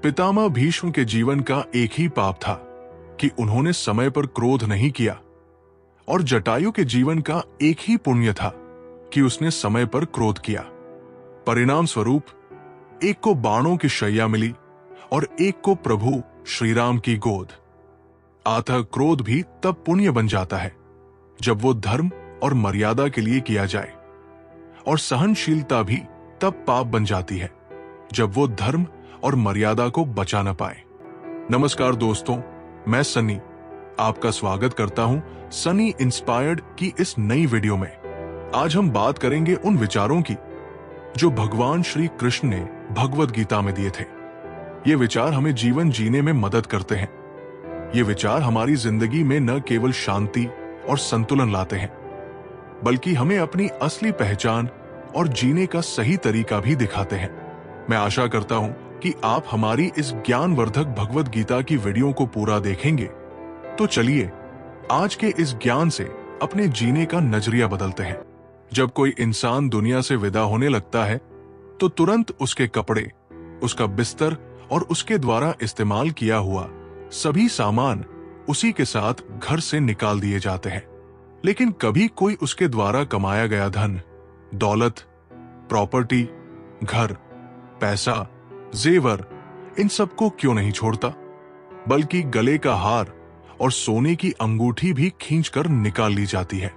पितामह भीष्म के जीवन का एक ही पाप था कि उन्होंने समय पर क्रोध नहीं किया, और जटायु के जीवन का एक ही पुण्य था कि उसने समय पर क्रोध किया। परिणाम स्वरूप एक को बाणों की शैया मिली और एक को प्रभु श्री राम की गोद। अतः क्रोध भी तब पुण्य बन जाता है जब वो धर्म और मर्यादा के लिए किया जाए, और सहनशीलता भी तब पाप बन जाती है जब वो धर्म और मर्यादा को बचा न पाए। नमस्कार दोस्तों, मैं सनी आपका स्वागत करता हूं सनी इंस्पायर्ड की इस नई वीडियो में। आज हम बात करेंगे उन विचारों की जो भगवान श्री कृष्ण ने भगवद गीता में दिए थे। ये विचार हमें जीवन जीने में मदद करते हैं। ये विचार हमारी जिंदगी में न केवल शांति और संतुलन लाते हैं, बल्कि हमें अपनी असली पहचान और जीने का सही तरीका भी दिखाते हैं। मैं आशा करता हूं कि आप हमारी इस ज्ञानवर्धक भगवद गीता की वीडियो को पूरा देखेंगे। तो चलिए आज के इस ज्ञान से अपने जीने का नजरिया बदलते हैं। जब कोई इंसान दुनिया से विदा होने लगता है तो तुरंत उसके कपड़े, उसका बिस्तर और उसके द्वारा इस्तेमाल किया हुआ सभी सामान उसी के साथ घर से निकाल दिए जाते हैं। लेकिन कभी कोई उसके द्वारा कमाया गया धन, दौलत, प्रॉपर्टी, घर, पैसा, जेवर, इन सबको क्यों नहीं छोड़ता, बल्कि गले का हार और सोने की अंगूठी भी खींचकर निकाल ली जाती है।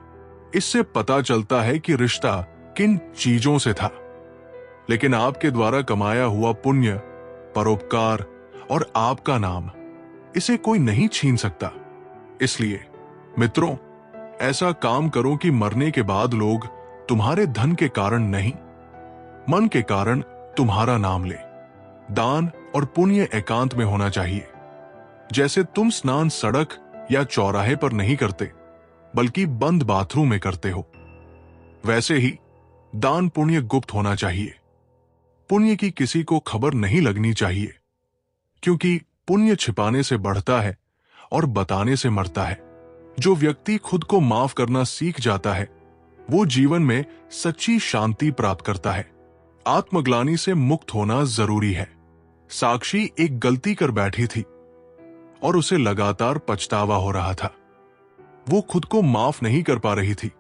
इससे पता चलता है कि रिश्ता किन चीजों से था। लेकिन आपके द्वारा कमाया हुआ पुण्य, परोपकार और आपका नाम, इसे कोई नहीं छीन सकता। इसलिए मित्रों, ऐसा काम करो कि मरने के बाद लोग तुम्हारे धन के कारण नहीं, मन के कारण तुम्हारा नाम ले। दान और पुण्य एकांत में होना चाहिए। जैसे तुम स्नान सड़क या चौराहे पर नहीं करते, बल्कि बंद बाथरूम में करते हो, वैसे ही दान पुण्य गुप्त होना चाहिए। पुण्य की किसी को खबर नहीं लगनी चाहिए, क्योंकि पुण्य छिपाने से बढ़ता है और बताने से मरता है। जो व्यक्ति खुद को माफ करना सीख जाता है, वो जीवन में सच्ची शांति प्राप्त करता है। आत्मग्लानि से मुक्त होना जरूरी है। साक्षी एक गलती कर बैठी थी और उसे लगातार पछतावा हो रहा था। वो खुद को माफ नहीं कर पा रही थी।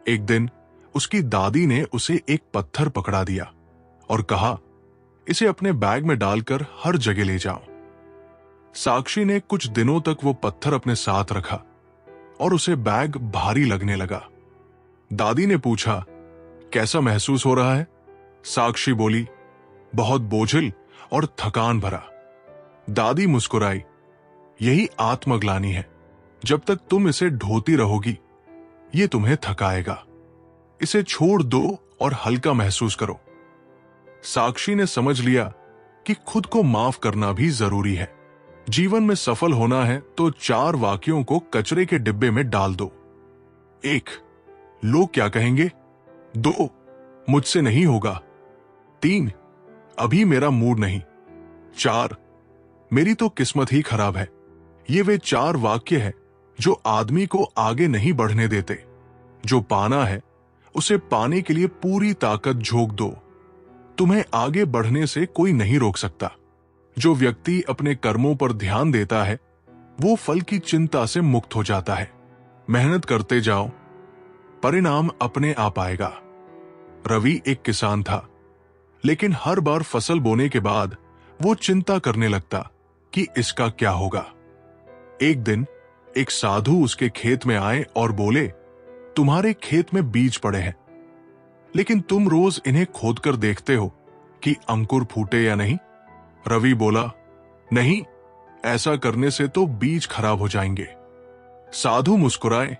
एक दिन उसकी दादी ने उसे एक पत्थर पकड़ा दिया और कहा, इसे अपने बैग में डालकर हर जगह ले जाओ। साक्षी ने कुछ दिनों तक वो पत्थर अपने साथ रखा और उसे बैग भारी लगने लगा। दादी ने पूछा, कैसा महसूस हो रहा है? साक्षी बोली, बहुत बोझिल और थकान भरा। दादी मुस्कुराई, यही आत्मग्लानि है। जब तक तुम इसे ढोती रहोगी, ये तुम्हें थकाएगा। इसे छोड़ दो और हल्का महसूस करो। साक्षी ने समझ लिया कि खुद को माफ करना भी जरूरी है। जीवन में सफल होना है तो 4 वाक्यों को कचरे के डिब्बे में डाल दो। 1, लोग क्या कहेंगे? 2, मुझसे नहीं होगा। 3, अभी मेरा मूड नहीं। 4, मेरी तो किस्मत ही खराब है। ये वे 4 वाक्य हैं जो आदमी को आगे नहीं बढ़ने देते। जो पाना है उसे पाने के लिए पूरी ताकत झोंक दो। तुम्हें आगे बढ़ने से कोई नहीं रोक सकता। जो व्यक्ति अपने कर्मों पर ध्यान देता है, वो फल की चिंता से मुक्त हो जाता है। मेहनत करते जाओ, परिणाम अपने आप आएगा। रवि एक किसान था, लेकिन हर बार फसल बोने के बाद वो चिंता करने लगता कि इसका क्या होगा। एक दिन एक साधु उसके खेत में आए और बोले, तुम्हारे खेत में बीज पड़े हैं, लेकिन तुम रोज इन्हें खोदकर देखते हो कि अंकुर फूटे या नहीं? रवि बोला, नहीं, ऐसा करने से तो बीज खराब हो जाएंगे। साधु मुस्कुराए,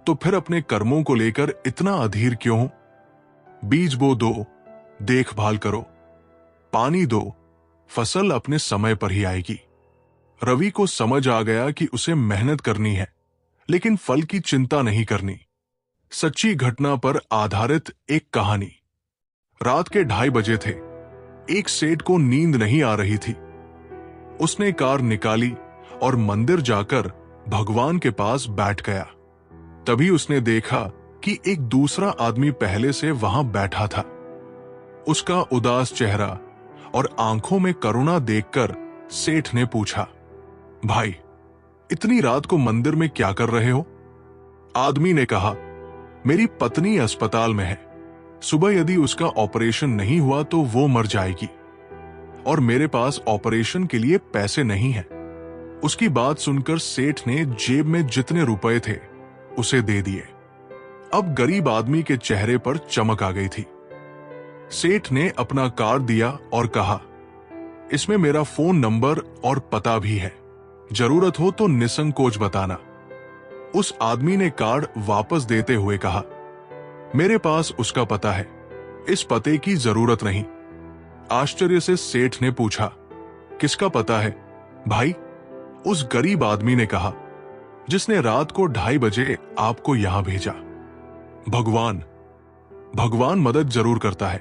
तो फिर अपने कर्मों को लेकर इतना अधीर क्यों हो? बीज बो दो, देखभाल करो, पानी दो, फसल अपने समय पर ही आएगी। रवि को समझ आ गया कि उसे मेहनत करनी है, लेकिन फल की चिंता नहीं करनी। सच्ची घटना पर आधारित एक कहानी। रात के 2:30 बजे थे। एक सेठ को नींद नहीं आ रही थी। उसने कार निकाली और मंदिर जाकर भगवान के पास बैठ गया। तभी उसने देखा कि एक दूसरा आदमी पहले से वहां बैठा था। उसका उदास चेहरा और आंखों में करुणा देखकर सेठ ने पूछा, भाई, इतनी रात को मंदिर में क्या कर रहे हो? आदमी ने कहा, मेरी पत्नी अस्पताल में है। सुबह यदि उसका ऑपरेशन नहीं हुआ तो वो मर जाएगी और मेरे पास ऑपरेशन के लिए पैसे नहीं हैं। उसकी बात सुनकर सेठ ने जेब में जितने रुपए थे उसे दे दिए। अब गरीब आदमी के चेहरे पर चमक आ गई थी। सेठ ने अपना कार्ड दिया और कहा, इसमें मेरा फोन नंबर और पता भी है, जरूरत हो तो निसंकोच बताना। उस आदमी ने कार्ड वापस देते हुए कहा, मेरे पास उसका पता है, इस पते की जरूरत नहीं। आश्चर्य से सेठ ने पूछा, किसका पता है भाई? उस गरीब आदमी ने कहा, जिसने रात को 2:30 बजे आपको यहां भेजा। भगवान मदद जरूर करता है।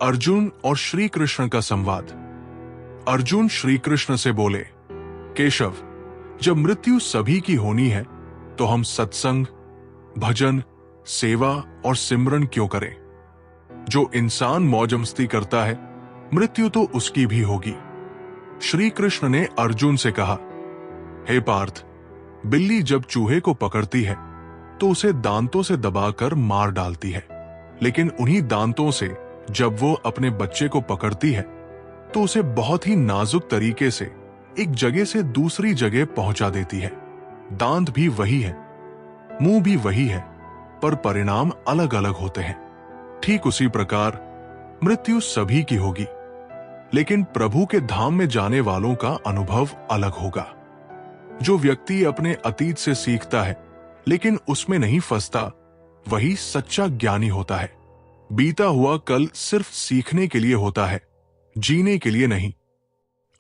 अर्जुन और श्री कृष्ण का संवाद। अर्जुन श्री कृष्ण से बोले, केशव, जब मृत्यु सभी की होनी है तो हम सत्संग, भजन, सेवा और सिमरन क्यों करें? जो इंसान मौज मस्ती करता है, मृत्यु तो उसकी भी होगी। श्री कृष्ण ने अर्जुन से कहा, हे पार्थ, बिल्ली जब चूहे को पकड़ती है तो उसे दांतों से दबाकर मार डालती है, लेकिन उन्हीं दांतों से जब वो अपने बच्चे को पकड़ती है तो उसे बहुत ही नाजुक तरीके से एक जगह से दूसरी जगह पहुंचा देती है। दांत भी वही है, मुंह भी वही है, पर परिणाम अलग अलग होते हैं। ठीक उसी प्रकार मृत्यु सभी की होगी, लेकिन प्रभु के धाम में जाने वालों का अनुभव अलग होगा। जो व्यक्ति अपने अतीत से सीखता है लेकिन उसमें नहीं फंसता, वही सच्चा ज्ञानी होता है। बीता हुआ कल सिर्फ सीखने के लिए होता है, जीने के लिए नहीं।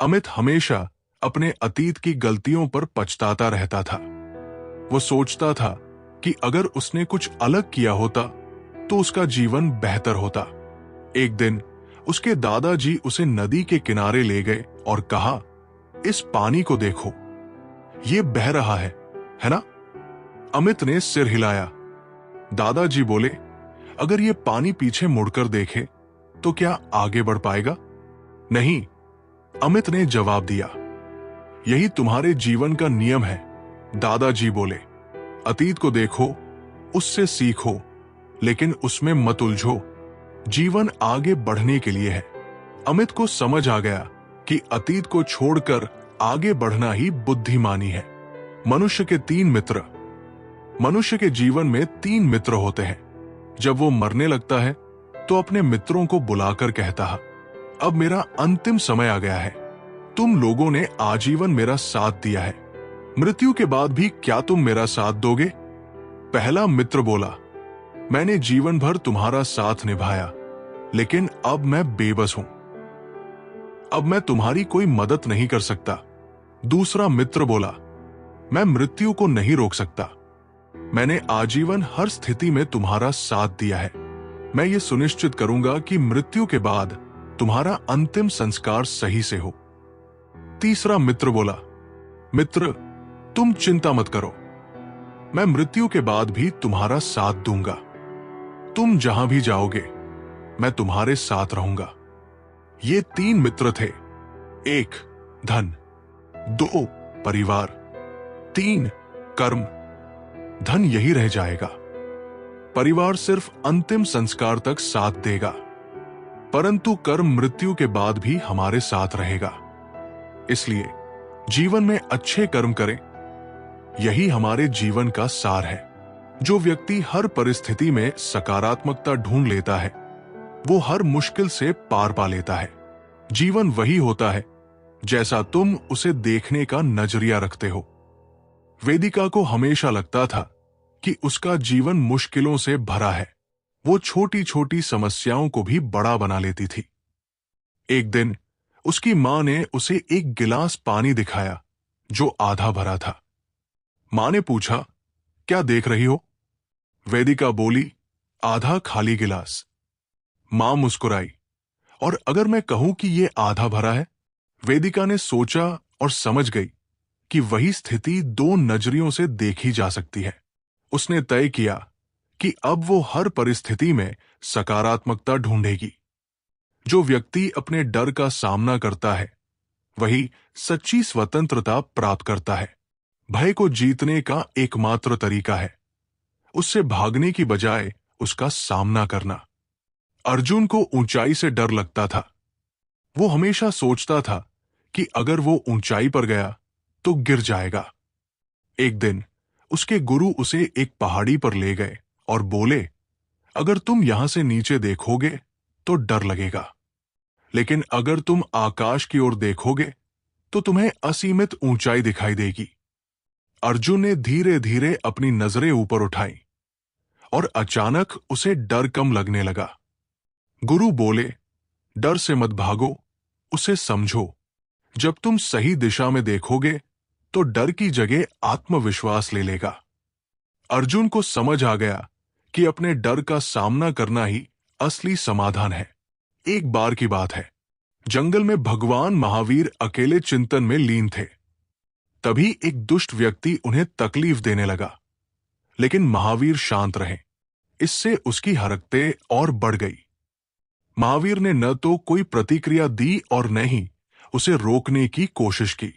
अमित हमेशा अपने अतीत की गलतियों पर पछताता रहता था। वो सोचता था कि अगर उसने कुछ अलग किया होता तो उसका जीवन बेहतर होता। एक दिन उसके दादाजी उसे नदी के किनारे ले गए और कहा, इस पानी को देखो, ये बह रहा है ना? अमित ने सिर हिलाया। दादाजी बोले, अगर ये पानी पीछे मुड़कर देखे तो क्या आगे बढ़ पाएगा? नहीं, अमित ने जवाब दिया। यही तुम्हारे जीवन का नियम है, दादाजी बोले। अतीत को देखो, उससे सीखो, लेकिन उसमें मत उलझो। जीवन आगे बढ़ने के लिए है। अमित को समझ आ गया कि अतीत को छोड़कर आगे बढ़ना ही बुद्धिमानी है। मनुष्य के 3 मित्र। मनुष्य के जीवन में 3 मित्र होते हैं। जब वो मरने लगता है तो अपने मित्रों को बुलाकर कहता है, अब मेरा अंतिम समय आ गया है। तुम लोगों ने आजीवन मेरा साथ दिया है, मृत्यु के बाद भी क्या तुम मेरा साथ दोगे? पहला मित्र बोला, मैंने जीवन भर तुम्हारा साथ निभाया, लेकिन अब मैं बेबस हूं। अब मैं तुम्हारी कोई मदद नहीं कर सकता। दूसरा मित्र बोला, मैं मृत्यु को नहीं रोक सकता। मैंने आजीवन हर स्थिति में तुम्हारा साथ दिया है। मैं ये सुनिश्चित करूंगा कि मृत्यु के बाद तुम्हारा अंतिम संस्कार सही से हो। तीसरा मित्र बोला, मित्र, तुम चिंता मत करो, मैं मृत्यु के बाद भी तुम्हारा साथ दूंगा। तुम जहां भी जाओगे, मैं तुम्हारे साथ रहूंगा। ये 3 मित्र थे। 1 धन, 2 परिवार, 3 कर्म। धन यही रह जाएगा। परिवार सिर्फ अंतिम संस्कार तक साथ देगा, परंतु कर्म मृत्यु के बाद भी हमारे साथ रहेगा। इसलिए जीवन में अच्छे कर्म करें, यही हमारे जीवन का सार है। जो व्यक्ति हर परिस्थिति में सकारात्मकता ढूंढ लेता है, वो हर मुश्किल से पार पा लेता है। जीवन वही होता है जैसा तुम उसे देखने का नजरिया रखते हो। वेदिका को हमेशा लगता था कि उसका जीवन मुश्किलों से भरा है। वो छोटी छोटी समस्याओं को भी बड़ा बना लेती थी। एक दिन उसकी मां ने उसे एक गिलास पानी दिखाया जो आधा भरा था। मां ने पूछा, क्या देख रही हो? वेदिका बोली, आधा खाली गिलास। मां मुस्कुराई, और अगर मैं कहूं कि यह आधा भरा है? वेदिका ने सोचा और समझ गई कि वही स्थिति 2 नजरियों से देखी जा सकती है। उसने तय किया कि अब वो हर परिस्थिति में सकारात्मकता ढूंढेगी। जो व्यक्ति अपने डर का सामना करता है वही सच्ची स्वतंत्रता प्राप्त करता है। भय को जीतने का एकमात्र तरीका है उससे भागने की बजाय उसका सामना करना। अर्जुन को ऊंचाई से डर लगता था। वो हमेशा सोचता था कि अगर वो ऊंचाई पर गया तो गिर जाएगा। एक दिन उसके गुरु उसे एक पहाड़ी पर ले गए और बोले, अगर तुम यहां से नीचे देखोगे तो डर लगेगा, लेकिन अगर तुम आकाश की ओर देखोगे तो तुम्हें असीमित ऊंचाई दिखाई देगी। अर्जुन ने धीरे धीरे अपनी नजरें ऊपर उठाई और अचानक उसे डर कम लगने लगा। गुरु बोले, डर से मत भागो, उसे समझो। जब तुम सही दिशा में देखोगे तो डर की जगह आत्मविश्वास ले लेगा। अर्जुन को समझ आ गया कि अपने डर का सामना करना ही असली समाधान है। एक बार की बात है, जंगल में भगवान महावीर अकेले चिंतन में लीन थे। तभी एक दुष्ट व्यक्ति उन्हें तकलीफ देने लगा, लेकिन महावीर शांत रहे। इससे उसकी हरकतें और बढ़ गई। महावीर ने न तो कोई प्रतिक्रिया दी और न ही उसे रोकने की कोशिश की।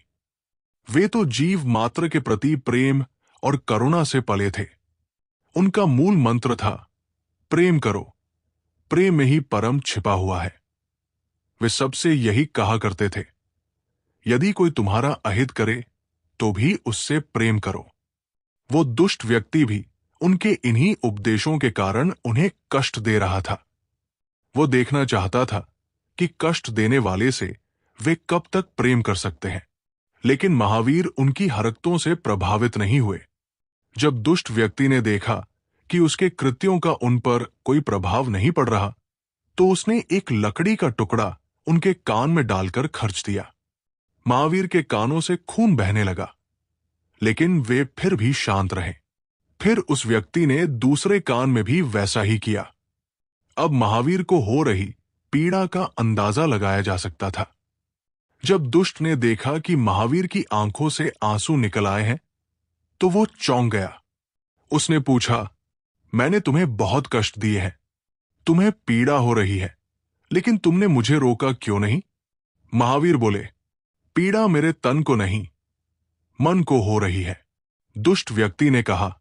वे तो जीव मात्र के प्रति प्रेम और करुणा से पले थे। उनका मूल मंत्र था, प्रेम करो, प्रेम में ही परम छिपा हुआ है। वे सबसे यही कहा करते थे, यदि कोई तुम्हारा अहित करे तो भी उससे प्रेम करो। वो दुष्ट व्यक्ति भी उनके इन्हीं उपदेशों के कारण उन्हें कष्ट दे रहा था। वो देखना चाहता था कि कष्ट देने वाले से वे कब तक प्रेम कर सकते हैं, लेकिन महावीर उनकी हरकतों से प्रभावित नहीं हुए। जब दुष्ट व्यक्ति ने देखा कि उसके कृत्यों का उन पर कोई प्रभाव नहीं पड़ रहा, तो उसने एक लकड़ी का टुकड़ा उनके कान में डालकर खर्च दिया। महावीर के कानों से खून बहने लगा, लेकिन वे फिर भी शांत रहे। फिर उस व्यक्ति ने दूसरे कान में भी वैसा ही किया। अब महावीर को हो रही पीड़ा का अंदाजा लगाया जा सकता था। जब दुष्ट ने देखा कि महावीर की आंखों से आंसू निकल आए हैं, तो वो चौंक गया। उसने पूछा, मैंने तुम्हें बहुत कष्ट दिए हैं, तुम्हें पीड़ा हो रही है, लेकिन तुमने मुझे रोका क्यों नहीं? महावीर बोले, पीड़ा मेरे तन को नहीं, मन को हो रही है। दुष्ट व्यक्ति ने कहा,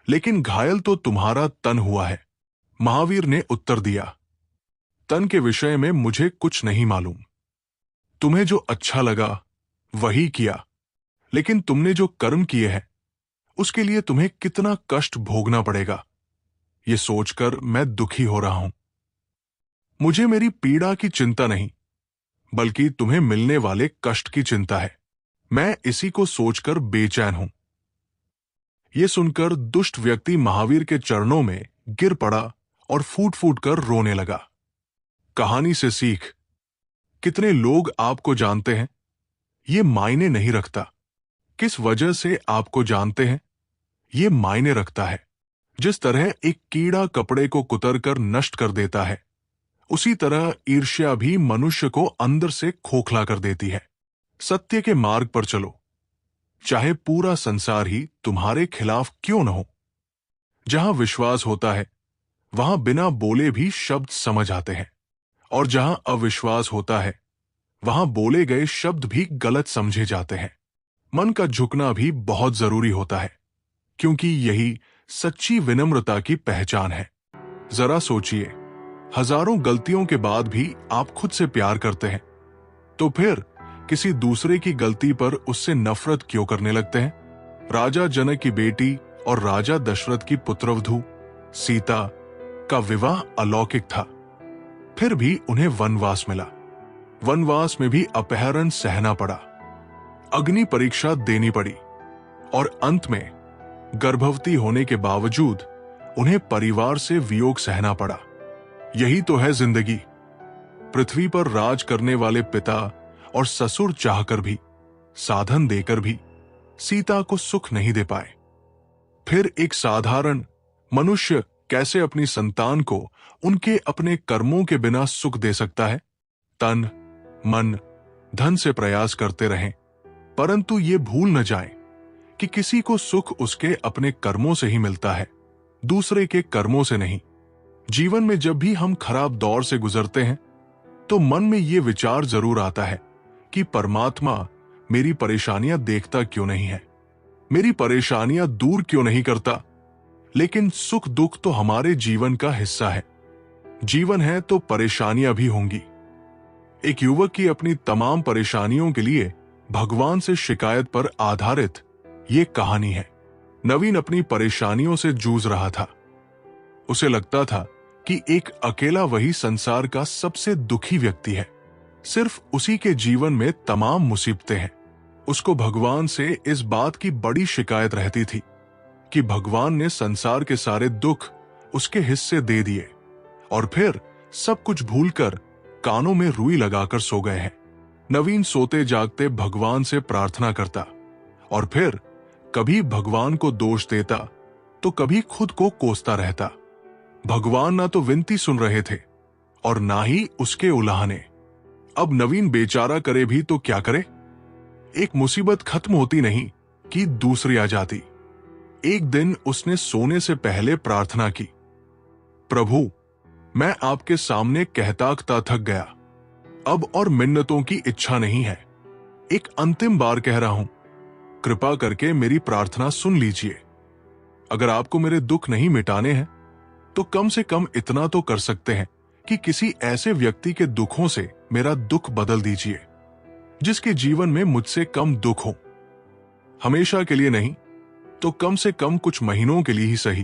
लेकिन घायल तो तुम्हारा तन हुआ है। महावीर ने उत्तर दिया, तन के विषय में मुझे कुछ नहीं मालूम। तुम्हें जो अच्छा लगा वही किया, लेकिन तुमने जो कर्म किए हैं उसके लिए तुम्हें कितना कष्ट भोगना पड़ेगा, ये सोचकर मैं दुखी हो रहा हूं। मुझे मेरी पीड़ा की चिंता नहीं, बल्कि तुम्हें मिलने वाले कष्ट की चिंता है। मैं इसी को सोचकर बेचैन हूं। यह सुनकर दुष्ट व्यक्ति महावीर के चरणों में गिर पड़ा और फूट फूट कर रोने लगा। कहानी से सीख, कितने लोग आपको जानते हैं ये मायने नहीं रखता, किस वजह से आपको जानते हैं ये मायने रखता है। जिस तरह एक कीड़ा कपड़े को कुतरकर नष्ट कर देता है, उसी तरह ईर्ष्या भी मनुष्य को अंदर से खोखला कर देती है। सत्य के मार्ग पर चलो, चाहे पूरा संसार ही तुम्हारे खिलाफ क्यों न हो। जहां विश्वास होता है वहां बिना बोले भी शब्द समझ आते हैं, और जहां अविश्वास होता है वहां बोले गए शब्द भी गलत समझे जाते हैं। मन का झुकना भी बहुत जरूरी होता है, क्योंकि यही सच्ची विनम्रता की पहचान है। जरा सोचिए, हजारों गलतियों के बाद भी आप खुद से प्यार करते हैं, तो फिर किसी दूसरे की गलती पर उससे नफरत क्यों करने लगते हैं? राजा जनक की बेटी और राजा दशरथ की पुत्रवधू सीता का विवाह अलौकिक था, फिर भी उन्हें वनवास मिला। वनवास में भी अपहरण सहना पड़ा, अग्नि परीक्षा देनी पड़ी, और अंत में गर्भवती होने के बावजूद उन्हें परिवार से वियोग सहना पड़ा। यही तो है जिंदगी। पृथ्वी पर राज करने वाले पिता और ससुर चाहकर भी, साधन देकर भी सीता को सुख नहीं दे पाए। फिर एक साधारण मनुष्य कैसे अपनी संतान को उनके अपने कर्मों के बिना सुख दे सकता है? तन, मन, धन से प्रयास करते रहें, परंतु ये भूल न जाएं कि किसी को सुख उसके अपने कर्मों से ही मिलता है, दूसरे के कर्मों से नहीं। जीवन में जब भी हम खराब दौर से गुजरते हैं, तो मन में ये विचार जरूर आता है कि परमात्मा मेरी परेशानियां देखता क्यों नहीं है, मेरी परेशानियां दूर क्यों नहीं करता। लेकिन सुख दुख तो हमारे जीवन का हिस्सा है। जीवन है तो परेशानियां भी होंगी। एक युवक की अपनी तमाम परेशानियों के लिए भगवान से शिकायत पर आधारित ये कहानी है। नवीन अपनी परेशानियों से जूझ रहा था। उसे लगता था कि एक अकेला वही संसार का सबसे दुखी व्यक्ति है। सिर्फ उसी के जीवन में तमाम मुसीबतें हैं। उसको भगवान से इस बात की बड़ी शिकायत रहती थी कि भगवान ने संसार के सारे दुख उसके हिस्से दे दिए और फिर सब कुछ भूलकर कानों में रुई लगाकर सो गए हैं। नवीन सोते जागते भगवान से प्रार्थना करता और फिर कभी भगवान को दोष देता तो कभी खुद को कोसता रहता। भगवान ना तो विनती सुन रहे थे और ना ही उसके उलाहने। अब नवीन बेचारा करे भी तो क्या करे। एक मुसीबत खत्म होती नहीं कि दूसरी आ जाती। एक दिन उसने सोने से पहले प्रार्थना की, प्रभु मैं आपके सामने कहता थक गया, अब और मिन्नतों की इच्छा नहीं है। एक अंतिम बार कह रहा हूं, कृपा करके मेरी प्रार्थना सुन लीजिए। अगर आपको मेरे दुख नहीं मिटाने हैं तो कम से कम इतना तो कर सकते हैं कि किसी ऐसे व्यक्ति के दुखों से मेरा दुख बदल दीजिए जिसके जीवन में मुझसे कम दुख हो। हमेशा के लिए नहीं तो कम से कम कुछ महीनों के लिए ही सही,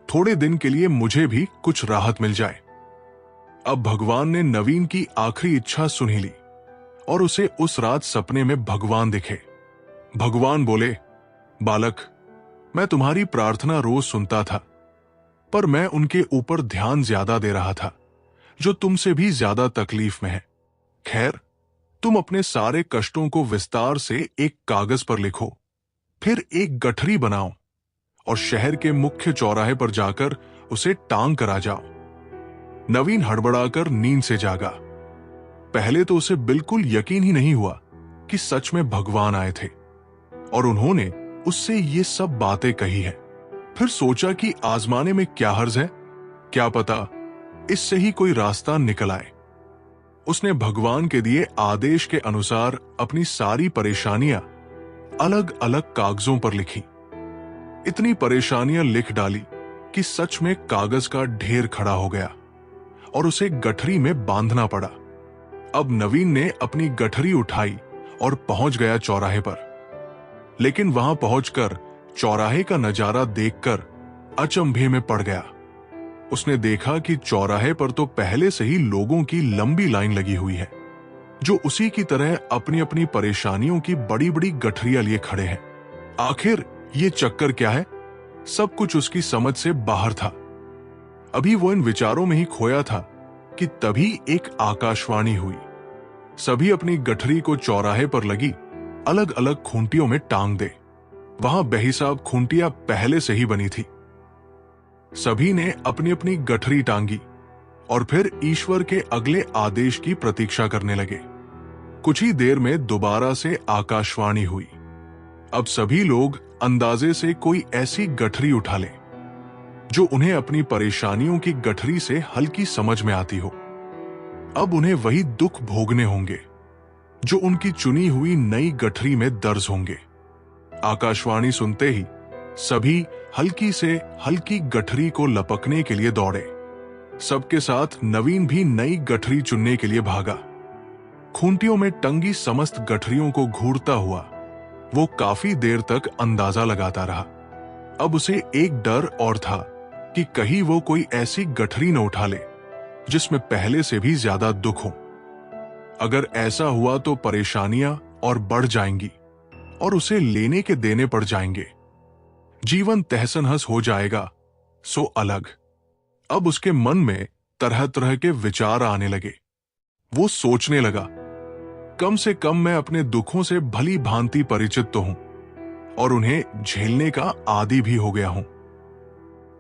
थोड़े दिन के लिए मुझे भी कुछ राहत मिल जाए। अब भगवान ने नवीन की आखिरी इच्छा सुन ही ली और उसे उस रात सपने में भगवान दिखे। भगवान बोले, बालक मैं तुम्हारी प्रार्थना रोज सुनता था, पर मैं उनके ऊपर ध्यान ज्यादा दे रहा था जो तुमसे भी ज्यादा तकलीफ में है। खैर तुम अपने सारे कष्टों को विस्तार से एक कागज पर लिखो, फिर एक गठरी बनाओ और शहर के मुख्य चौराहे पर जाकर उसे टांग कर आ जाओ। नवीन हड़बड़ाकर नींद से जागा। पहले तो उसे बिल्कुल यकीन ही नहीं हुआ कि सच में भगवान आए थे और उन्होंने उससे ये सब बातें कही है। फिर सोचा कि आजमाने में क्या हर्ज है, क्या पता इससे ही कोई रास्ता निकल आए। उसने भगवान के दिए आदेश के अनुसार अपनी सारी परेशानियां अलग अलग कागजों पर लिखी। इतनी परेशानियां लिख डाली कि सच में कागज का ढेर खड़ा हो गया और उसे गठरी में बांधना पड़ा। अब नवीन ने अपनी गठरी उठाई और पहुंच गया चौराहे पर। लेकिन वहां पहुंचकर चौराहे का नजारा देखकर अचंभे में पड़ गया। उसने देखा कि चौराहे पर तो पहले से ही लोगों की लंबी लाइन लगी हुई है जो उसी की तरह अपनी अपनी परेशानियों की बड़ी बड़ी गठरियां लिए खड़े हैं। आखिर ये चक्कर क्या है? सब कुछ उसकी समझ से बाहर था। अभी वो इन विचारों में ही खोया था कि तभी एक आकाशवाणी हुई। सभी अपनी गठरी को चौराहे पर लगी अलग अलग खूंटियों में टांग दे। वहां बेहिसाब खूंटियां पहले से ही बनी थी। सभी ने अपनी अपनी गठरी टांगी और फिर ईश्वर के अगले आदेश की प्रतीक्षा करने लगे। कुछ ही देर में दोबारा से आकाशवाणी हुई। अब सभी लोग अंदाजे से कोई ऐसी गठरी उठा ले जो उन्हें अपनी परेशानियों की गठरी से हल्की समझ में आती हो। अब उन्हें वही दुख भोगने होंगे जो उनकी चुनी हुई नई गठरी में दर्ज होंगे। आकाशवाणी सुनते ही सभी हल्की से हल्की गठरी को लपकने के लिए दौड़े। सबके साथ नवीन भी नई गठरी चुनने के लिए भागा। खूंटियों में टंगी समस्त गठरियों को घूरता हुआ वो काफी देर तक अंदाजा लगाता रहा। अब उसे एक डर और था कि कहीं वो कोई ऐसी गठरी न उठा ले जिसमें पहले से भी ज्यादा दुख हो। अगर ऐसा हुआ तो परेशानियां और बढ़ जाएंगी और उसे लेने के देने पड़ जाएंगे। जीवन तहस-नहस हो जाएगा सो अलग। अब उसके मन में तरह तरह के विचार आने लगे। वो सोचने लगा, कम से कम मैं अपने दुखों से भली भांति परिचित तो हूं और उन्हें झेलने का आदी भी हो गया हूं।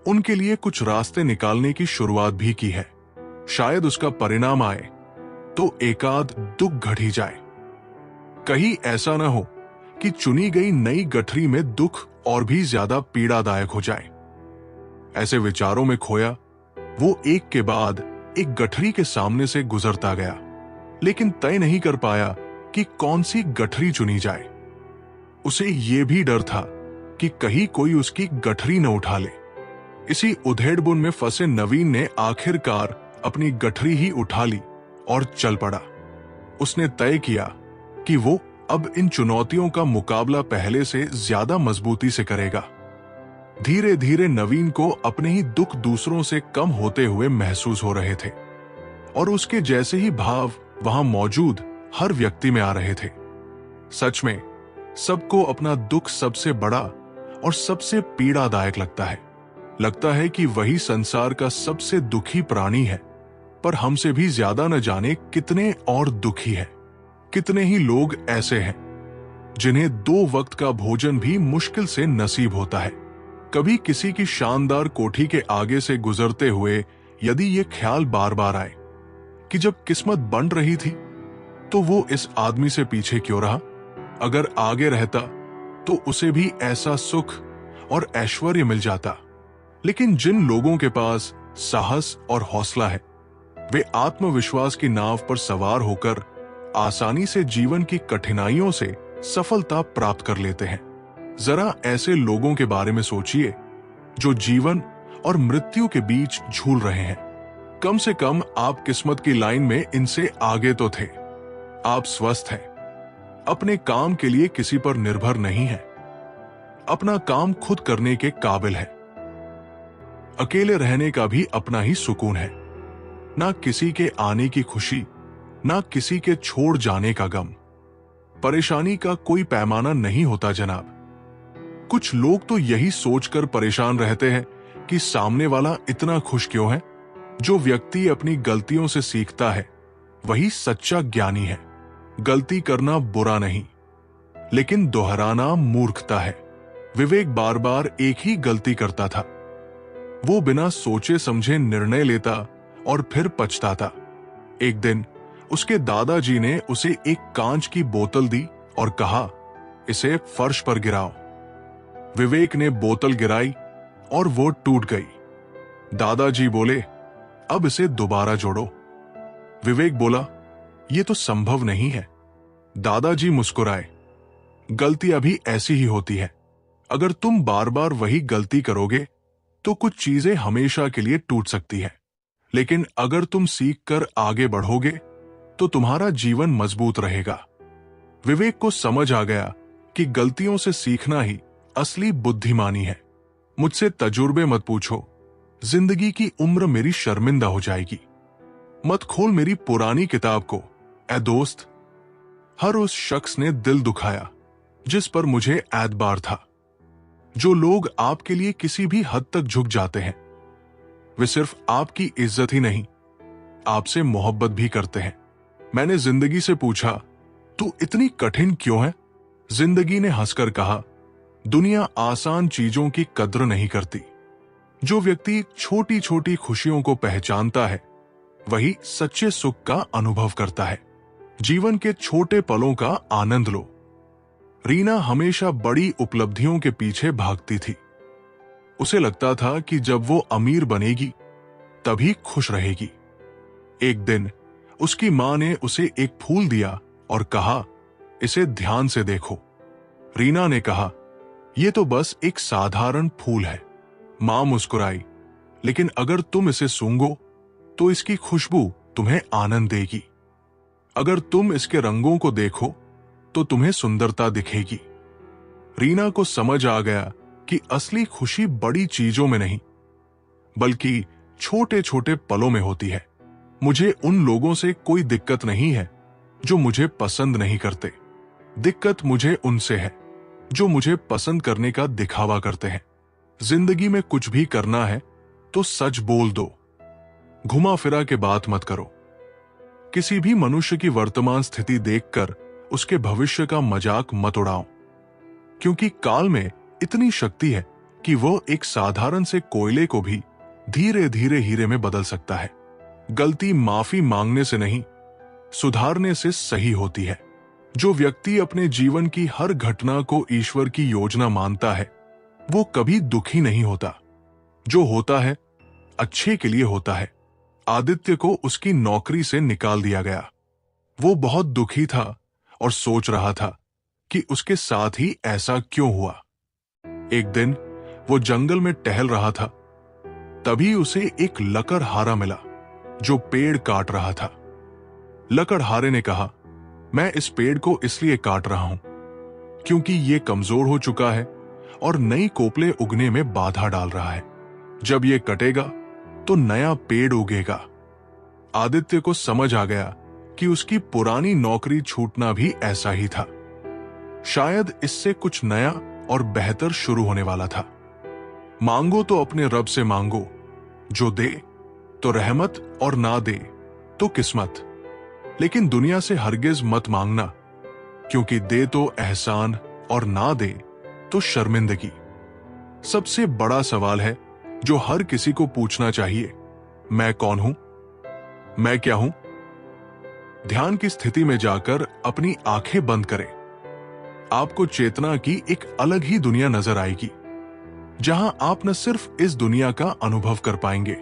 उनके लिए कुछ रास्ते निकालने की शुरुआत भी की है। शायद उसका परिणाम आए तो एकाध दुख घट ही जाए। कहीं ऐसा न हो कि चुनी गई नई गठरी में दुख और भी ज्यादा पीड़ादायक हो जाए। ऐसे विचारों में खोया वो एक के बाद एक गठरी के सामने से गुजरता गया, लेकिन तय नहीं कर पाया कि कौन सी गठरी चुनी जाए। उसे यह भी डर था कि कहीं कोई उसकी गठरी न उठा ले। इसी उधेड़बुन में फंसे नवीन ने आखिरकार अपनी गठरी ही उठा ली और चल पड़ा। उसने तय किया कि वो अब इन चुनौतियों का मुकाबला पहले से ज्यादा मजबूती से करेगा। धीरे धीरे नवीन को अपने ही दुख दूसरों से कम होते हुए महसूस हो रहे थे और उसके जैसे ही भाव वहां मौजूद हर व्यक्ति में आ रहे थे। सच में सबको अपना दुख सबसे बड़ा और सबसे पीड़ादायक लगता है कि वही संसार का सबसे दुखी प्राणी है, पर हमसे भी ज्यादा न जाने कितने और दुखी है। कितने ही लोग ऐसे हैं जिन्हें 2 वक्त का भोजन भी मुश्किल से नसीब होता है। कभी किसी की शानदार कोठी के आगे से गुजरते हुए यदि ये ख्याल बार बार आए कि जब किस्मत बन रही थी तो वो इस आदमी से पीछे क्यों रहा? अगर आगे रहता तो उसे भी ऐसा सुख और ऐश्वर्य मिल जाता। लेकिन जिन लोगों के पास साहस और हौसला है, वे आत्मविश्वास की नाव पर सवार होकर आसानी से जीवन की कठिनाइयों से सफलता प्राप्त कर लेते हैं। जरा ऐसे लोगों के बारे में सोचिए जो जीवन और मृत्यु के बीच झूल रहे हैं। कम से कम आप किस्मत की लाइन में इनसे आगे तो थे। आप स्वस्थ हैं, अपने काम के लिए किसी पर निर्भर नहीं है, अपना काम खुद करने के काबिल है, अकेले रहने का भी अपना ही सुकून है, ना किसी के आने की खुशी, ना किसी के छोड़ जाने का गम। परेशानी का कोई पैमाना नहीं होता जनाब। कुछ लोग तो यही सोचकर परेशान रहते हैं कि सामने वाला इतना खुश क्यों है। जो व्यक्ति अपनी गलतियों से सीखता है वही सच्चा ज्ञानी है। गलती करना बुरा नहीं, लेकिन दोहराना मूर्खता है। विवेक बार बार एक ही गलती करता था। वो बिना सोचे समझे निर्णय लेता और फिर पछताता। एक दिन उसके दादाजी ने उसे एक कांच की बोतल दी और कहा, इसे फर्श पर गिराओ। विवेक ने बोतल गिराई और वो टूट गई। दादाजी बोले, अब इसे दोबारा जोड़ो। विवेक बोला, यह तो संभव नहीं है। दादाजी मुस्कुराए, गलतियां भी ऐसी ही होती है। अगर तुम बार बार वही गलती करोगे तो कुछ चीजें हमेशा के लिए टूट सकती है, लेकिन अगर तुम सीखकर आगे बढ़ोगे तो तुम्हारा जीवन मजबूत रहेगा। विवेक को समझ आ गया कि गलतियों से सीखना ही असली बुद्धिमानी है। मुझसे तजुर्बे मत पूछो, जिंदगी की उम्र मेरी शर्मिंदा हो जाएगी। मत खोल मेरी पुरानी किताब को, ए दोस्त। हर उस शख्स ने दिल दुखाया जिस पर मुझे एतबार था। जो लोग आपके लिए किसी भी हद तक झुक जाते हैं, वे सिर्फ आपकी इज्जत ही नहीं, आपसे मोहब्बत भी करते हैं। मैंने जिंदगी से पूछा, तू इतनी कठिन क्यों है? जिंदगी ने हंसकर कहा, दुनिया आसान चीजों की कद्र नहीं करती। जो व्यक्ति छोटी छोटी खुशियों को पहचानता है वही सच्चे सुख का अनुभव करता है। जीवन के छोटे पलों का आनंद लो। रीना हमेशा बड़ी उपलब्धियों के पीछे भागती थी। उसे लगता था कि जब वो अमीर बनेगी तभी खुश रहेगी। एक दिन उसकी मां ने उसे एक फूल दिया और कहा, इसे ध्यान से देखो। रीना ने कहा, यह तो बस एक साधारण फूल है। मां मुस्कुराई, लेकिन अगर तुम इसे सूंघो तो इसकी खुशबू तुम्हें आनंद देगी। अगर तुम इसके रंगों को देखो तो तुम्हें सुंदरता दिखेगी। रीना को समझ आ गया कि असली खुशी बड़ी चीजों में नहीं बल्कि छोटे छोटे पलों में होती है। मुझे उन लोगों से कोई दिक्कत नहीं है जो मुझे पसंद नहीं करते। दिक्कत मुझे उनसे है जो मुझे पसंद करने का दिखावा करते हैं। जिंदगी में कुछ भी करना है तो सच बोल दो, घुमा फिरा के बात मत करो। किसी भी मनुष्य की वर्तमान स्थिति देखकर उसके भविष्य का मजाक मत उड़ाओ, क्योंकि काल में इतनी शक्ति है कि वो एक साधारण से कोयले को भी धीरे धीरे हीरे में बदल सकता है। गलती माफी मांगने से नहीं, सुधारने से सही होती है। जो व्यक्ति अपने जीवन की हर घटना को ईश्वर की योजना मानता है वो कभी दुखी नहीं होता। जो होता है अच्छे के लिए होता है, आदित्य को उसकी नौकरी से निकाल दिया गया। वो बहुत दुखी था और सोच रहा था कि उसके साथ ही ऐसा क्यों हुआ। एक दिन वो जंगल में टहल रहा था, तभी उसे एक लकड़हारा मिला जो पेड़ काट रहा था। लकड़हारे ने कहा, मैं इस पेड़ को इसलिए काट रहा हूं क्योंकि ये कमजोर हो चुका है और नई कोपले उगने में बाधा डाल रहा है। जब ये कटेगा तो नया पेड़ उगेगा। आदित्य को समझ आ गया कि उसकी पुरानी नौकरी छूटना भी ऐसा ही था। शायद इससे कुछ नया और बेहतर शुरू होने वाला था। मांगो तो अपने रब से मांगो, जो दे तो रहमत और ना दे तो किस्मत। लेकिन दुनिया से हरगिज मत मांगना, क्योंकि दे तो एहसान और ना दे तो शर्मिंदगी। सबसे बड़ा सवाल है जो हर किसी को पूछना चाहिए, मैं कौन हूं? मैं क्या हूं? ध्यान की स्थिति में जाकर अपनी आंखें बंद करें। आपको चेतना की एक अलग ही दुनिया नजर आएगी, जहां आप न सिर्फ इस दुनिया का अनुभव कर पाएंगे,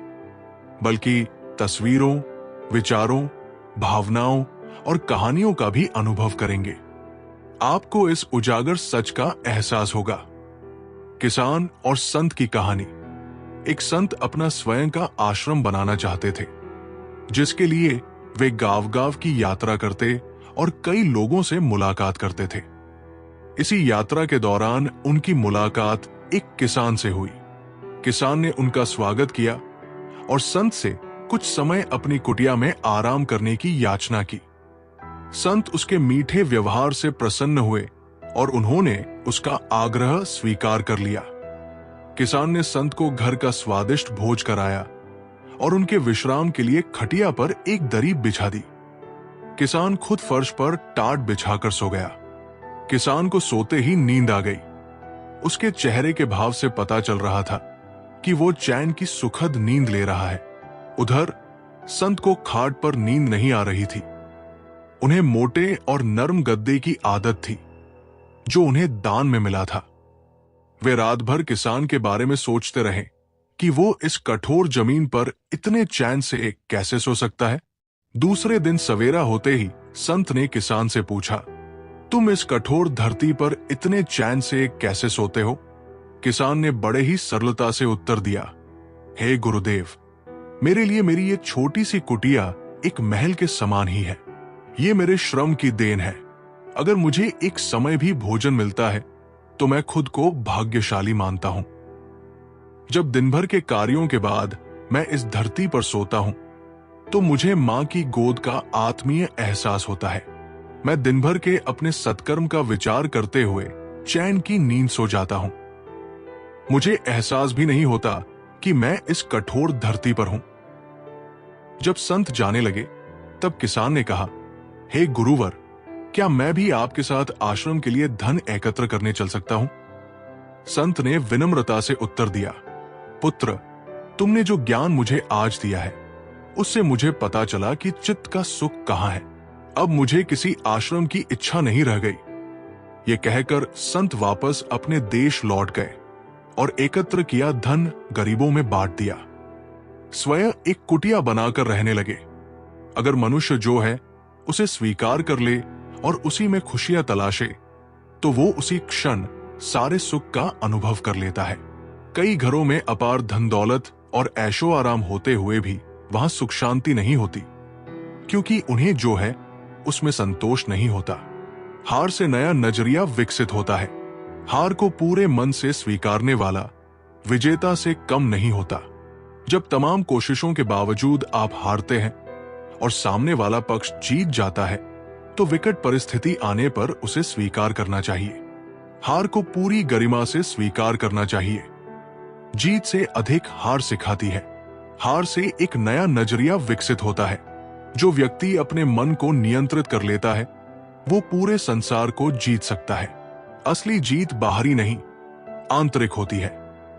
बल्कि तस्वीरों, विचारों, भावनाओं और कहानियों का भी अनुभव करेंगे। आपको इस उजागर सच का एहसास होगा। किसान और संत की कहानी। एक संत अपना स्वयं का आश्रम बनाना चाहते थे, जिसके लिए वे गांव-गांव की यात्रा करते और कई लोगों से मुलाकात करते थे। इसी यात्रा के दौरान उनकी मुलाकात एक किसान से हुई। किसान ने उनका स्वागत किया और संत से कुछ समय अपनी कुटिया में आराम करने की याचना की। संत उसके मीठे व्यवहार से प्रसन्न हुए और उन्होंने उसका आग्रह स्वीकार कर लिया। किसान ने संत को घर का स्वादिष्ट भोज कराया और उनके विश्राम के लिए खटिया पर एक दरी बिछा दी। किसान खुद फर्श पर टाट बिछाकर सो गया। किसान को सोते ही नींद आ गई। उसके चेहरे के भाव से पता चल रहा था कि वो चैन की सुखद नींद ले रहा है। उधर संत को खाट पर नींद नहीं आ रही थी। उन्हें मोटे और नरम गद्दे की आदत थी, जो उन्हें दान में मिला था। वे रात भर किसान के बारे में सोचते रहे कि वो इस कठोर जमीन पर इतने चैन से कैसे सो सकता है। दूसरे दिन सवेरा होते ही संत ने किसान से पूछा, तुम इस कठोर धरती पर इतने चैन से कैसे सोते हो? किसान ने बड़े ही सरलता से उत्तर दिया, हे गुरुदेव, मेरे लिए मेरी ये छोटी सी कुटिया एक महल के समान ही है। ये मेरे श्रम की देन है। अगर मुझे एक समय भी भोजन मिलता है तो मैं खुद को भाग्यशाली मानता हूं। जब दिन भर के कार्यों के बाद मैं इस धरती पर सोता हूं तो मुझे मां की गोद का आत्मीय एहसास होता है। मैं दिन भर के अपने सत्कर्म का विचार करते हुए चैन की नींद सो जाता हूं। मुझे एहसास भी नहीं होता कि मैं इस कठोर धरती पर हूं। जब संत जाने लगे तब किसान ने कहा, हे गुरुवर, क्या मैं भी आपके साथ आश्रम के लिए धन एकत्र करने चल सकता हूं? संत ने विनम्रता से उत्तर दिया, पुत्र, तुमने जो ज्ञान मुझे आज दिया है उससे मुझे पता चला कि चित्त का सुख कहां है। अब मुझे किसी आश्रम की इच्छा नहीं रह गई। ये कहकर संत वापस अपने देश लौट गए और एकत्र किया धन गरीबों में बांट दिया। स्वयं एक कुटिया बनाकर रहने लगे। अगर मनुष्य जो है उसे स्वीकार कर ले और उसी में खुशियां तलाशे तो वो उसी क्षण सारे सुख का अनुभव कर लेता है। कई घरों में अपार धन दौलत और ऐशो आराम होते हुए भी वहां सुख शांति नहीं होती, क्योंकि उन्हें जो है उसमें संतोष नहीं होता। हार से नया नजरिया विकसित होता है। हार को पूरे मन से स्वीकारने वाला विजेता से कम नहीं होता। जब तमाम कोशिशों के बावजूद आप हारते हैं और सामने वाला पक्ष जीत जाता है तो विकट परिस्थिति आने पर उसे स्वीकार करना चाहिए। हार को पूरी गरिमा से स्वीकार करना चाहिए। जीत से अधिक हार सिखाती है। हार से एक नया नजरिया विकसित होता है। जो व्यक्ति अपने मन को नियंत्रित कर लेता है वो पूरे संसार को जीत सकता है। असली जीत बाहरी नहीं, आंतरिक होती है।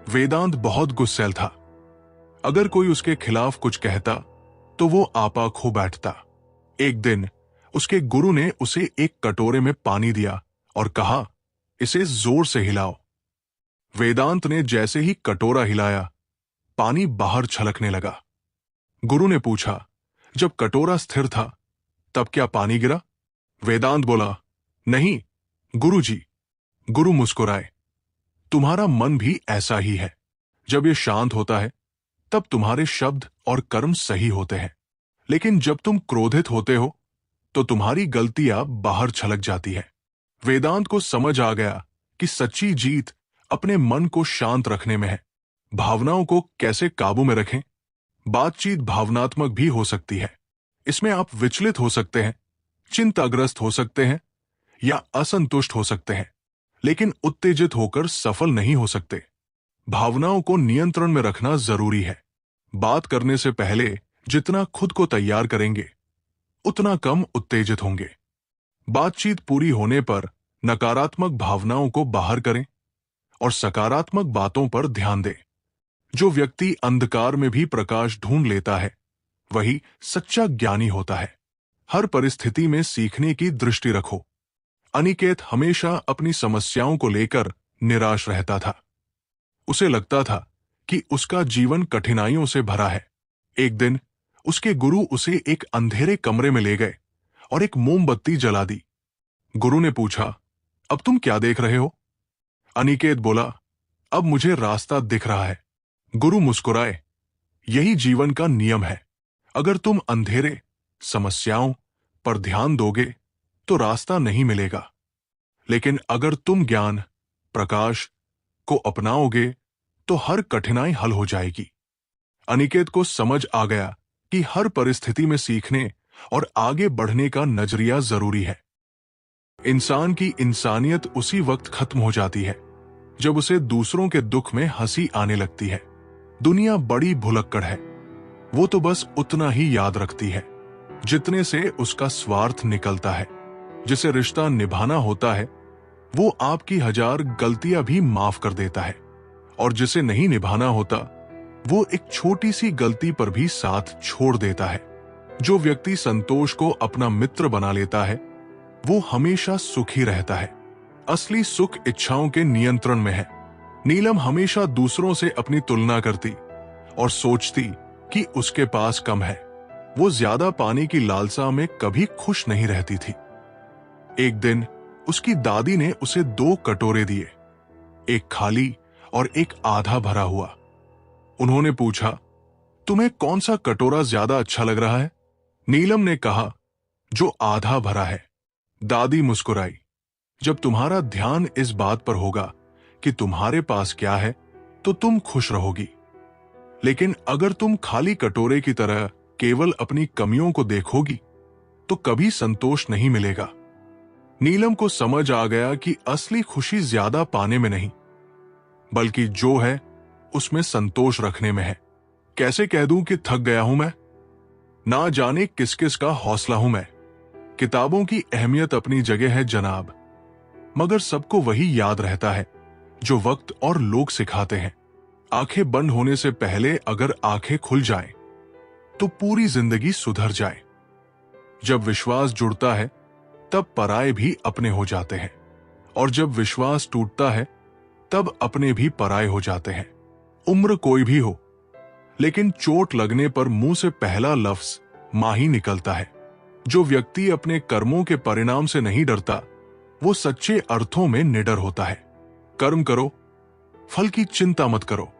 वेदांत बहुत गुस्सैल था। अगर कोई उसके खिलाफ कुछ कहता तो वो आपा खो बैठता। एक दिन उसके गुरु ने उसे एक कटोरे में पानी दिया और कहा, इसे जोर से हिलाओ। वेदांत ने जैसे ही कटोरा हिलाया, पानी बाहर छलकने लगा। गुरु ने पूछा, जब कटोरा स्थिर था तब क्या पानी गिरा? वेदांत बोला, नहीं गुरुजी। गुरु मुस्कुराए, तुम्हारा मन भी ऐसा ही है। जब ये शांत होता है तब तुम्हारे शब्द और कर्म सही होते हैं, लेकिन जब तुम क्रोधित होते हो तो तुम्हारी गलतियां बाहर छलक जाती है। वेदांत को समझ आ गया कि सच्ची जीत अपने मन को शांत रखने में है। भावनाओं को कैसे काबू में रखें? बातचीत भावनात्मक भी हो सकती है। इसमें आप विचलित हो सकते हैं, चिंताग्रस्त हो सकते हैं या असंतुष्ट हो सकते हैं, लेकिन उत्तेजित होकर सफल नहीं हो सकते। भावनाओं को नियंत्रण में रखना जरूरी है। बात करने से पहले जितना खुद को तैयार करेंगे उतना कम उत्तेजित होंगे। बातचीत पूरी होने पर नकारात्मक भावनाओं को बाहर करें और सकारात्मक बातों पर ध्यान दें। जो व्यक्ति अंधकार में भी प्रकाश ढूंढ लेता है वही सच्चा ज्ञानी होता है। हर परिस्थिति में सीखने की दृष्टि रखो। अनिकेत हमेशा अपनी समस्याओं को लेकर निराश रहता था। उसे लगता था कि उसका जीवन कठिनाइयों से भरा है। एक दिन उसके गुरु उसे एक अंधेरे कमरे में ले गए और एक मोमबत्ती जला दी। गुरु ने पूछा, अब तुम क्या देख रहे हो? अनिकेत बोला, अब मुझे रास्ता दिख रहा है। गुरु मुस्कुराए, यही जीवन का नियम है। अगर तुम अंधेरे समस्याओं पर ध्यान दोगे तो रास्ता नहीं मिलेगा, लेकिन अगर तुम ज्ञान प्रकाश को अपनाओगे तो हर कठिनाई हल हो जाएगी। अनिकेत को समझ आ गया कि हर परिस्थिति में सीखने और आगे बढ़ने का नजरिया जरूरी है। इंसान की इंसानियत उसी वक्त खत्म हो जाती है जब उसे दूसरों के दुख में हंसी आने लगती है। दुनिया बड़ी भुलक्कड़ है, वो तो बस उतना ही याद रखती है जितने से उसका स्वार्थ निकलता है। जिसे रिश्ता निभाना होता है वो आपकी 1000 गलतियां भी माफ कर देता है, और जिसे नहीं निभाना होता वो एक छोटी सी गलती पर भी साथ छोड़ देता है। जो व्यक्ति संतोष को अपना मित्र बना लेता है वो हमेशा सुखी रहता है। असली सुख इच्छाओं के नियंत्रण में है। नीलम हमेशा दूसरों से अपनी तुलना करती और सोचती कि उसके पास कम है। वो ज्यादा पाने की लालसा में कभी खुश नहीं रहती थी। एक दिन उसकी दादी ने उसे 2 कटोरे दिए, एक खाली और एक आधा भरा हुआ। उन्होंने पूछा, तुम्हें कौन सा कटोरा ज्यादा अच्छा लग रहा है? नीलम ने कहा, जो आधा भरा है। दादी मुस्कुराई, जब तुम्हारा ध्यान इस बात पर होगा कि तुम्हारे पास क्या है तो तुम खुश रहोगी, लेकिन अगर तुम खाली कटोरे की तरह केवल अपनी कमियों को देखोगी तो कभी संतोष नहीं मिलेगा। नीलम को समझ आ गया कि असली खुशी ज्यादा पाने में नहीं बल्कि जो है उसमें संतोष रखने में है। कैसे कह दूं कि थक गया हूं मैं? ना जाने किस किस का हौसला हूं मैं। किताबों की अहमियत अपनी जगह है जनाब, मगर सबको वही याद रहता है जो वक्त और लोग सिखाते हैं। आंखें बंद होने से पहले अगर आंखें खुल जाएं, तो पूरी जिंदगी सुधर जाए। जब विश्वास जुड़ता है तब पराये भी अपने हो जाते हैं, और जब विश्वास टूटता है तब अपने भी पराये हो जाते हैं। उम्र कोई भी हो, लेकिन चोट लगने पर मुंह से पहला लफ्ज मां ही निकलता है। जो व्यक्ति अपने कर्मों के परिणाम से नहीं डरता वो सच्चे अर्थों में निडर होता है। कर्म करो, फल की चिंता मत करो।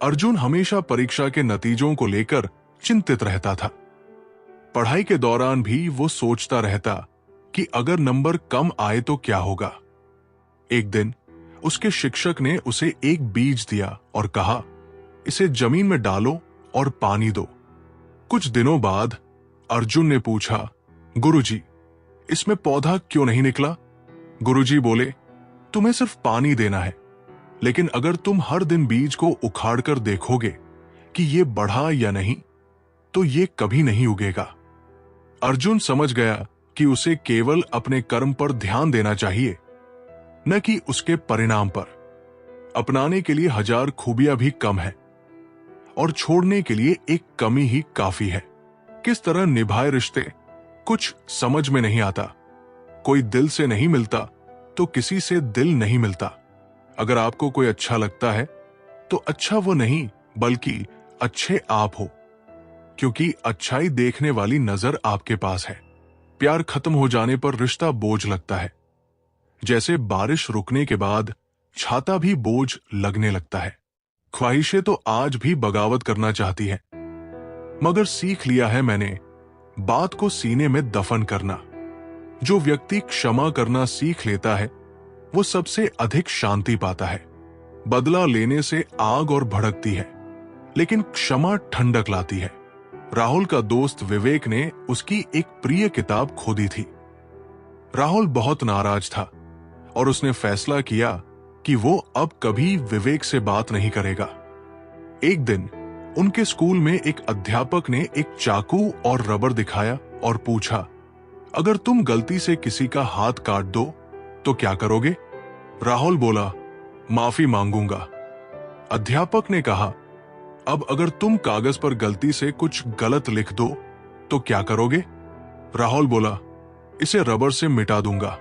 अर्जुन हमेशा परीक्षा के नतीजों को लेकर चिंतित रहता था। पढ़ाई के दौरान भी वो सोचता रहता कि अगर नंबर कम आए तो क्या होगा। एक दिन उसके शिक्षक ने उसे एक बीज दिया और कहा, इसे जमीन में डालो और पानी दो। कुछ दिनों बाद अर्जुन ने पूछा, गुरुजी, इसमें पौधा क्यों नहीं निकला? गुरुजी बोले, तुम्हें सिर्फ पानी देना है, लेकिन अगर तुम हर दिन बीज को उखाड़कर देखोगे कि ये बढ़ा या नहीं तो ये कभी नहीं उगेगा। अर्जुन समझ गया कि उसे केवल अपने कर्म पर ध्यान देना चाहिए, न कि उसके परिणाम पर। अपनाने के लिए 1000 खूबियां भी कम है और छोड़ने के लिए एक कमी ही काफी है। किस तरह निभाए रिश्ते कुछ समझ में नहीं आता। कोई दिल से नहीं मिलता तो किसी से दिल नहीं मिलता। अगर आपको कोई अच्छा लगता है तो अच्छा वो नहीं बल्कि अच्छे आप हो। क्योंकि अच्छाई देखने वाली नजर आपके पास है। प्यार खत्म हो जाने पर रिश्ता बोझ लगता है, जैसे बारिश रुकने के बाद छाता भी बोझ लगने लगता है। ख्वाहिशें तो आज भी बगावत करना चाहती हैं, मगर सीख लिया है मैंने बात को सीने में दफन करना। जो व्यक्ति क्षमा करना सीख लेता है वो सबसे अधिक शांति पाता है। बदला लेने से आग और भड़कती है, लेकिन क्षमा ठंडक लाती है। राहुल का दोस्त विवेक ने उसकी एक प्रिय किताब खो दी थी। राहुल बहुत नाराज था और उसने फैसला किया कि वो अब कभी विवेक से बात नहीं करेगा। एक दिन उनके स्कूल में एक अध्यापक ने एक चाकू और रबर दिखाया और पूछा, अगर तुम गलती से किसी का हाथ काट दो तो क्या करोगे? राहुल बोला, माफी मांगूंगा। अध्यापक ने कहा, अब अगर तुम कागज पर गलती से कुछ गलत लिख दो तो क्या करोगे? राहुल बोला, इसे रबर से मिटा दूंगा।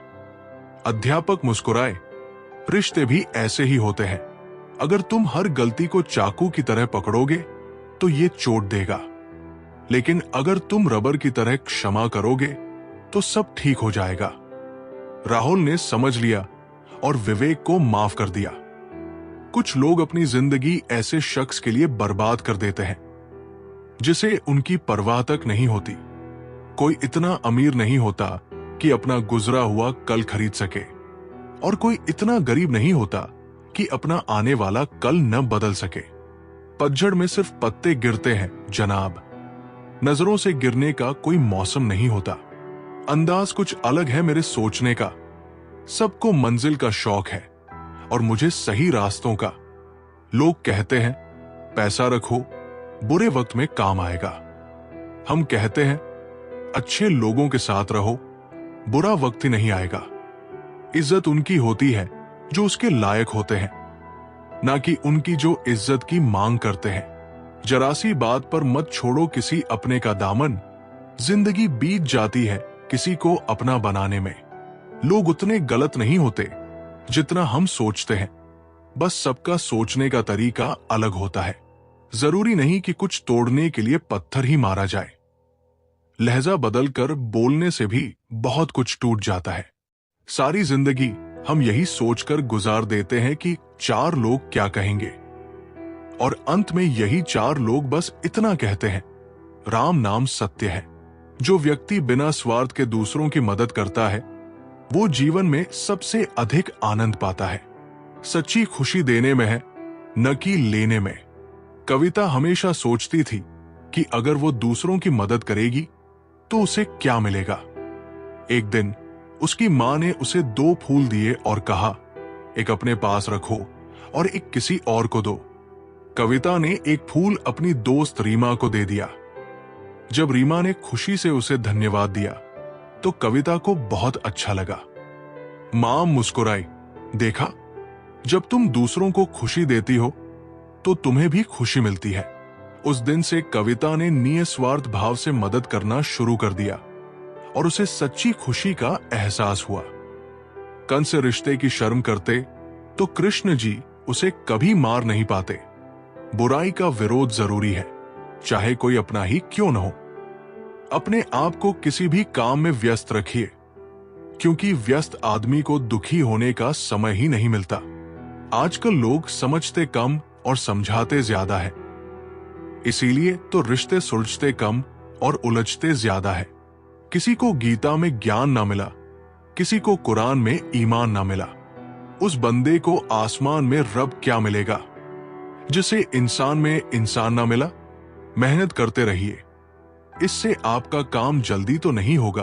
अध्यापक मुस्कुराए, रिश्ते भी ऐसे ही होते हैं। अगर तुम हर गलती को चाकू की तरह पकड़ोगे तो ये चोट देगा, लेकिन अगर तुम रबर की तरह क्षमा करोगे तो सब ठीक हो जाएगा। राहुल ने समझ लिया और विवेक को माफ कर दिया। कुछ लोग अपनी जिंदगी ऐसे शख्स के लिए बर्बाद कर देते हैं जिसे उनकी परवाह तक नहीं होती। कोई इतना अमीर नहीं होता कि अपना गुजरा हुआ कल खरीद सके, और कोई इतना गरीब नहीं होता कि अपना आने वाला कल न बदल सके। पतझड़ में सिर्फ पत्ते गिरते हैं जनाब, नजरों से गिरने का कोई मौसम नहीं होता। अंदाज कुछ अलग है मेरे सोचने का। सबको मंजिल का शौक है और मुझे सही रास्तों का। लोग कहते हैं पैसा रखो, बुरे वक्त में काम आएगा। हम कहते हैं अच्छे लोगों के साथ रहो, बुरा वक्त ही नहीं आएगा। इज्जत उनकी होती है जो उसके लायक होते हैं, ना कि उनकी जो इज्जत की मांग करते हैं। जरा सी बात पर मत छोड़ो किसी अपने का दामन, जिंदगी बीत जाती है किसी को अपना बनाने में। लोग उतने गलत नहीं होते जितना हम सोचते हैं, बस सबका सोचने का तरीका अलग होता है। जरूरी नहीं कि कुछ तोड़ने के लिए पत्थर ही मारा जाए। लहजा बदलकर बोलने से भी बहुत कुछ टूट जाता है। सारी जिंदगी हम यही सोचकर गुजार देते हैं कि 4 लोग क्या कहेंगे, और अंत में यही 4 लोग बस इतना कहते हैं, राम नाम सत्य है। जो व्यक्ति बिना स्वार्थ के दूसरों की मदद करता है वो जीवन में सबसे अधिक आनंद पाता है। सच्ची खुशी देने में है, न कि लेने में। कविता हमेशा सोचती थी कि अगर वो दूसरों की मदद करेगी तो उसे क्या मिलेगा। एक दिन उसकी मां ने उसे 2 फूल दिए और कहा, एक अपने पास रखो और एक किसी और को दो। कविता ने एक फूल अपनी दोस्त रीमा को दे दिया। जब रीमा ने खुशी से उसे धन्यवाद दिया तो कविता को बहुत अच्छा लगा। मां मुस्कुराई, देखा, जब तुम दूसरों को खुशी देती हो तो तुम्हें भी खुशी मिलती है। उस दिन से कविता ने निस्वार्थ भाव से मदद करना शुरू कर दिया और उसे सच्ची खुशी का एहसास हुआ। कंस रिश्ते की शर्म करते तो कृष्ण जी उसे कभी मार नहीं पाते। बुराई का विरोध जरूरी है, चाहे कोई अपना ही क्यों न हो। अपने आप को किसी भी काम में व्यस्त रखिए, क्योंकि व्यस्त आदमी को दुखी होने का समय ही नहीं मिलता। आजकल लोग समझते कम और समझाते ज्यादा है, इसीलिए तो रिश्ते सुलझते कम और उलझते ज्यादा है। किसी को गीता में ज्ञान ना मिला, किसी को कुरान में ईमान ना मिला। उस बंदे को आसमान में रब क्या मिलेगा जिसे इंसान में इंसान ना मिला। मेहनत करते रहिए, इससे आपका काम जल्दी तो नहीं होगा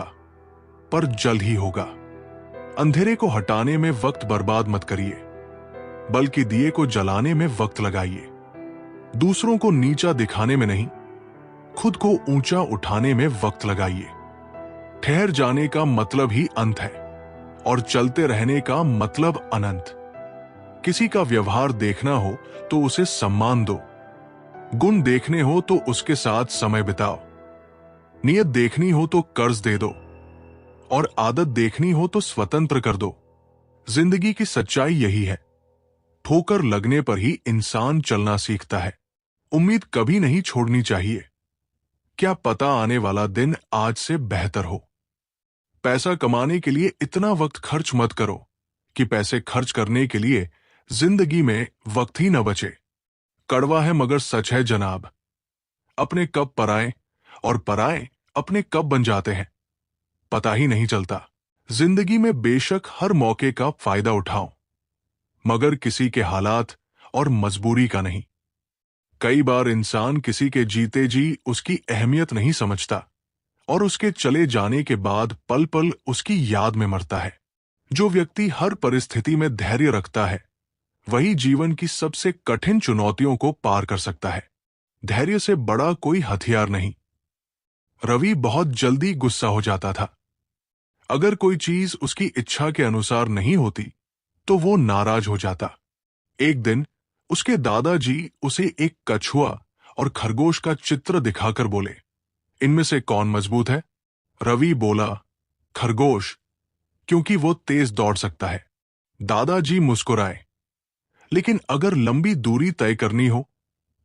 पर जल्द ही होगा। अंधेरे को हटाने में वक्त बर्बाद मत करिए, बल्कि दिए को जलाने में वक्त लगाइए। दूसरों को नीचा दिखाने में नहीं, खुद को ऊंचा उठाने में वक्त लगाइए। ठहर जाने का मतलब ही अंत है और चलते रहने का मतलब अनंत। किसी का व्यवहार देखना हो तो उसे सम्मान दो, गुण देखने हो तो उसके साथ समय बिताओ, नियत देखनी हो तो कर्ज दे दो और आदत देखनी हो तो स्वतंत्र कर दो। जिंदगी की सच्चाई यही है, ठोकर लगने पर ही इंसान चलना सीखता है। उम्मीद कभी नहीं छोड़नी चाहिए, क्या पता आने वाला दिन आज से बेहतर हो। पैसा कमाने के लिए इतना वक्त खर्च मत करो कि पैसे खर्च करने के लिए जिंदगी में वक्त ही न बचे। कड़वा है मगर सच है जनाब। अपने कब पराए और पराए अपने कब बन जाते हैं, पता ही नहीं चलता। जिंदगी में बेशक हर मौके का फायदा उठाओ, मगर किसी के हालात और मजबूरी का नहीं। कई बार इंसान किसी के जीते जी उसकी अहमियत नहीं समझता और उसके चले जाने के बाद पल पल उसकी याद में मरता है। जो व्यक्ति हर परिस्थिति में धैर्य रखता है वही जीवन की सबसे कठिन चुनौतियों को पार कर सकता है। धैर्य से बड़ा कोई हथियार नहीं। रवि बहुत जल्दी गुस्सा हो जाता था। अगर कोई चीज उसकी इच्छा के अनुसार नहीं होती तो वो नाराज हो जाता। एक दिन उसके दादाजी उसे एक कछुआ और खरगोश का चित्र दिखाकर बोले, इनमें से कौन मजबूत है? रवि बोला, खरगोश, क्योंकि वो तेज दौड़ सकता है। दादाजी मुस्कुराए, लेकिन अगर लंबी दूरी तय करनी हो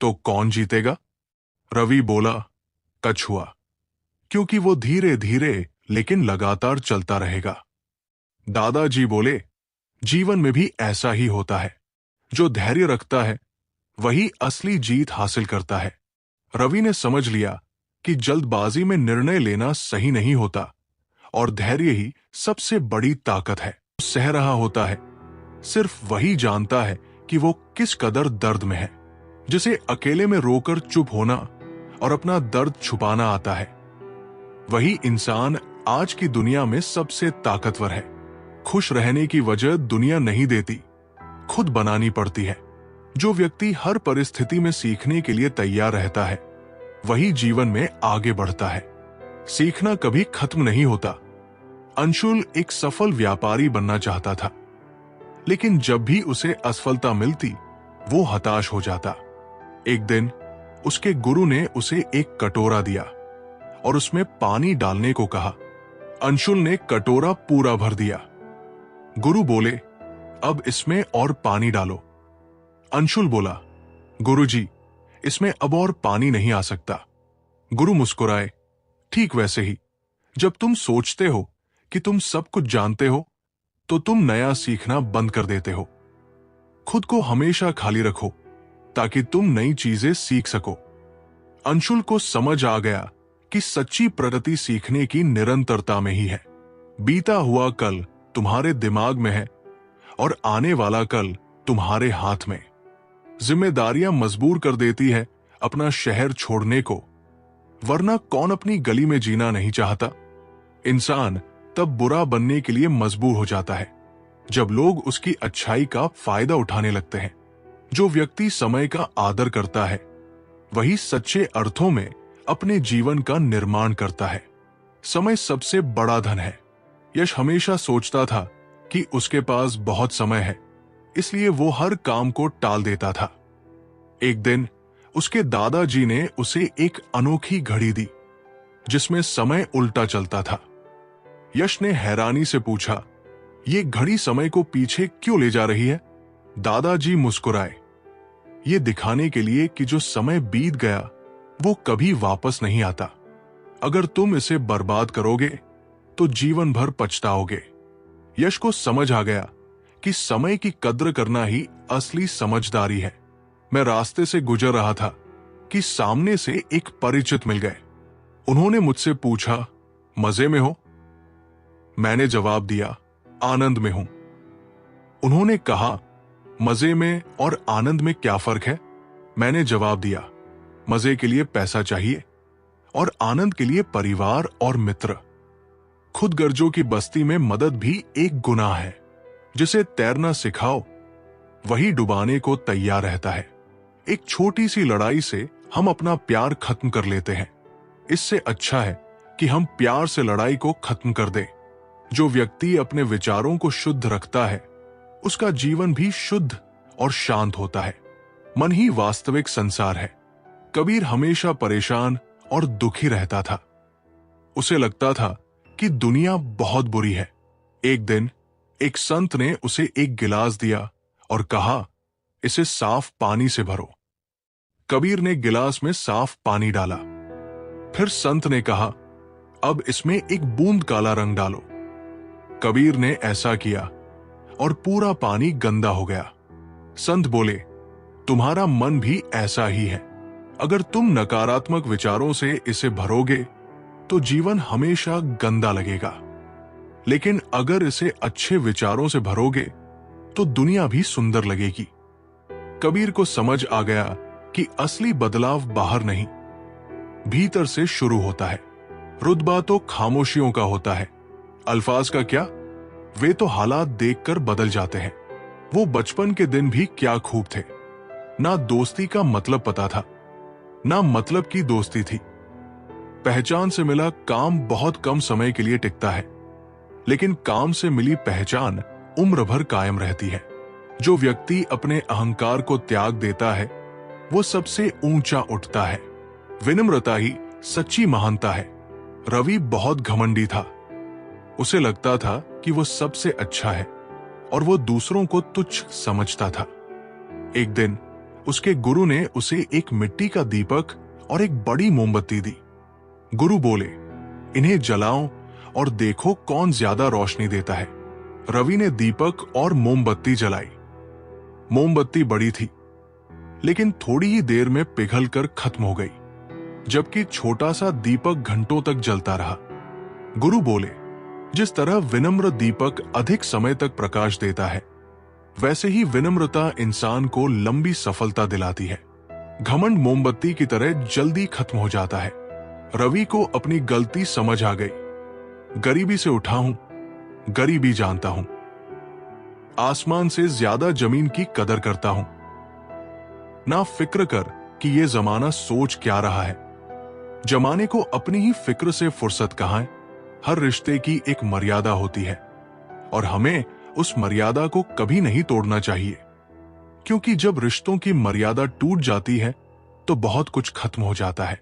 तो कौन जीतेगा? रवि बोला, कछुआ, क्योंकि वो धीरे धीरे लेकिन लगातार चलता रहेगा। दादाजी बोले, जीवन में भी ऐसा ही होता है। जो धैर्य रखता है वही असली जीत हासिल करता है। रवि ने समझ लिया कि जल्दबाजी में निर्णय लेना सही नहीं होता और धैर्य ही सबसे बड़ी ताकत है। सह रहा होता है, सिर्फ वही जानता है कि वो किस कदर दर्द में है। जिसे अकेले में रोकर चुप होना और अपना दर्द छुपाना आता है, वही इंसान आज की दुनिया में सबसे ताकतवर है। खुश रहने की वजह दुनिया नहीं देती, खुद बनानी पड़ती है। जो व्यक्ति हर परिस्थिति में सीखने के लिए तैयार रहता है वही जीवन में आगे बढ़ता है। सीखना कभी खत्म नहीं होता। अंशुल एक सफल व्यापारी बनना चाहता था, लेकिन जब भी उसे असफलता मिलती वो हताश हो जाता। एक दिन उसके गुरु ने उसे एक कटोरा दिया और उसमें पानी डालने को कहा। अंशुल ने कटोरा पूरा भर दिया। गुरु बोले, अब इसमें और पानी डालो। अंशुल बोला, गुरुजी, इसमें अब और पानी नहीं आ सकता। गुरु मुस्कुराए, ठीक वैसे ही जब तुम सोचते हो कि तुम सब कुछ जानते हो तो तुम नया सीखना बंद कर देते हो। खुद को हमेशा खाली रखो ताकि तुम नई चीजें सीख सको। अंशुल को समझ आ गया कि सच्ची प्रगति सीखने की निरंतरता में ही है। बीता हुआ कल तुम्हारे दिमाग में है और आने वाला कल तुम्हारे हाथ में। जिम्मेदारियां मजबूर कर देती है अपना शहर छोड़ने को, वरना कौन अपनी गली में जीना नहीं चाहता। इंसान तब बुरा बनने के लिए मजबूर हो जाता है जब लोग उसकी अच्छाई का फायदा उठाने लगते हैं। जो व्यक्ति समय का आदर करता है वही सच्चे अर्थों में अपने जीवन का निर्माण करता है। समय सबसे बड़ा धन है। यश हमेशा सोचता था कि उसके पास बहुत समय है, इसलिए वो हर काम को टाल देता था। एक दिन उसके दादाजी ने उसे एक अनोखी घड़ी दी जिसमें समय उल्टा चलता था। यश ने हैरानी से पूछा, ये घड़ी समय को पीछे क्यों ले जा रही है? दादाजी मुस्कुराए, ये दिखाने के लिए कि जो समय बीत गया वो कभी वापस नहीं आता। अगर तुम इसे बर्बाद करोगे तो जीवन भर पछताओगे। यश को समझ आ गया कि समय की कद्र करना ही असली समझदारी है। मैं रास्ते से गुजर रहा था कि सामने से एक परिचित मिल गए। उन्होंने मुझसे पूछा, मजे में हो? मैंने जवाब दिया, आनंद में हूं। उन्होंने कहा, मजे में और आनंद में क्या फर्क है? मैंने जवाब दिया, मजे के लिए पैसा चाहिए और आनंद के लिए परिवार और मित्र। खुद गर्जों की बस्ती में मदद भी एक गुनाह है। जिसे तैरना सिखाओ वही डुबाने को तैयार रहता है। एक छोटी सी लड़ाई से हम अपना प्यार खत्म कर लेते हैं। इससे अच्छा है कि हम प्यार से लड़ाई को खत्म कर दें। जो व्यक्ति अपने विचारों को शुद्ध रखता है उसका जीवन भी शुद्ध और शांत होता है। मन ही वास्तविक संसार है। कबीर हमेशा परेशान और दुखी रहता था। उसे लगता था कि दुनिया बहुत बुरी है। एक दिन एक संत ने उसे एक गिलास दिया और कहा, इसे साफ पानी से भरो। कबीर ने गिलास में साफ पानी डाला। फिर संत ने कहा, अब इसमें एक बूंद काला रंग डालो। कबीर ने ऐसा किया और पूरा पानी गंदा हो गया। संत बोले, तुम्हारा मन भी ऐसा ही है। अगर तुम नकारात्मक विचारों से इसे भरोगे तो जीवन हमेशा गंदा लगेगा, लेकिन अगर इसे अच्छे विचारों से भरोगे तो दुनिया भी सुंदर लगेगी। कबीर को समझ आ गया कि असली बदलाव बाहर नहीं, भीतर से शुरू होता है। रुतबा तो खामोशियों का होता है, अल्फाज का क्या, वे तो हालात देखकर बदल जाते हैं। वो बचपन के दिन भी क्या खूब थे। ना दोस्ती का मतलब पता था, ना मतलब की दोस्ती थी। पहचान से मिला काम बहुत कम समय के लिए टिकता है, लेकिन काम से मिली पहचान उम्र भर कायम रहती है। जो व्यक्ति अपने अहंकार को त्याग देता है वो सबसे ऊंचा उठता है। विनम्रता ही सच्ची महानता है। रवि बहुत घमंडी था। उसे लगता था कि वो सबसे अच्छा है और वो दूसरों को तुच्छ समझता था। एक दिन उसके गुरु ने उसे एक मिट्टी का दीपक और एक बड़ी मोमबत्ती दी। गुरु बोले, इन्हें जलाओ और देखो कौन ज्यादा रोशनी देता है। रवि ने दीपक और मोमबत्ती जलाई। मोमबत्ती बड़ी थी, लेकिन थोड़ी ही देर में पिघलकर खत्म हो गई, जबकि छोटा सा दीपक घंटों तक जलता रहा। गुरु बोले, जिस तरह विनम्र दीपक अधिक समय तक प्रकाश देता है, वैसे ही विनम्रता इंसान को लंबी सफलता दिलाती है। घमंड मोमबत्ती की तरह जल्दी खत्म हो जाता है। रवि को अपनी गलती समझ आ गई। गरीबी से उठा हूं, गरीबी जानता हूं। आसमान से ज्यादा जमीन की कदर करता हूं। ना फिक्र कर कि यह जमाना सोच क्या रहा है। जमाने को अपनी ही फिक्र से फुर्सत कहां है। हर रिश्ते की एक मर्यादा होती है और हमें उस मर्यादा को कभी नहीं तोड़ना चाहिए, क्योंकि जब रिश्तों की मर्यादा टूट जाती है तो बहुत कुछ खत्म हो जाता है।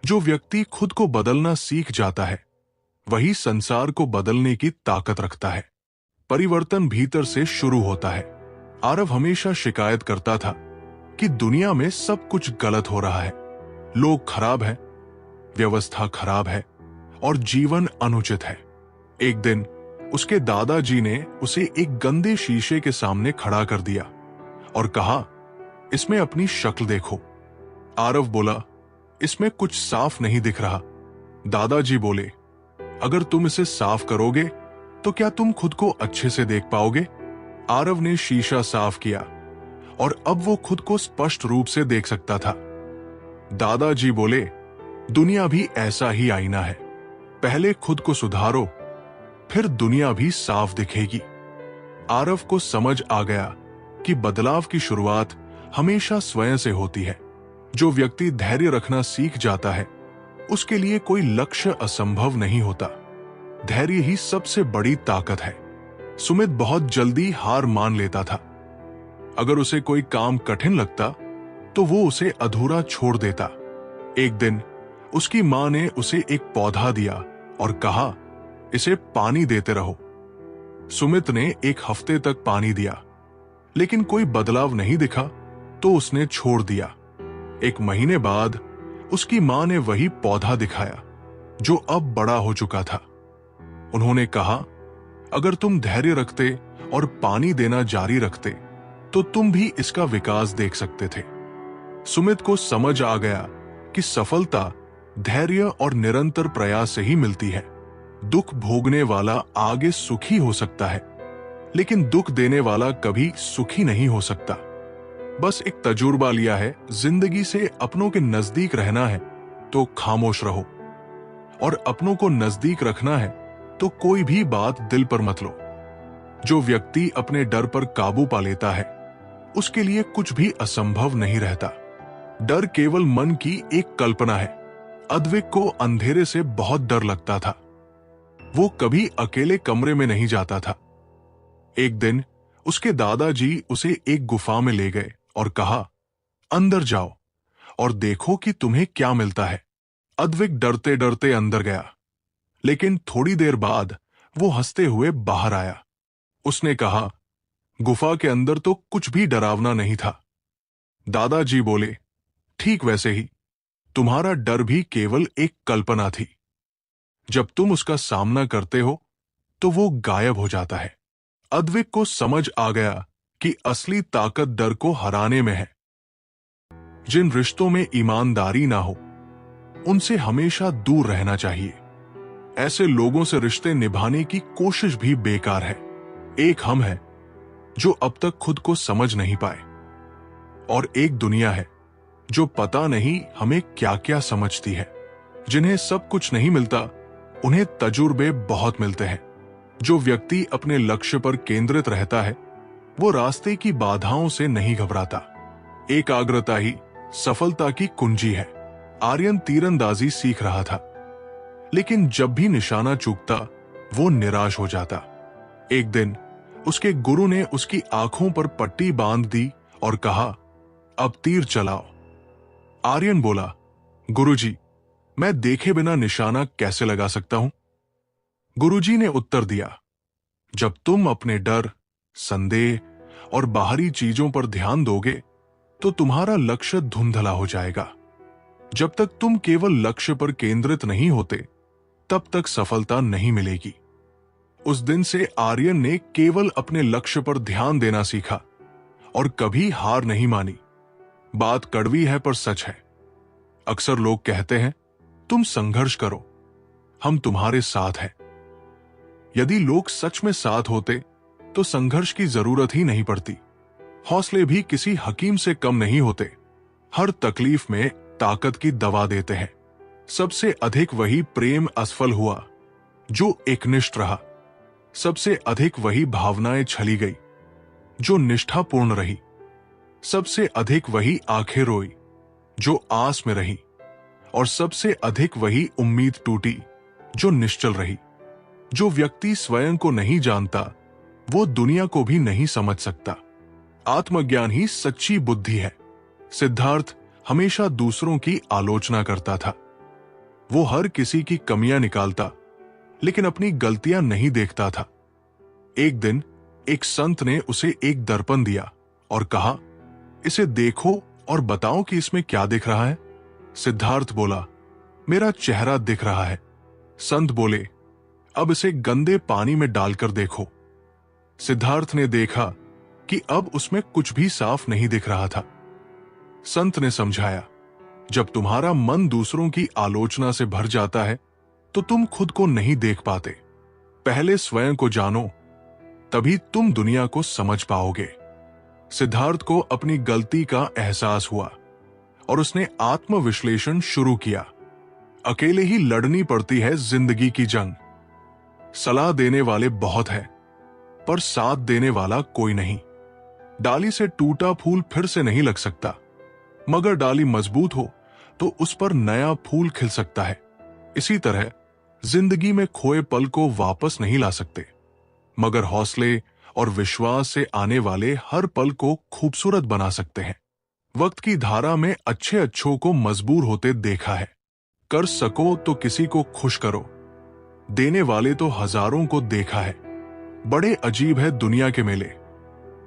जो व्यक्ति खुद को बदलना सीख जाता है वही संसार को बदलने की ताकत रखता है। परिवर्तन भीतर से शुरू होता है। आरव हमेशा शिकायत करता था कि दुनिया में सब कुछ गलत हो रहा है। लोग खराब हैं, व्यवस्था खराब है और जीवन अनुचित है। एक दिन उसके दादाजी ने उसे एक गंदे शीशे के सामने खड़ा कर दिया और कहा, इसमें अपनी शक्ल देखो। आरव बोला, इसमें कुछ साफ नहीं दिख रहा। दादाजी बोले, अगर तुम इसे साफ करोगे तो क्या तुम खुद को अच्छे से देख पाओगे? आरव ने शीशा साफ किया और अब वो खुद को स्पष्ट रूप से देख सकता था। दादाजी बोले, दुनिया भी ऐसा ही आईना है। पहले खुद को सुधारो, फिर दुनिया भी साफ दिखेगी। आरव को समझ आ गया कि बदलाव की शुरुआत हमेशा स्वयं से होती है। जो व्यक्ति धैर्य रखना सीख जाता है उसके लिए कोई लक्ष्य असंभव नहीं होता। धैर्य ही सबसे बड़ी ताकत है। सुमित बहुत जल्दी हार मान लेता था। अगर उसे कोई काम कठिन लगता तो वो उसे अधूरा छोड़ देता। एक दिन उसकी मां ने उसे एक पौधा दिया और कहा, इसे पानी देते रहो। सुमित ने एक हफ्ते तक पानी दिया, लेकिन कोई बदलाव नहीं दिखा तो उसने छोड़ दिया। एक महीने बाद उसकी मां ने वही पौधा दिखाया जो अब बड़ा हो चुका था। उन्होंने कहा, अगर तुम धैर्य रखते और पानी देना जारी रखते तो तुम भी इसका विकास देख सकते थे। सुमित को समझ आ गया कि सफलता धैर्य और निरंतर प्रयास से ही मिलती है। दुख भोगने वाला आगे सुखी हो सकता है, लेकिन दुख देने वाला कभी सुखी नहीं हो सकता। बस एक तजुर्बा लिया है, जिंदगी से अपनों के नजदीक रहना है तो खामोश रहो, और अपनों को नजदीक रखना है तो कोई भी बात दिल पर मत लो। जो व्यक्ति अपने डर पर काबू पा लेता है उसके लिए कुछ भी असंभव नहीं रहता। डर केवल मन की एक कल्पना है। अद्विक को अंधेरे से बहुत डर लगता था। वो कभी अकेले कमरे में नहीं जाता था। एक दिन उसके दादाजी उसे एक गुफा में ले गए और कहा, अंदर जाओ और देखो कि तुम्हें क्या मिलता है। अद्विक डरते डरते अंदर गया, लेकिन थोड़ी देर बाद वो हंसते हुए बाहर आया। उसने कहा, गुफा के अंदर तो कुछ भी डरावना नहीं था। दादाजी बोले, ठीक वैसे ही तुम्हारा डर भी केवल एक कल्पना थी। जब तुम उसका सामना करते हो तो वो गायब हो जाता है। अद्विक को समझ आ गया कि असली ताकत डर को हराने में है। जिन रिश्तों में ईमानदारी ना हो उनसे हमेशा दूर रहना चाहिए। ऐसे लोगों से रिश्ते निभाने की कोशिश भी बेकार है। एक हम है जो अब तक खुद को समझ नहीं पाए, और एक दुनिया है जो पता नहीं हमें क्या क्या समझती है। जिन्हें सब कुछ नहीं मिलता उन्हें तजुर्बे बहुत मिलते हैं। जो व्यक्ति अपने लक्ष्य पर केंद्रित रहता है वो रास्ते की बाधाओं से नहीं घबराता। एकाग्रता ही सफलता की कुंजी है। आर्यन तीरंदाजी सीख रहा था, लेकिन जब भी निशाना चूकता वो निराश हो जाता। एक दिन उसके गुरु ने उसकी आंखों पर पट्टी बांध दी और कहा, अब तीर चलाओ। आर्यन बोला, गुरुजी, मैं देखे बिना निशाना कैसे लगा सकता हूं? गुरुजी ने उत्तर दिया, जब तुम अपने डर, संदेह और बाहरी चीजों पर ध्यान दोगे तो तुम्हारा लक्ष्य धुंधला हो जाएगा। जब तक तुम केवल लक्ष्य पर केंद्रित नहीं होते तब तक सफलता नहीं मिलेगी। उस दिन से आर्यन ने केवल अपने लक्ष्य पर ध्यान देना सीखा और कभी हार नहीं मानी। बात कड़वी है पर सच है। अक्सर लोग कहते हैं, तुम संघर्ष करो, हम तुम्हारे साथ हैं। यदि लोग सच में साथ होते तो संघर्ष की जरूरत ही नहीं पड़ती। हौसले भी किसी हकीम से कम नहीं होते। हर तकलीफ में ताकत की दवा देते हैं। सबसे अधिक वही प्रेम असफल हुआ जो एकनिष्ठ रहा। सबसे अधिक वही भावनाएं छली गई जो निष्ठापूर्ण रही। सबसे अधिक वही आंखें रोई जो आस में रही, और सबसे अधिक वही उम्मीद टूटी जो निश्चल रही। जो व्यक्ति स्वयं को नहीं जानता वो दुनिया को भी नहीं समझ सकता। आत्मज्ञान ही सच्ची बुद्धि है। सिद्धार्थ हमेशा दूसरों की आलोचना करता था। वो हर किसी की कमियां निकालता लेकिन अपनी गलतियां नहीं देखता था। एक दिन एक संत ने उसे एक दर्पण दिया और कहा, इसे देखो और बताओ कि इसमें क्या दिख रहा है। सिद्धार्थ बोला, मेरा चेहरा दिख रहा है। संत बोले, अब इसे गंदे पानी में डालकर देखो। सिद्धार्थ ने देखा कि अब उसमें कुछ भी साफ नहीं दिख रहा था। संत ने समझाया, जब तुम्हारा मन दूसरों की आलोचना से भर जाता है तो तुम खुद को नहीं देख पाते। पहले स्वयं को जानो, तभी तुम दुनिया को समझ पाओगे। सिद्धार्थ को अपनी गलती का एहसास हुआ और उसने आत्मविश्लेषण शुरू किया। अकेले ही लड़नी पड़ती है जिंदगी की जंग। सलाह देने वाले बहुत हैं, पर साथ देने वाला कोई नहीं। डाली से टूटा फूल फिर से नहीं लग सकता, मगर डाली मजबूत हो तो उस पर नया फूल खिल सकता है। इसी तरह जिंदगी में खोए पल को वापस नहीं ला सकते, मगर हौसले और विश्वास से आने वाले हर पल को खूबसूरत बना सकते हैं। वक्त की धारा में अच्छे अच्छों को मजबूर होते देखा है। कर सको तो किसी को खुश करो, देने वाले तो हजारों को देखा है। बड़े अजीब है दुनिया के मेले,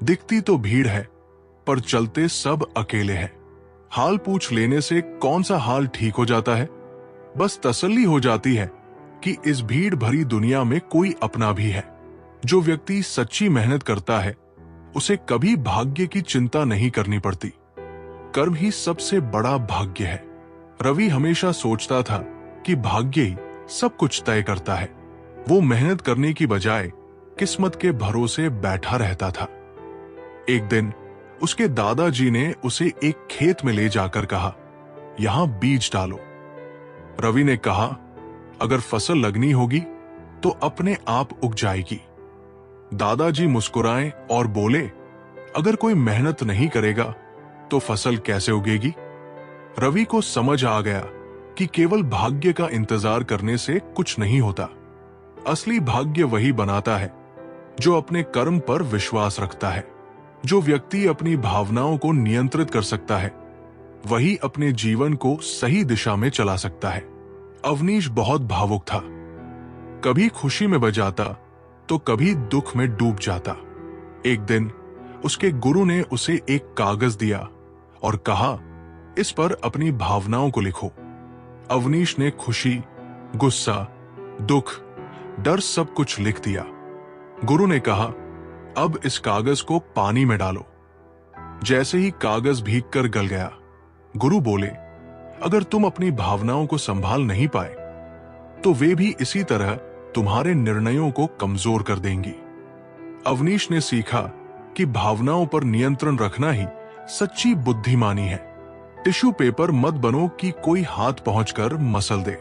दिखती तो भीड़ है पर चलते सब अकेले हैं। हाल पूछ लेने से कौन सा हाल ठीक हो जाता है? बस तसल्ली हो जाती है कि इस भीड़ भरी दुनिया में कोई अपना भी है। जो व्यक्ति सच्ची मेहनत करता है उसे कभी भाग्य की चिंता नहीं करनी पड़ती। कर्म ही सबसे बड़ा भाग्य है। रवि हमेशा सोचता था कि भाग्य ही सब कुछ तय करता है। वो मेहनत करने की बजाय किस्मत के भरोसे बैठा रहता था। एक दिन उसके दादाजी ने उसे एक खेत में ले जाकर कहा, यहां बीज डालो। रवि ने कहा, अगर फसल लगनी होगी तो अपने आप उग जाएगी। दादाजी मुस्कुराए और बोले, अगर कोई मेहनत नहीं करेगा तो फसल कैसे उगेगी? रवि को समझ आ गया कि केवल भाग्य का इंतजार करने से कुछ नहीं होता। असली भाग्य वही बनाता है जो अपने कर्म पर विश्वास रखता है। जो व्यक्ति अपनी भावनाओं को नियंत्रित कर सकता है वही अपने जीवन को सही दिशा में चला सकता है। अवनीश बहुत भावुक था। कभी खुशी में बजाता तो कभी दुख में डूब जाता। एक दिन उसके गुरु ने उसे एक कागज दिया और कहा, इस पर अपनी भावनाओं को लिखो। अवनीश ने खुशी, गुस्सा, दुख, डर सब कुछ लिख दिया। गुरु ने कहा, अब इस कागज को पानी में डालो। जैसे ही कागज भीगकर गल गया, गुरु बोले, अगर तुम अपनी भावनाओं को संभाल नहीं पाए तो वे भी इसी तरह तुम्हारे निर्णयों को कमजोर कर देंगी। अवनीश ने सीखा कि भावनाओं पर नियंत्रण रखना ही सच्ची बुद्धिमानी है। टिश्यू पेपर मत बनो कि कोई हाथ पहुंचकर मसल दे।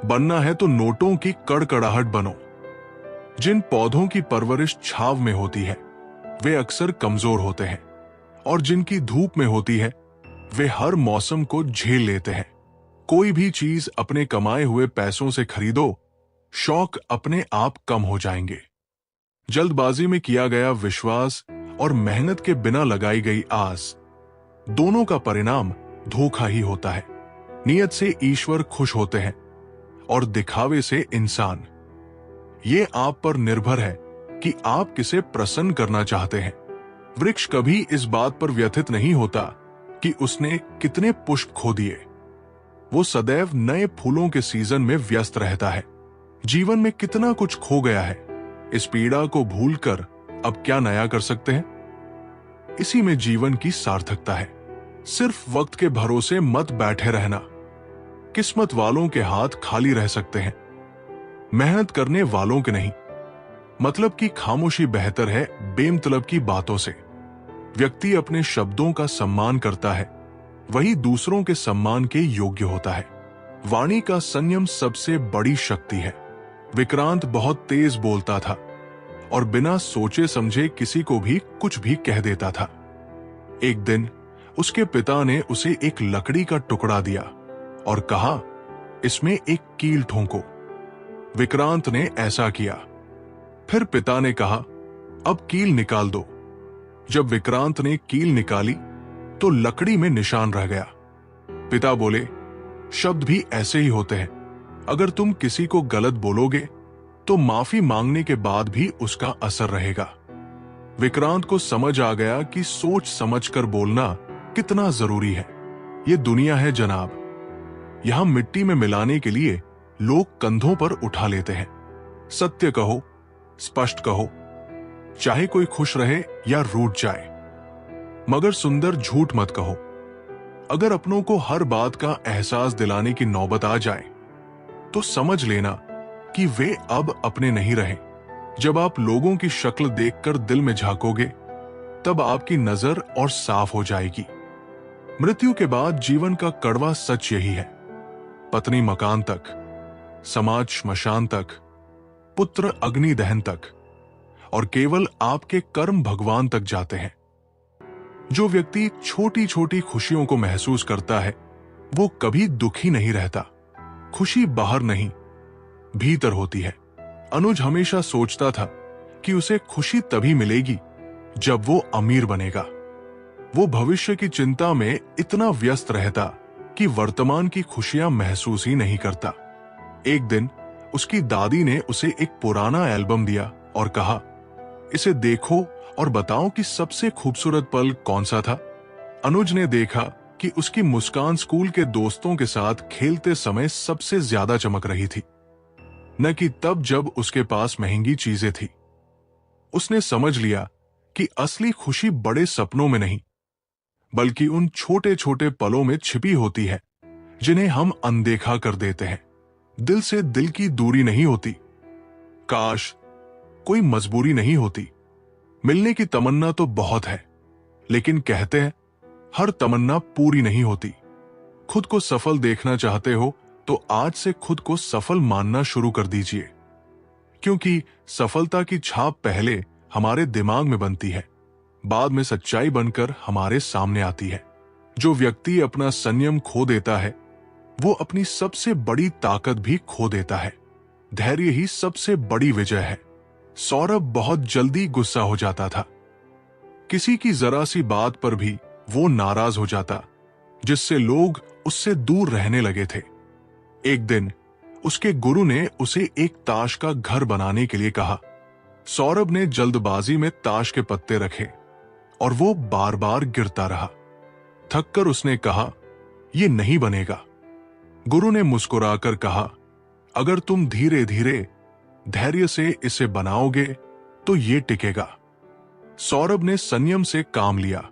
बनना है तो नोटों की कड़कड़ाहट बनो। जिन पौधों की परवरिश छाव में होती है वे अक्सर कमजोर होते हैं, और जिनकी धूप में होती है वे हर मौसम को झेल लेते हैं। कोई भी चीज अपने कमाए हुए पैसों से खरीदो, शौक अपने आप कम हो जाएंगे। जल्दबाजी में किया गया विश्वास और मेहनत के बिना लगाई गई आस, दोनों का परिणाम धोखा ही होता है। नियत से ईश्वर खुश होते हैं और दिखावे से इंसान। ये आप पर निर्भर है कि आप किसे प्रसन्न करना चाहते हैं। वृक्ष कभी इस बात पर व्यथित नहीं होता कि उसने कितने पुष्प खो दिए। वो सदैव नए फूलों के सीजन में व्यस्त रहता है। जीवन में कितना कुछ खो गया है, इस पीड़ा को भूलकर अब क्या नया कर सकते हैं? इसी में जीवन की सार्थकता है। सिर्फ वक्त के भरोसे मत बैठे रहना। किस्मत वालों के हाथ खाली रह सकते हैं, मेहनत करने वालों के नहीं। मतलब की खामोशी बेहतर है बेमतलब की बातों से। व्यक्ति अपने शब्दों का सम्मान करता है, वही दूसरों के सम्मान के योग्य होता है। वाणी का संयम सबसे बड़ी शक्ति है। विक्रांत बहुत तेज बोलता था और बिना सोचे समझे किसी को भी कुछ भी कह देता था। एक दिन उसके पिता ने उसे एक लकड़ी का टुकड़ा दिया और कहा, इसमें एक कील ठोंको। विक्रांत ने ऐसा किया। फिर पिता ने कहा, अब कील निकाल दो। जब विक्रांत ने कील निकाली तो लकड़ी में निशान रह गया। पिता बोले, शब्द भी ऐसे ही होते हैं। अगर तुम किसी को गलत बोलोगे तो माफी मांगने के बाद भी उसका असर रहेगा। विक्रांत को समझ आ गया कि सोच समझकर बोलना कितना जरूरी है। ये दुनिया है जनाब, यहां मिट्टी में मिलाने के लिए लोग कंधों पर उठा लेते हैं। सत्य कहो, स्पष्ट कहो, चाहे कोई खुश रहे या रूठ जाए, मगर सुंदर झूठ मत कहो। अगर अपनों को हर बात का एहसास दिलाने की नौबत आ जाए तो समझ लेना कि वे अब अपने नहीं रहे। जब आप लोगों की शक्ल देखकर दिल में झांकोगे तब आपकी नजर और साफ हो जाएगी। मृत्यु के बाद जीवन का कड़वा सच यही है। पत्नी मकान तक, समाज श्मशान तक, पुत्र अग्नि दहन तक, और केवल आपके कर्म भगवान तक जाते हैं। जो व्यक्ति छोटी छोटी खुशियों को महसूस करता है वो कभी दुखी नहीं रहता। खुशी बाहर नहीं, भीतर होती है। अनुज हमेशा सोचता था कि उसे खुशी तभी मिलेगी जब वो अमीर बनेगा। वो भविष्य की चिंता में इतना व्यस्त रहता कि वर्तमान की खुशियां महसूस ही नहीं करता। एक दिन उसकी दादी ने उसे एक पुराना एल्बम दिया और कहा, इसे देखो और बताओ कि सबसे खूबसूरत पल कौन सा था। अनुज ने देखा कि उसकी मुस्कान स्कूल के दोस्तों के साथ खेलते समय सबसे ज्यादा चमक रही थी, न कि तब जब उसके पास महंगी चीजें थी। उसने समझ लिया कि असली खुशी बड़े सपनों में नहीं बल्कि उन छोटे छोटे पलों में छिपी होती है जिन्हें हम अनदेखा कर देते हैं। दिल से दिल की दूरी नहीं होती, काश कोई मजबूरी नहीं होती। मिलने की तमन्ना तो बहुत है, लेकिन कहते हैं हर तमन्ना पूरी नहीं होती। खुद को सफल देखना चाहते हो तो आज से खुद को सफल मानना शुरू कर दीजिए, क्योंकि सफलता की छाप पहले हमारे दिमाग में बनती है, बाद में सच्चाई बनकर हमारे सामने आती है। जो व्यक्ति अपना संयम खो देता है वो अपनी सबसे बड़ी ताकत भी खो देता है। धैर्य ही सबसे बड़ी विजय है। सौरभ बहुत जल्दी गुस्सा हो जाता था। किसी की जरा सी बात पर भी वो नाराज हो जाता, जिससे लोग उससे दूर रहने लगे थे। एक दिन उसके गुरु ने उसे एक ताश का घर बनाने के लिए कहा। सौरभ ने जल्दबाजी में ताश के पत्ते रखे और वो बार बार गिरता रहा। थककर उसने कहा, यह नहीं बनेगा। गुरु ने मुस्कुराकर कहा, अगर तुम धीरे धीरे धैर्य से इसे बनाओगे तो ये टिकेगा। सौरभ ने संयम से काम लिया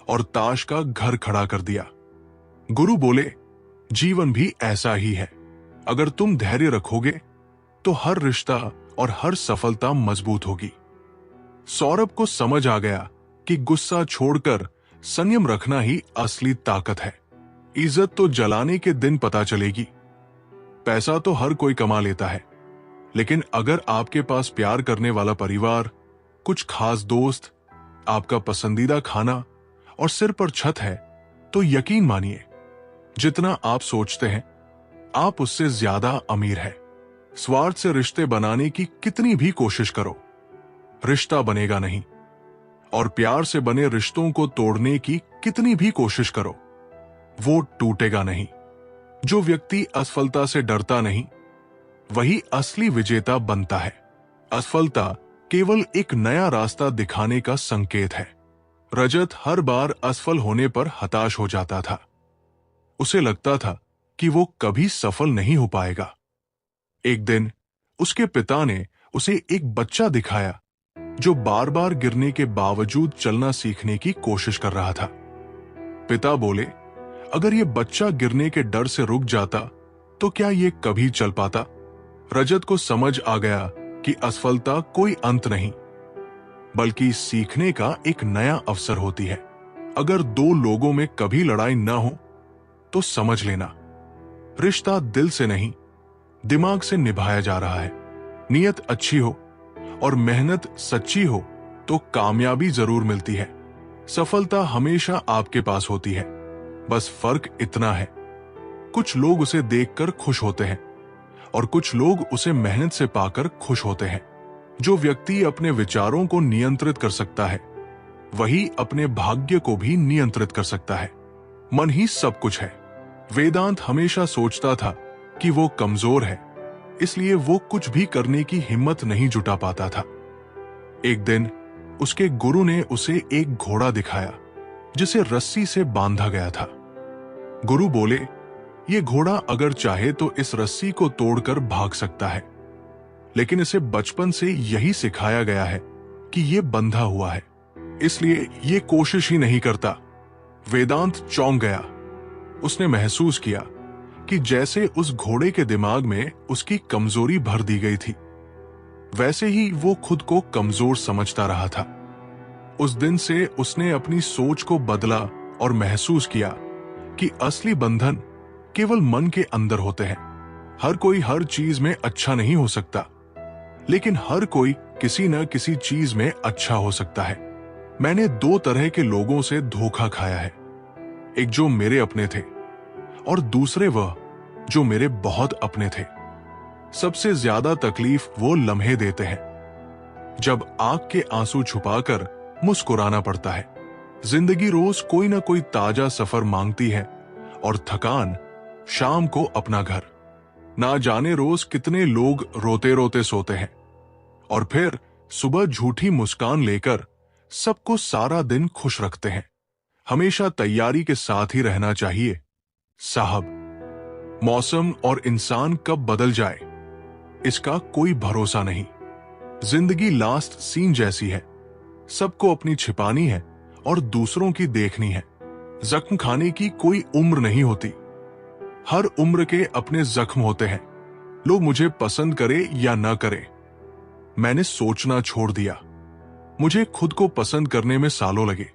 और ताश का घर खड़ा कर दिया। गुरु बोले, जीवन भी ऐसा ही है। अगर तुम धैर्य रखोगे तो हर रिश्ता और हर सफलता मजबूत होगी। सौरभ को समझ आ गया कि गुस्सा छोड़कर संयम रखना ही असली ताकत है। इज्जत तो जलाने के दिन पता चलेगी। पैसा तो हर कोई कमा लेता है, लेकिन अगर आपके पास प्यार करने वाला परिवार, कुछ खास दोस्त, आपका पसंदीदा खाना और सिर पर छत है, तो यकीन मानिए, जितना आप सोचते हैं आप उससे ज्यादा अमीर है। स्वार्थ से रिश्ते बनाने की कितनी भी कोशिश करो, रिश्ता बनेगा नहीं। और प्यार से बने रिश्तों को तोड़ने की कितनी भी कोशिश करो, वो टूटेगा नहीं। जो व्यक्ति असफलता से डरता नहीं, वही असली विजेता बनता है। असफलता केवल एक नया रास्ता दिखाने का संकेत है। रजत हर बार असफल होने पर हताश हो जाता था। उसे लगता था कि वो कभी सफल नहीं हो पाएगा। एक दिन उसके पिता ने उसे एक बच्चा दिखाया जो बार बार गिरने के बावजूद चलना सीखने की कोशिश कर रहा था। पिता बोले, अगर ये बच्चा गिरने के डर से रुक जाता तो क्या ये कभी चल पाता? रजत को समझ आ गया कि असफलता कोई अंत नहीं, बल्कि सीखने का एक नया अवसर होती है। अगर दो लोगों में कभी लड़ाई न हो तो समझ लेना, रिश्ता दिल से नहीं, दिमाग से निभाया जा रहा है। नीयत अच्छी हो और मेहनत सच्ची हो तो कामयाबी जरूर मिलती है। सफलता हमेशा आपके पास होती है, बस फर्क इतना है, कुछ लोग उसे देखकर खुश होते हैं और कुछ लोग उसे मेहनत से पाकर खुश होते हैं। जो व्यक्ति अपने विचारों को नियंत्रित कर सकता है, वही अपने भाग्य को भी नियंत्रित कर सकता है। मन ही सब कुछ है। वेदांत हमेशा सोचता था कि वो कमजोर है, इसलिए वो कुछ भी करने की हिम्मत नहीं जुटा पाता था। एक दिन उसके गुरु ने उसे एक घोड़ा दिखाया जिसे रस्सी से बांधा गया था। गुरु बोले, ये घोड़ा अगर चाहे तो इस रस्सी को तोड़कर भाग सकता है, लेकिन इसे बचपन से यही सिखाया गया है कि ये बंधा हुआ है, इसलिए ये कोशिश ही नहीं करता। वेदांत चौंक गया। उसने महसूस किया कि जैसे उस घोड़े के दिमाग में उसकी कमजोरी भर दी गई थी, वैसे ही वो खुद को कमजोर समझता रहा था। उस दिन से उसने अपनी सोच को बदला और महसूस किया कि असली बंधन केवल मन के अंदर होते हैं। हर कोई हर चीज में अच्छा नहीं हो सकता, लेकिन हर कोई किसी न किसी चीज में अच्छा हो सकता है। मैंने दो तरह के लोगों से धोखा खाया है, एक जो मेरे अपने थे और दूसरे वह जो मेरे बहुत अपने थे। सबसे ज्यादा तकलीफ वो लम्हे देते हैं जब आंख के आंसू छुपाकर मुस्कुराना पड़ता है। जिंदगी रोज कोई ना कोई ताजा सफर मांगती है और थकान शाम को अपना घर। ना जाने रोज कितने लोग रोते रोते सोते हैं और फिर सुबह झूठी मुस्कान लेकर सबको सारा दिन खुश रखते हैं। हमेशा तैयारी के साथ ही रहना चाहिए साहब। मौसम और इंसान कब बदल जाए इसका कोई भरोसा नहीं। जिंदगी लास्ट सीन जैसी है, सबको अपनी छिपानी है और दूसरों की देखनी है। जख्म खाने की कोई उम्र नहीं होती, हर उम्र के अपने जख्म होते हैं। लोग मुझे पसंद करे या न करे, मैंने सोचना छोड़ दिया। मुझे खुद को पसंद करने में सालों लगे,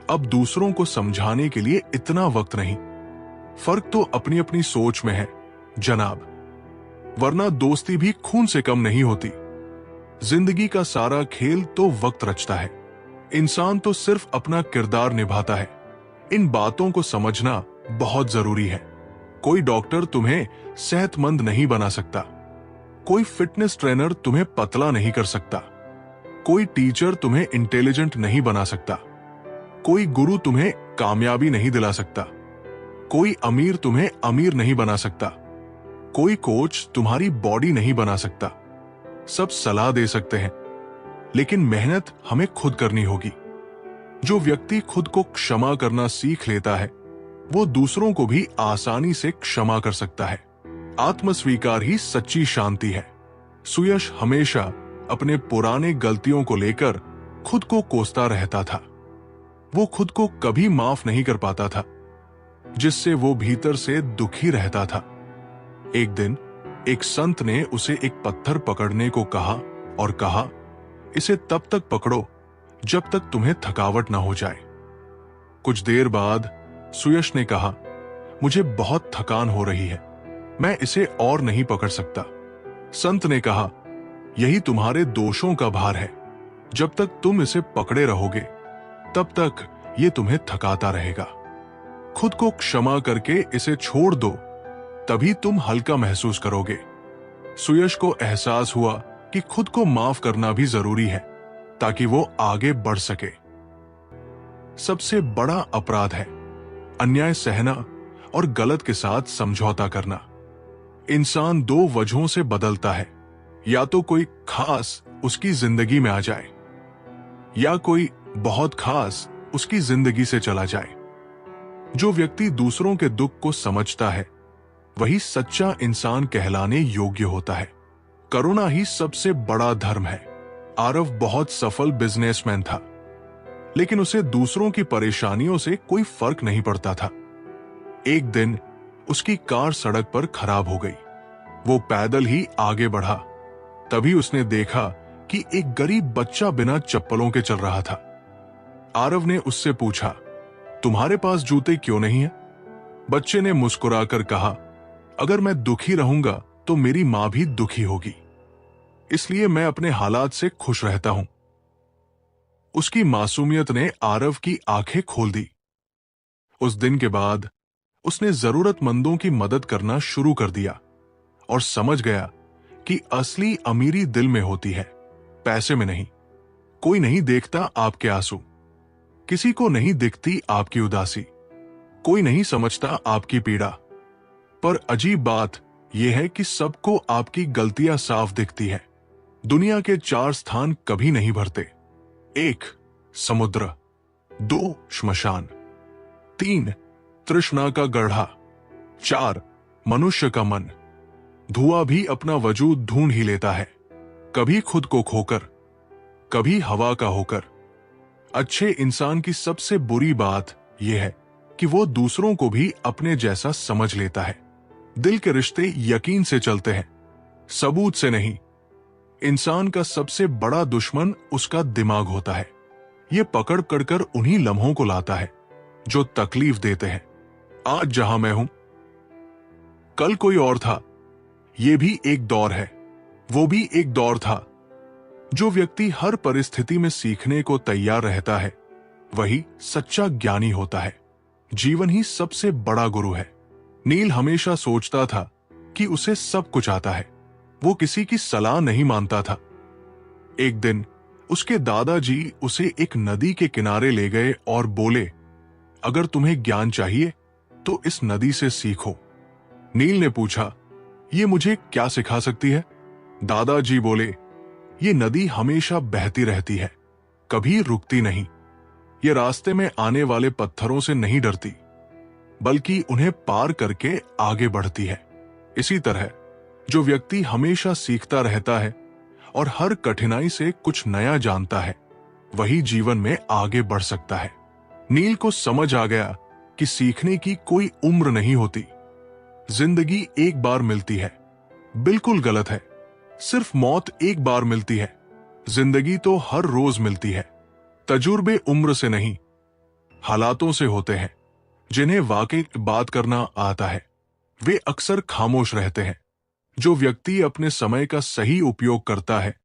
अब दूसरों को समझाने के लिए इतना वक्त नहीं। फर्क तो अपनी अपनी सोच में है जनाब, वरना दोस्ती भी खून से कम नहीं होती। जिंदगी का सारा खेल तो वक्त रचता है, इंसान तो सिर्फ अपना किरदार निभाता है। इन बातों को समझना बहुत जरूरी है। कोई डॉक्टर तुम्हें सेहतमंद नहीं बना सकता, कोई फिटनेस ट्रेनर तुम्हें पतला नहीं कर सकता, कोई टीचर तुम्हें इंटेलिजेंट नहीं बना सकता, कोई गुरु तुम्हें कामयाबी नहीं दिला सकता, कोई अमीर तुम्हें अमीर नहीं बना सकता, कोई कोच तुम्हारी बॉडी नहीं बना सकता। सब सलाह दे सकते हैं, लेकिन मेहनत हमें खुद करनी होगी। जो व्यक्ति खुद को क्षमा करना सीख लेता है वो दूसरों को भी आसानी से क्षमा कर सकता है। आत्मस्वीकार ही सच्ची शांति है। सुयश हमेशा अपने पुराने गलतियों को लेकर खुद को कोसता रहता था। वो खुद को कभी माफ नहीं कर पाता था, जिससे वो भीतर से दुखी रहता था। एक दिन एक संत ने उसे एक पत्थर पकड़ने को कहा और कहा, इसे तब तक पकड़ो जब तक तुम्हें थकावट ना हो जाए। कुछ देर बाद सुयश ने कहा, मुझे बहुत थकान हो रही है, मैं इसे और नहीं पकड़ सकता। संत ने कहा, यही तुम्हारे दोषों का भार है, जब तक तुम इसे पकड़े रहोगे तब तक ये तुम्हें थकाता रहेगा। खुद को क्षमा करके इसे छोड़ दो, तभी तुम हल्का महसूस करोगे। सुयश को एहसास हुआ कि खुद को माफ करना भी जरूरी है ताकि वो आगे बढ़ सके। सबसे बड़ा अपराध है अन्याय सहना और गलत के साथ समझौता करना। इंसान दो वजहों से बदलता है, या तो कोई खास उसकी जिंदगी में आ जाए, या कोई बहुत खास उसकी जिंदगी से चला जाए। जो व्यक्ति दूसरों के दुख को समझता है वही सच्चा इंसान कहलाने योग्य होता है। करुणा ही सबसे बड़ा धर्म है। आरव बहुत सफल बिजनेसमैन था, लेकिन उसे दूसरों की परेशानियों से कोई फर्क नहीं पड़ता था। एक दिन उसकी कार सड़क पर खराब हो गई। वो पैदल ही आगे बढ़ा, तभी उसने देखा कि एक गरीब बच्चा बिना चप्पलों के चल रहा था। आरव ने उससे पूछा, तुम्हारे पास जूते क्यों नहीं है? बच्चे ने मुस्कुराकर कहा, अगर मैं दुखी रहूंगा तो मेरी मां भी दुखी होगी, इसलिए मैं अपने हालात से खुश रहता हूं। उसकी मासूमियत ने आरव की आंखें खोल दी। उस दिन के बाद उसने जरूरतमंदों की मदद करना शुरू कर दिया और समझ गया कि असली अमीरी दिल में होती है, पैसे में नहीं। कोई नहीं देखता आपके आंसू, किसी को नहीं दिखती आपकी उदासी, कोई नहीं समझता आपकी पीड़ा। पर अजीब बात यह है कि सबको आपकी गलतियां साफ दिखती है। दुनिया के 4 स्थान कभी नहीं भरते। 1 समुद्र, 2 श्मशान, 3 तृष्णा का गड्ढा, 4 मनुष्य का मन। धुआं भी अपना वजूद ढूंढ ही लेता है, कभी खुद को खोकर, कभी हवा का होकर। अच्छे इंसान की सबसे बुरी बात यह है कि वो दूसरों को भी अपने जैसा समझ लेता है। दिल के रिश्ते यकीन से चलते हैं, सबूत से नहीं। इंसान का सबसे बड़ा दुश्मन उसका दिमाग होता है। ये पकड़ कर उन्हीं लम्हों को लाता है जो तकलीफ देते हैं। आज जहां मैं हूं, कल कोई और था। ये भी एक दौर है, वो भी एक दौर था। जो व्यक्ति हर परिस्थिति में सीखने को तैयार रहता है वही सच्चा ज्ञानी होता है। जीवन ही सबसे बड़ा गुरु है। नील हमेशा सोचता था कि उसे सब कुछ आता है। वो किसी की सलाह नहीं मानता था। एक दिन उसके दादाजी उसे एक नदी के किनारे ले गए और बोले, अगर तुम्हें ज्ञान चाहिए तो इस नदी से सीखो। नील ने पूछा, ये मुझे क्या सिखा सकती है? दादाजी बोले, ये नदी हमेशा बहती रहती है, कभी रुकती नहीं। ये रास्ते में आने वाले पत्थरों से नहीं डरती, बल्कि उन्हें पार करके आगे बढ़ती है। इसी तरह जो व्यक्ति हमेशा सीखता रहता है और हर कठिनाई से कुछ नया जानता है, वही जीवन में आगे बढ़ सकता है। नील को समझ आ गया कि सीखने की कोई उम्र नहीं होती। जिंदगी एक बार मिलती है, बिल्कुल गलत है। सिर्फ मौत एक बार मिलती है, जिंदगी तो हर रोज मिलती है। तजुर्बे उम्र से नहीं, हालातों से होते हैं। जिन्हें वाकई बात करना आता है वे अक्सर खामोश रहते हैं। जो व्यक्ति अपने समय का सही उपयोग करता है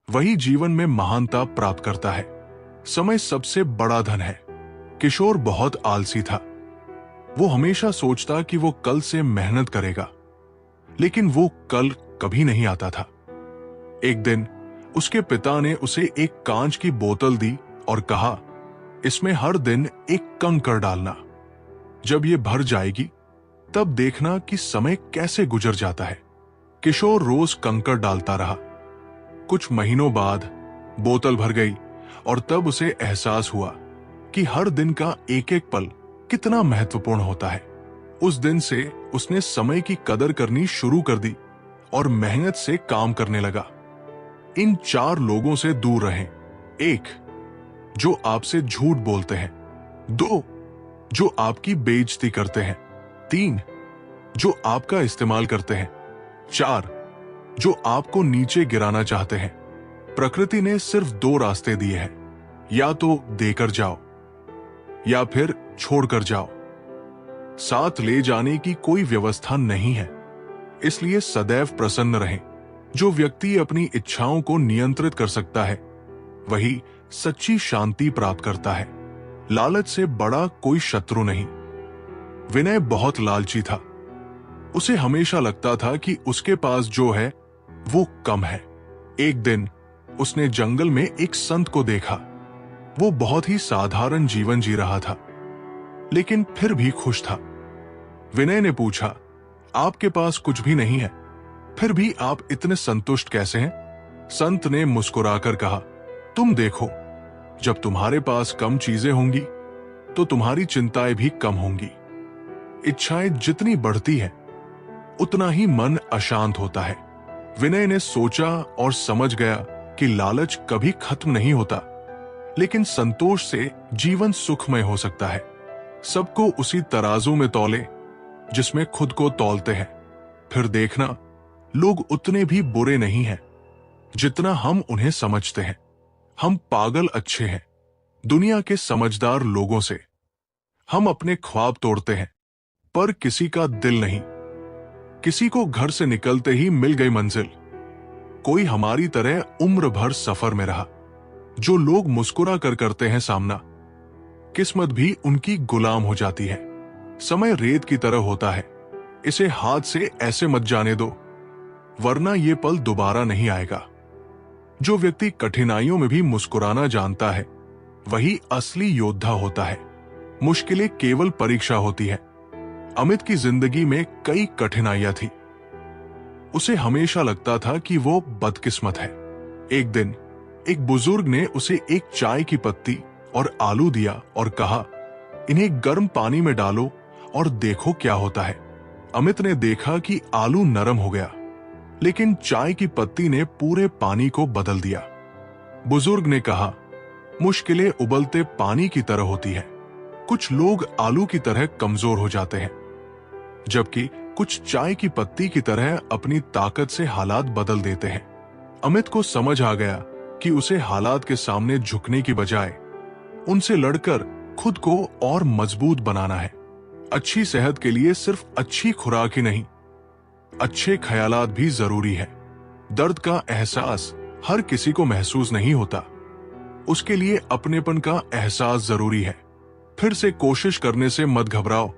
वही जीवन में महानता प्राप्त करता है। समय सबसे बड़ा धन है। किशोर बहुत आलसी था। वो हमेशा सोचता कि वो कल से मेहनत करेगा, लेकिन वो कल कभी नहीं आता था। एक दिन उसके पिता ने उसे एक कांच की बोतल दी और कहा, इसमें हर दिन एक कंकड़ डालना। जब ये भर जाएगी तब देखना कि समय कैसे गुजर जाता है। किशोर रोज कंकड़ डालता रहा। कुछ महीनों बाद बोतल भर गई और तब उसे एहसास हुआ कि हर दिन का एक एक पल कितना महत्वपूर्ण होता है। उस दिन से उसने समय की कदर करनी शुरू कर दी और मेहनत से काम करने लगा। इन 4 लोगों से दूर रहें। 1, जो आपसे झूठ बोलते हैं। 2, जो आपकी बेइज्जती करते हैं। 3, जो आपका इस्तेमाल करते हैं। 4, जो आपको नीचे गिराना चाहते हैं। प्रकृति ने सिर्फ 2 रास्ते दिए हैं, या तो देकर जाओ या फिर छोड़कर जाओ। साथ ले जाने की कोई व्यवस्था नहीं है। इसलिए सदैव प्रसन्न रहें। जो व्यक्ति अपनी इच्छाओं को नियंत्रित कर सकता है वही सच्ची शांति प्राप्त करता है। लालच से बड़ा कोई शत्रु नहीं। विनय बहुत लालची था। उसे हमेशा लगता था कि उसके पास जो है वो कम है। एक दिन उसने जंगल में एक संत को देखा। वो बहुत ही साधारण जीवन जी रहा था, लेकिन फिर भी खुश था। विनय ने पूछा, आपके पास कुछ भी नहीं है, फिर भी आप इतने संतुष्ट कैसे हैं? संत ने मुस्कुराकर कहा, तुम देखो, जब तुम्हारे पास कम चीजें होंगी तो तुम्हारी चिंताएं भी कम होंगी। इच्छाएं जितनी बढ़ती हैं उतना ही मन अशांत होता है। विनय ने सोचा और समझ गया कि लालच कभी खत्म नहीं होता, लेकिन संतोष से जीवन सुखमय हो सकता है। सबको उसी तराजू में तौले जिसमें खुद को तौलते हैं। फिर देखना, लोग उतने भी बुरे नहीं हैं जितना हम उन्हें समझते हैं। हम पागल अच्छे हैं दुनिया के समझदार लोगों से। हम अपने ख्वाब तोड़ते हैं पर किसी का दिल नहीं। किसी को घर से निकलते ही मिल गई मंजिल। कोई हमारी तरह उम्र भर सफर में रहा। जो लोग मुस्कुरा कर करते हैं सामना, किस्मत भी उनकी गुलाम हो जाती है। समय रेत की तरह होता है, इसे हाथ से ऐसे मत जाने दो, वरना ये पल दोबारा नहीं आएगा। जो व्यक्ति कठिनाइयों में भी मुस्कुराना जानता है वही असली योद्धा होता है। मुश्किलें केवल परीक्षा होती है। अमित की जिंदगी में कई कठिनाइयां थी। उसे हमेशा लगता था कि वो बदकिस्मत है। एक दिन एक बुजुर्ग ने उसे एक चाय की पत्ती और आलू दिया और कहा, इन्हें गर्म पानी में डालो और देखो क्या होता है। अमित ने देखा कि आलू नरम हो गया, लेकिन चाय की पत्ती ने पूरे पानी को बदल दिया। बुजुर्ग ने कहा, मुश्किलें उबलते पानी की तरह होती है। कुछ लोग आलू की तरह कमजोर हो जाते हैं, जबकि कुछ चाय की पत्ती की तरह अपनी ताकत से हालात बदल देते हैं। अमित को समझ आ गया कि उसे हालात के सामने झुकने की बजाय उनसे लड़कर खुद को और मजबूत बनाना है। अच्छी सेहत के लिए सिर्फ अच्छी खुराक ही नहीं, अच्छे ख्यालात भी जरूरी है। दर्द का एहसास हर किसी को महसूस नहीं होता, उसके लिए अपनेपन का एहसास जरूरी है। फिर से कोशिश करने से मत घबराओ,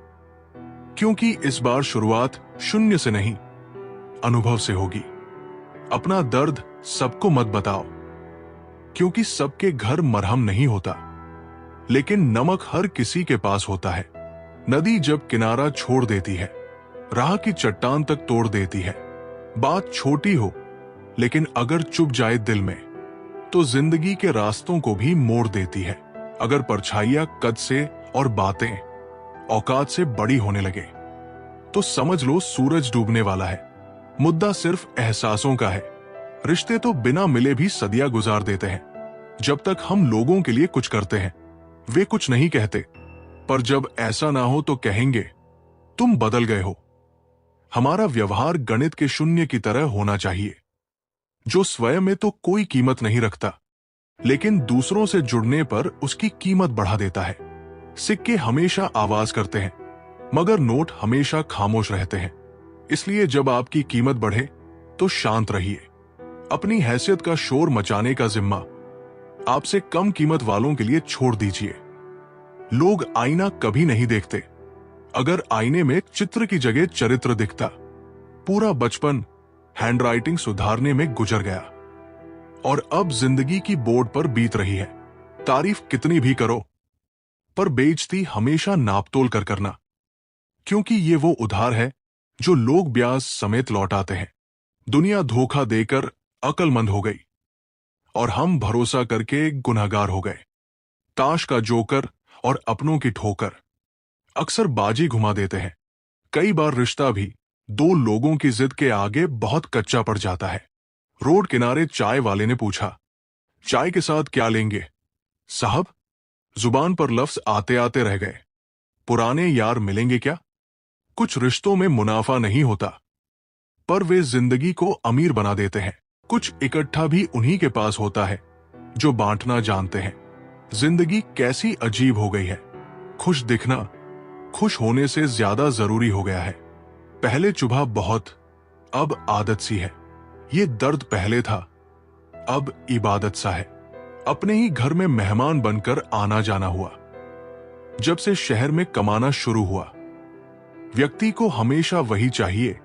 क्योंकि इस बार शुरुआत शून्य से नहीं, अनुभव से होगी। अपना दर्द सबको मत बताओ, क्योंकि सबके घर मरहम नहीं होता, लेकिन नमक हर किसी के पास होता है। नदी जब किनारा छोड़ देती है, राह की चट्टान तक तोड़ देती है। बात छोटी हो, लेकिन अगर चुप जाए दिल में, तो जिंदगी के रास्तों को भी मोड़ देती है। अगर परछाइयां कद से और बातें औकात से बड़ी होने लगे, तो समझ लो सूरज डूबने वाला है। मुद्दा सिर्फ एहसासों का है। रिश्ते तो बिना मिले भी सदियां गुजार देते हैं। जब तक हम लोगों के लिए कुछ करते हैं, वे कुछ नहीं कहते, पर जब ऐसा ना हो तो कहेंगे, तुम बदल गए हो। हमारा व्यवहार गणित के शून्य की तरह होना चाहिए, जो स्वयं में तो कोई कीमत नहीं रखता, लेकिन दूसरों से जुड़ने पर उसकी कीमत बढ़ा देता है। सिक्के हमेशा आवाज करते हैं, मगर नोट हमेशा खामोश रहते हैं। इसलिए जब आपकी कीमत बढ़े तो शांत रहिए। अपनी हैसियत का शोर मचाने का जिम्मा आपसे कम कीमत वालों के लिए छोड़ दीजिए। लोग आईना कभी नहीं देखते। अगर आईने में चित्र की जगह चरित्र दिखता, पूरा बचपन हैंडराइटिंग सुधारने में गुजर गया और अब जिंदगी की बोर्ड पर बीत रही है। तारीफ कितनी भी करो, पर बेइज्जती हमेशा नापतोल कर करना, क्योंकि ये वो उधार है जो लोग ब्याज समेत लौटाते हैं। दुनिया धोखा देकर अक्लमंद हो गई और हम भरोसा करके गुनहगार हो गए। ताश का जोकर और अपनों की ठोकर, अक्सर बाजी घुमा देते हैं। कई बार रिश्ता भी दो लोगों की जिद के आगे बहुत कच्चा पड़ जाता है। रोड किनारे चाय वाले ने पूछा, चाय के साथ क्या लेंगे साहब? जुबान पर लफ्ज आते आते रह गए। पुराने यार मिलेंगे क्या? कुछ रिश्तों में मुनाफा नहीं होता, पर वे जिंदगी को अमीर बना देते हैं। कुछ इकट्ठा भी उन्हीं के पास होता है जो बांटना जानते हैं। जिंदगी कैसी अजीब हो गई है। खुश दिखना खुश होने से ज्यादा जरूरी हो गया है। पहले चुभा बहुत, अब आदत सी है। ये दर्द पहले था, अब इबादत सा है। अपने ही घर में मेहमान बनकर आना जाना हुआ। जब से शहर में कमाना शुरू हुआ, व्यक्ति को हमेशा वही चाहिए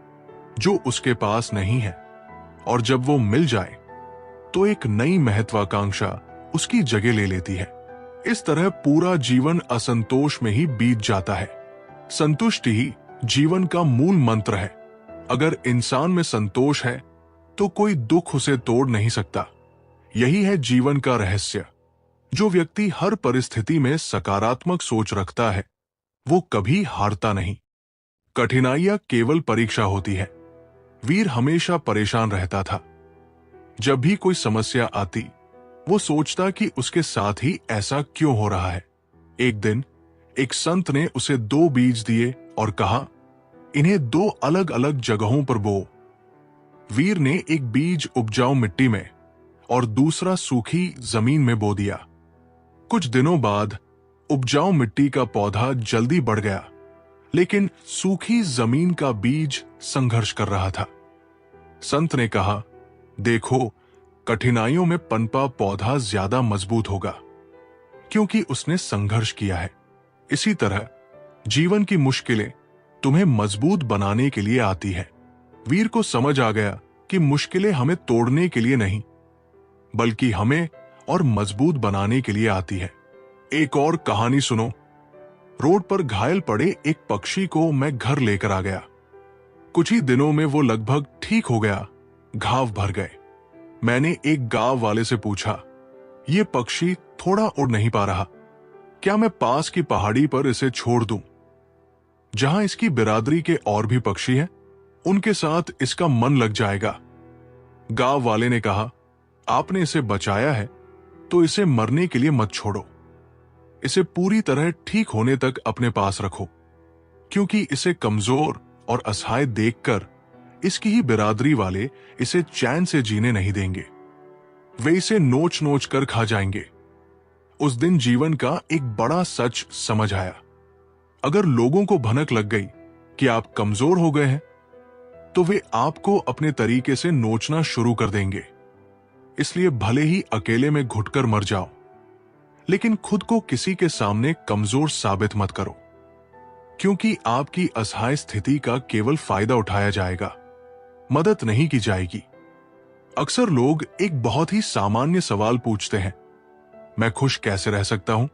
जो उसके पास नहीं है, और जब वो मिल जाए तो एक नई महत्वाकांक्षा उसकी जगह ले लेती है। इस तरह पूरा जीवन असंतोष में ही बीत जाता है। संतुष्टि ही जीवन का मूल मंत्र है। अगर इंसान में संतोष है तो कोई दुख उसे तोड़ नहीं सकता। यही है जीवन का रहस्य। जो व्यक्ति हर परिस्थिति में सकारात्मक सोच रखता है, वो कभी हारता नहीं। कठिनाइयां केवल परीक्षा होती है। वीर हमेशा परेशान रहता था। जब भी कोई समस्या आती, वो सोचता कि उसके साथ ही ऐसा क्यों हो रहा है। एक दिन एक संत ने उसे 2 बीज दिए और कहा, इन्हें 2 अलग अलग जगहों पर बो। वीर ने एक बीज उपजाऊ मिट्टी में और दूसरा सूखी जमीन में बो दिया। कुछ दिनों बाद उपजाऊ मिट्टी का पौधा जल्दी बढ़ गया, लेकिन सूखी जमीन का बीज संघर्ष कर रहा था। संत ने कहा, देखो, कठिनाइयों में पनपा पौधा ज्यादा मजबूत होगा, क्योंकि उसने संघर्ष किया है। इसी तरह जीवन की मुश्किलें तुम्हें मजबूत बनाने के लिए आती है। वीर को समझ आ गया कि मुश्किलें हमें तोड़ने के लिए नहीं, बल्कि हमें और मजबूत बनाने के लिए आती है। एक और कहानी सुनो। रोड पर घायल पड़े एक पक्षी को मैं घर लेकर आ गया। कुछ ही दिनों में वो लगभग ठीक हो गया, घाव भर गए। मैंने एक गांव वाले से पूछा, ये पक्षी थोड़ा उड़ नहीं पा रहा, क्या मैं पास की पहाड़ी पर इसे छोड़ दूं, जहां इसकी बिरादरी के और भी पक्षी हैं? उनके साथ इसका मन लग जाएगा। गांव वाले ने कहा, आपने इसे बचाया है तो इसे मरने के लिए मत छोड़ो। इसे पूरी तरह ठीक होने तक अपने पास रखो, क्योंकि इसे कमजोर और असहाय देखकर इसकी ही बिरादरी वाले इसे चैन से जीने नहीं देंगे। वे इसे नोच नोच कर खा जाएंगे। उस दिन जीवन का एक बड़ा सच समझ आया। अगर लोगों को भनक लग गई कि आप कमजोर हो गए हैं, तो वे आपको अपने तरीके से नोचना शुरू कर देंगे। इसलिए भले ही अकेले में घुटकर मर जाओ, लेकिन खुद को किसी के सामने कमजोर साबित मत करो, क्योंकि आपकी असहाय स्थिति का केवल फायदा उठाया जाएगा, मदद नहीं की जाएगी। अक्सर लोग एक बहुत ही सामान्य सवाल पूछते हैं, मैं खुश कैसे रह सकता हूं?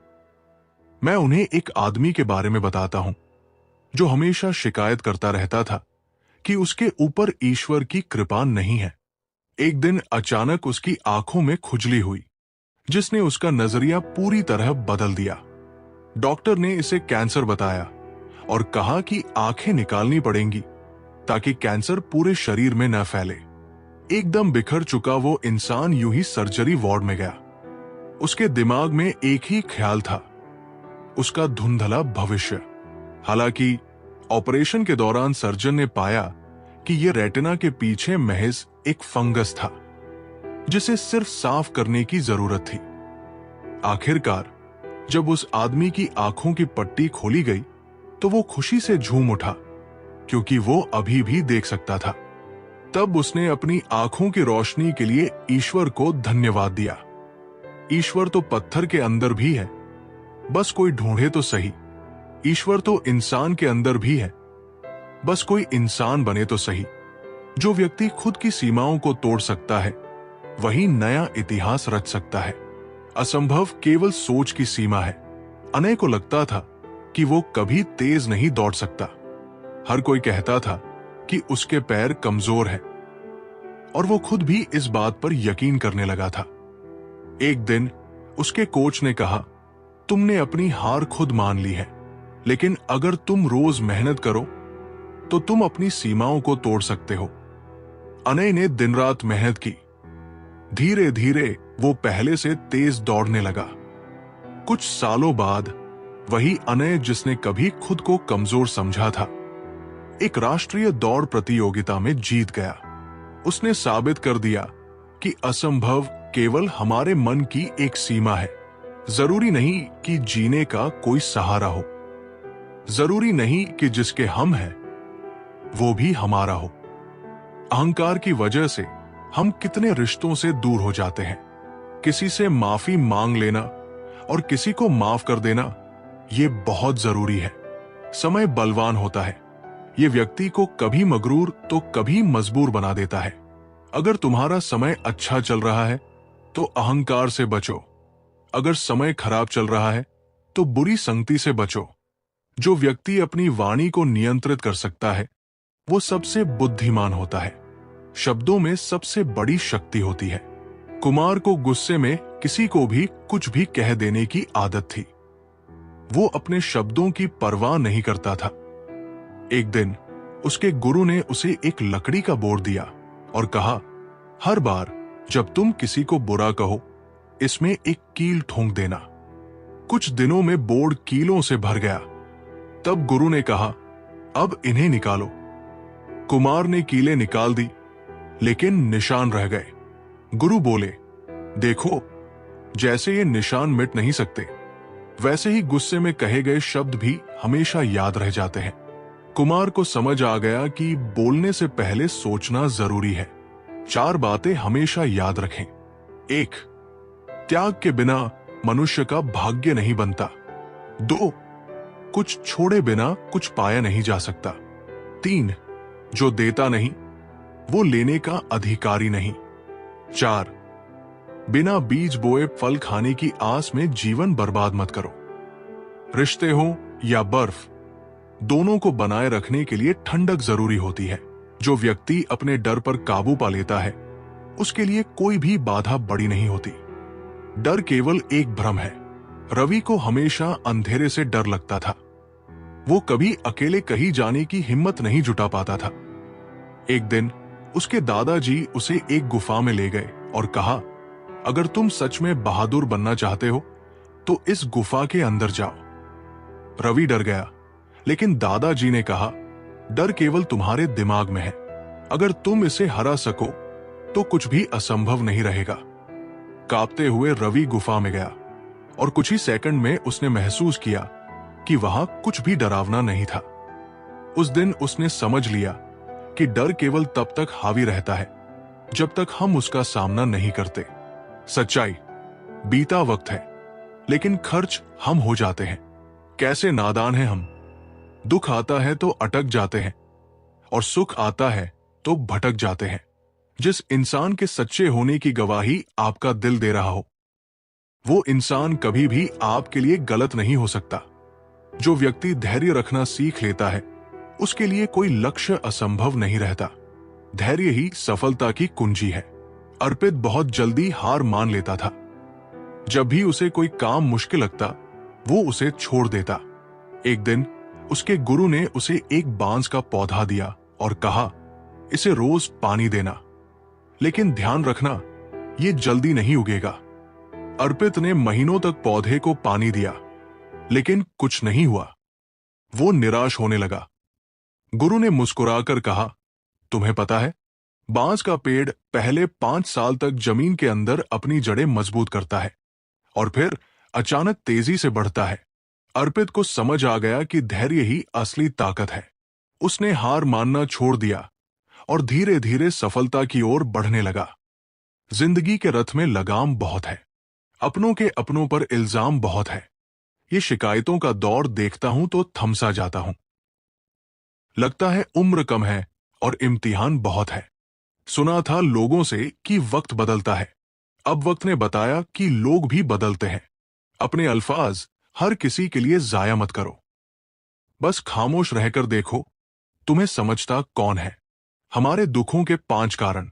मैं उन्हें एक आदमी के बारे में बताता हूं, जो हमेशा शिकायत करता रहता था कि उसके ऊपर ईश्वर की कृपा नहीं है। एक दिन अचानक उसकी आंखों में खुजली हुई, जिसने उसका नजरिया पूरी तरह बदल दिया। डॉक्टर ने इसे कैंसर बताया और कहा कि आंखें निकालनी पड़ेंगी ताकि कैंसर पूरे शरीर में न फैले। एकदम बिखर चुका वो इंसान यूं ही सर्जरी वार्ड में गया। उसके दिमाग में एक ही ख्याल था, उसका धुंधला भविष्य। हालांकि ऑपरेशन के दौरान सर्जन ने पाया कि यह रेटिना के पीछे महज एक फंगस था, जिसे सिर्फ साफ करने की जरूरत थी। आखिरकार जब उस आदमी की आंखों की पट्टी खोली गई तो वो खुशी से झूम उठा, क्योंकि वो अभी भी देख सकता था। तब उसने अपनी आंखों की रोशनी के लिए ईश्वर को धन्यवाद दिया। ईश्वर तो पत्थर के अंदर भी है, बस कोई ढूंढे तो सही। ईश्वर तो इंसान के अंदर भी है, बस कोई इंसान बने तो सही। जो व्यक्ति खुद की सीमाओं को तोड़ सकता है, वही नया इतिहास रच सकता है। असंभव केवल सोच की सीमा है। अनय को लगता था कि वो कभी तेज नहीं दौड़ सकता। हर कोई कहता था कि उसके पैर कमजोर हैं, और वो खुद भी इस बात पर यकीन करने लगा था। एक दिन उसके कोच ने कहा, तुमने अपनी हार खुद मान ली है, लेकिन अगर तुम रोज मेहनत करो तो तुम अपनी सीमाओं को तोड़ सकते हो। अनय ने दिन रात मेहनत की। धीरे धीरे वो पहले से तेज दौड़ने लगा। कुछ सालों बाद वही अनय जिसने कभी खुद को कमजोर समझा था, एक राष्ट्रीय दौड़ प्रतियोगिता में जीत गया। उसने साबित कर दिया कि असंभव केवल हमारे मन की एक सीमा है। जरूरी नहीं कि जीने का कोई सहारा हो, जरूरी नहीं कि जिसके हम हैं वो भी हमारा हो। अहंकार की वजह से हम कितने रिश्तों से दूर हो जाते हैं। किसी से माफी मांग लेना और किसी को माफ कर देना ये बहुत जरूरी है। समय बलवान होता है, ये व्यक्ति को कभी मगरूर तो कभी मजबूर बना देता है। अगर तुम्हारा समय अच्छा चल रहा है तो अहंकार से बचो, अगर समय खराब चल रहा है तो बुरी संगति से बचो। जो व्यक्ति अपनी वाणी को नियंत्रित कर सकता है वो सबसे बुद्धिमान होता है। शब्दों में सबसे बड़ी शक्ति होती है। कुमार को गुस्से में किसी को भी कुछ भी कह देने की आदत थी। वो अपने शब्दों की परवाह नहीं करता था। एक दिन उसके गुरु ने उसे एक लकड़ी का बोर्ड दिया और कहा, हर बार जब तुम किसी को बुरा कहो इसमें एक कील ठोंक देना। कुछ दिनों में बोर्ड कीलों से भर गया। तब गुरु ने कहा, अब इन्हें निकालो। कुमार ने कीलें निकाल दी, लेकिन निशान रह गए। गुरु बोले, देखो, जैसे ये निशान मिट नहीं सकते, वैसे ही गुस्से में कहे गए शब्द भी हमेशा याद रह जाते हैं। कुमार को समझ आ गया कि बोलने से पहले सोचना जरूरी है। 4 बातें हमेशा याद रखें। 1. त्याग के बिना मनुष्य का भाग्य नहीं बनता। 2. कुछ छोड़े बिना कुछ पाया नहीं जा सकता। 3. जो देता नहीं वो लेने का अधिकारी नहीं। 4. बिना बीज बोए फल खाने की आस में जीवन बर्बाद मत करो। रिश्ते हो या बर्फ, दोनों को बनाए रखने के लिए ठंडक जरूरी होती है। जो व्यक्ति अपने डर पर काबू पा लेता है उसके लिए कोई भी बाधा बड़ी नहीं होती। डर केवल एक भ्रम है। रवि को हमेशा अंधेरे से डर लगता था। वो कभी अकेले कहीं जाने की हिम्मत नहीं जुटा पाता था। एक दिन उसके दादाजी उसे एक गुफा में ले गए और कहा, अगर तुम सच में बहादुर बनना चाहते हो तो इस गुफा के अंदर जाओ। रवि डर गया, लेकिन दादाजी ने कहा, डर केवल तुम्हारे दिमाग में है। अगर तुम इसे हरा सको तो कुछ भी असंभव नहीं रहेगा। कांपते हुए रवि गुफा में गया और कुछ ही सेकंड में उसने महसूस किया कि वहां कुछ भी डरावना नहीं था। उस दिन उसने समझ लिया कि डर केवल तब तक हावी रहता है जब तक हम उसका सामना नहीं करते। सच्चाई, बीता वक्त है लेकिन खर्च हम हो जाते हैं। कैसे नादान हैं हम। दुख आता है तो अटक जाते हैं और सुख आता है तो भटक जाते हैं। जिस इंसान के सच्चे होने की गवाही आपका दिल दे रहा हो वो इंसान कभी भी आपके लिए गलत नहीं हो सकता। जो व्यक्ति धैर्य रखना सीख लेता है उसके लिए कोई लक्ष्य असंभव नहीं रहता। धैर्य ही सफलता की कुंजी है। अर्पित बहुत जल्दी हार मान लेता था। जब भी उसे कोई काम मुश्किल लगता वो उसे छोड़ देता। एक दिन उसके गुरु ने उसे एक बांस का पौधा दिया और कहा, इसे रोज पानी देना, लेकिन ध्यान रखना ये जल्दी नहीं उगेगा। अर्पित ने महीनों तक पौधे को पानी दिया लेकिन कुछ नहीं हुआ। वो निराश होने लगा। गुरु ने मुस्कुराकर कहा, तुम्हें पता है, बांस का पेड़ पहले 5 साल तक जमीन के अंदर अपनी जड़ें मजबूत करता है और फिर अचानक तेजी से बढ़ता है। अर्पित को समझ आ गया कि धैर्य ही असली ताकत है। उसने हार मानना छोड़ दिया और धीरे धीरे सफलता की ओर बढ़ने लगा। जिंदगी के रथ में लगाम बहुत है, अपनों के अपनों पर इल्जाम बहुत है। ये शिकायतों का दौर देखता हूं तो थमसा जाता हूं। लगता है उम्र कम है और इम्तिहान बहुत है। सुना था लोगों से कि वक्त बदलता है। अब वक्त ने बताया कि लोग भी बदलते हैं। अपने अल्फाज हर किसी के लिए जाया मत करो। बस खामोश रहकर देखो तुम्हें समझता कौन है। हमारे दुखों के 5 कारण।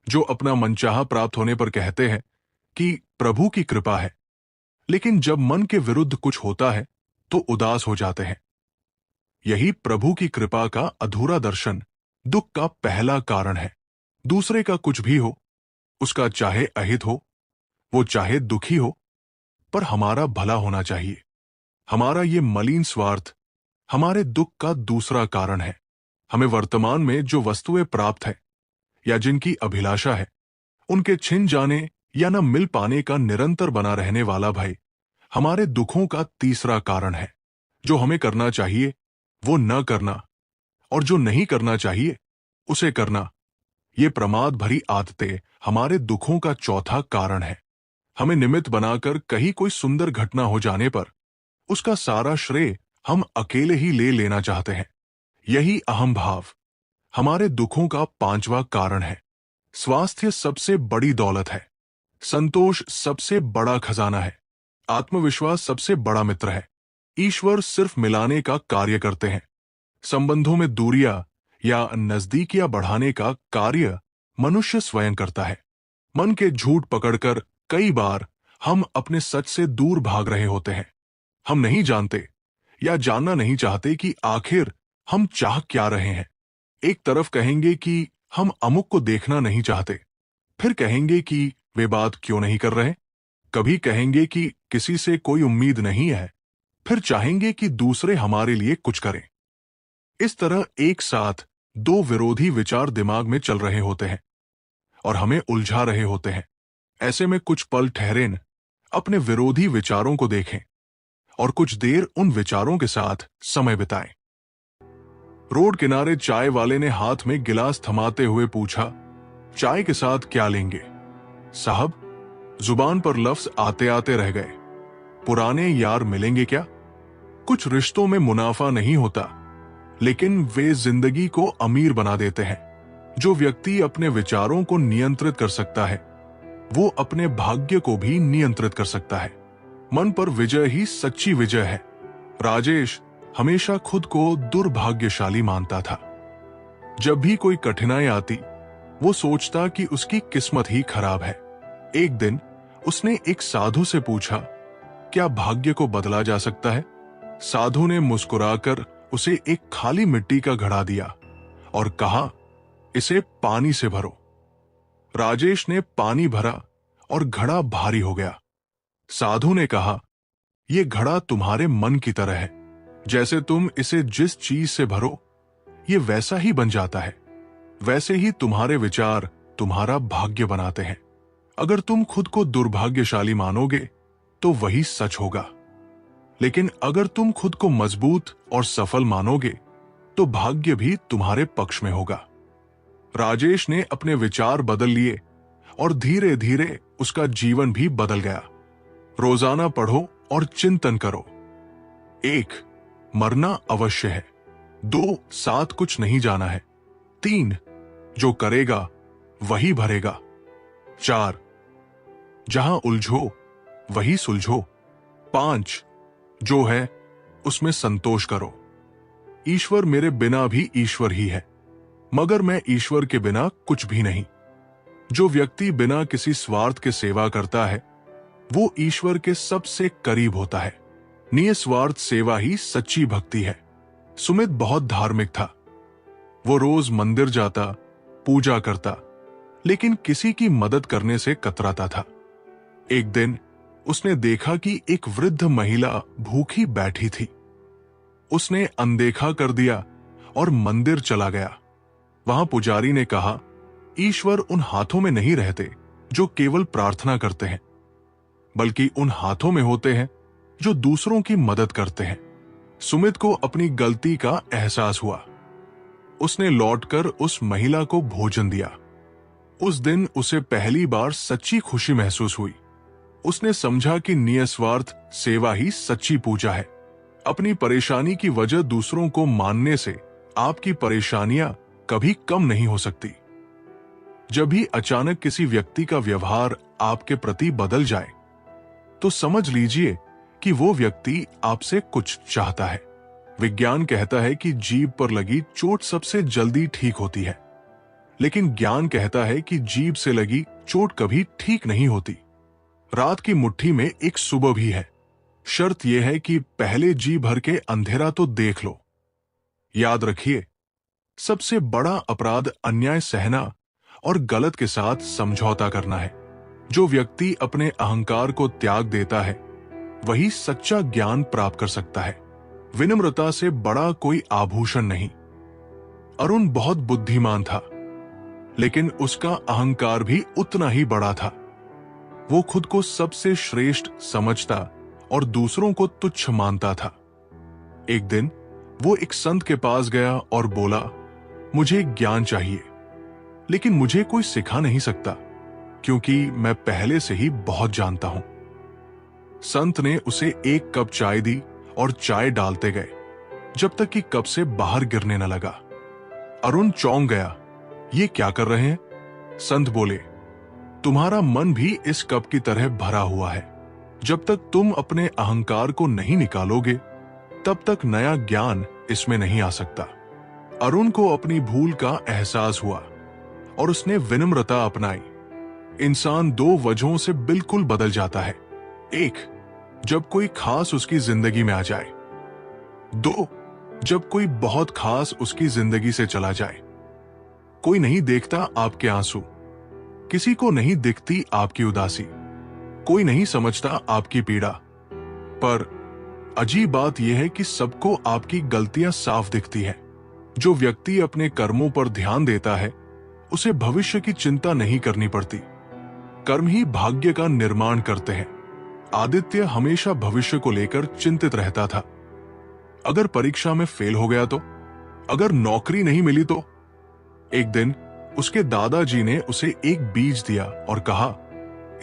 जो अपना मनचाहा प्राप्त होने पर कहते हैं कि प्रभु की कृपा है, लेकिन जब मन के विरुद्ध कुछ होता है तो उदास हो जाते हैं। यही प्रभु की कृपा का अधूरा दर्शन दुख का पहला कारण है। दूसरे का कुछ भी हो, उसका चाहे अहित हो, वो चाहे दुखी हो, पर हमारा भला होना चाहिए। हमारा ये मलिन स्वार्थ हमारे दुख का दूसरा कारण है। हमें वर्तमान में जो वस्तुएं प्राप्त है या जिनकी अभिलाषा है, उनके छिन जाने या न मिल पाने का निरंतर बना रहने वाला भय हमारे दुखों का तीसरा कारण है। जो हमें करना चाहिए वो न करना, और जो नहीं करना चाहिए उसे करना, ये प्रमाद भरी आदतें हमारे दुखों का चौथा कारण है। हमें निमित्त बनाकर कहीं कोई सुंदर घटना हो जाने पर उसका सारा श्रेय हम अकेले ही ले लेना चाहते हैं। यही अहम भाव हमारे दुखों का पांचवा कारण है। स्वास्थ्य सबसे बड़ी दौलत है, संतोष सबसे बड़ा खजाना है, आत्मविश्वास सबसे बड़ा मित्र है। ईश्वर सिर्फ मिलाने का कार्य करते हैं। संबंधों में दूरियां या नजदीकियां बढ़ाने का कार्य मनुष्य स्वयं करता है। मन के झूठ पकड़कर कई बार हम अपने सच से दूर भाग रहे होते हैं। हम नहीं जानते या जानना नहीं चाहते कि आखिर हम चाह क्या रहे हैं। एक तरफ कहेंगे कि हम अमुक को देखना नहीं चाहते, फिर कहेंगे कि वे बात क्यों नहीं कर रहे। कभी कहेंगे कि किसी से कोई उम्मीद नहीं है, फिर चाहेंगे कि दूसरे हमारे लिए कुछ करें। इस तरह एक साथ दो विरोधी विचार दिमाग में चल रहे होते हैं और हमें उलझा रहे होते हैं। ऐसे में कुछ पल ठहरें, अपने विरोधी विचारों को देखें और कुछ देर उन विचारों के साथ समय बिताएं। रोड किनारे चाय वाले ने हाथ में गिलास थमाते हुए पूछा, चाय के साथ क्या लेंगे? साहब, जुबान पर लफ्ज आते आते रह गए। पुराने यार मिलेंगे क्या? कुछ रिश्तों में मुनाफा नहीं होता, लेकिन वे जिंदगी को अमीर बना देते हैं। जो व्यक्ति अपने विचारों को नियंत्रित कर सकता है, वो अपने भाग्य को भी नियंत्रित कर सकता है। मन पर विजय ही सच्ची विजय है। राजेश हमेशा खुद को दुर्भाग्यशाली मानता था। जब भी कोई कठिनाई आती, वो सोचता कि उसकी किस्मत ही खराब है। एक दिन उसने एक साधु से पूछा, क्या भाग्य को बदला जा सकता है? साधु ने मुस्कुराकर उसे एक खाली मिट्टी का घड़ा दिया और कहा, इसे पानी से भरो। राजेश ने पानी भरा और घड़ा भारी हो गया। साधु ने कहा, यह घड़ा तुम्हारे मन की तरह है। जैसे तुम इसे जिस चीज से भरो, ये वैसा ही बन जाता है। वैसे ही तुम्हारे विचार तुम्हारा भाग्य बनाते हैं। अगर तुम खुद को दुर्भाग्यशाली मानोगे तो वही सच होगा, लेकिन अगर तुम खुद को मजबूत और सफल मानोगे तो भाग्य भी तुम्हारे पक्ष में होगा। राजेश ने अपने विचार बदल लिए और धीरे धीरे उसका जीवन भी बदल गया। रोजाना पढ़ो और चिंतन करो। 1. मरना अवश्य है। 2. साथ कुछ नहीं जाना है। 3. जो करेगा वही भरेगा। 4. जहां उलझो वही सुलझो। 5. जो है उसमें संतोष करो। ईश्वर मेरे बिना भी ईश्वर ही है, मगर मैं ईश्वर के बिना कुछ भी नहीं। जो व्यक्ति बिना किसी स्वार्थ के सेवा करता है, वो ईश्वर के सबसे करीब होता है। निस्वार्थ सेवा ही सच्ची भक्ति है। सुमित बहुत धार्मिक था। वो रोज मंदिर जाता, पूजा करता, लेकिन किसी की मदद करने से कतराता था। एक दिन उसने देखा कि एक वृद्ध महिला भूखी बैठी थी। उसने अनदेखा कर दिया और मंदिर चला गया। वहां पुजारी ने कहा, ईश्वर उन हाथों में नहीं रहते जो केवल प्रार्थना करते हैं, बल्कि उन हाथों में होते हैं जो दूसरों की मदद करते हैं। सुमित को अपनी गलती का एहसास हुआ। उसने लौटकर उस महिला को भोजन दिया। उस दिन उसे पहली बार सच्ची खुशी महसूस हुई। उसने समझा कि निस्वार्थ सेवा ही सच्ची पूजा है। अपनी परेशानी की वजह दूसरों को मानने से आपकी परेशानियां कभी कम नहीं हो सकती। जब भी अचानक किसी व्यक्ति का व्यवहार आपके प्रति बदल जाए, तो समझ लीजिए कि वो व्यक्ति आपसे कुछ चाहता है। विज्ञान कहता है कि जीभ पर लगी चोट सबसे जल्दी ठीक होती है, लेकिन ज्ञान कहता है कि जीभ से लगी चोट कभी ठीक नहीं होती। रात की मुट्ठी में एक सुबह भी है। शर्त यह है कि पहले जी भर के अंधेरा तो देख लो। याद रखिए, सबसे बड़ा अपराध अन्याय सहना और गलत के साथ समझौता करना है। जो व्यक्ति अपने अहंकार को त्याग देता है वही सच्चा ज्ञान प्राप्त कर सकता है। विनम्रता से बड़ा कोई आभूषण नहीं। अरुण बहुत बुद्धिमान था, लेकिन उसका अहंकार भी उतना ही बड़ा था। वो खुद को सबसे श्रेष्ठ समझता और दूसरों को तुच्छ मानता था। एक दिन वो एक संत के पास गया और बोला, मुझे ज्ञान चाहिए, लेकिन मुझे कोई सिखा नहीं सकता क्योंकि मैं पहले से ही बहुत जानता हूं। संत ने उसे एक कप चाय दी और चाय डालते गए जब तक कि कप से बाहर गिरने न लगा। अरुण चौंक गया, ये क्या कर रहे हैं? संत बोले, तुम्हारा मन भी इस कप की तरह भरा हुआ है। जब तक तुम अपने अहंकार को नहीं निकालोगे तब तक नया ज्ञान इसमें नहीं आ सकता। अरुण को अपनी भूल का एहसास हुआ और उसने विनम्रता अपनाई। इंसान दो वजहों से बिल्कुल बदल जाता है। एक, जब कोई खास उसकी जिंदगी में आ जाए। दो, जब कोई बहुत खास उसकी जिंदगी से चला जाए। कोई नहीं देखता आपके आंसू, किसी को नहीं दिखती आपकी उदासी, कोई नहीं समझता आपकी पीड़ा। पर अजीब बात यह है कि सबको आपकी गलतियां साफ दिखती है। जो व्यक्ति अपने कर्मों पर ध्यान देता है उसे भविष्य की चिंता नहीं करनी पड़ती। कर्म ही भाग्य का निर्माण करते हैं। आदित्य हमेशा भविष्य को लेकर चिंतित रहता था। अगर परीक्षा में फेल हो गया तो, अगर नौकरी नहीं मिली तो। एक दिन उसके दादाजी ने उसे एक बीज दिया और कहा,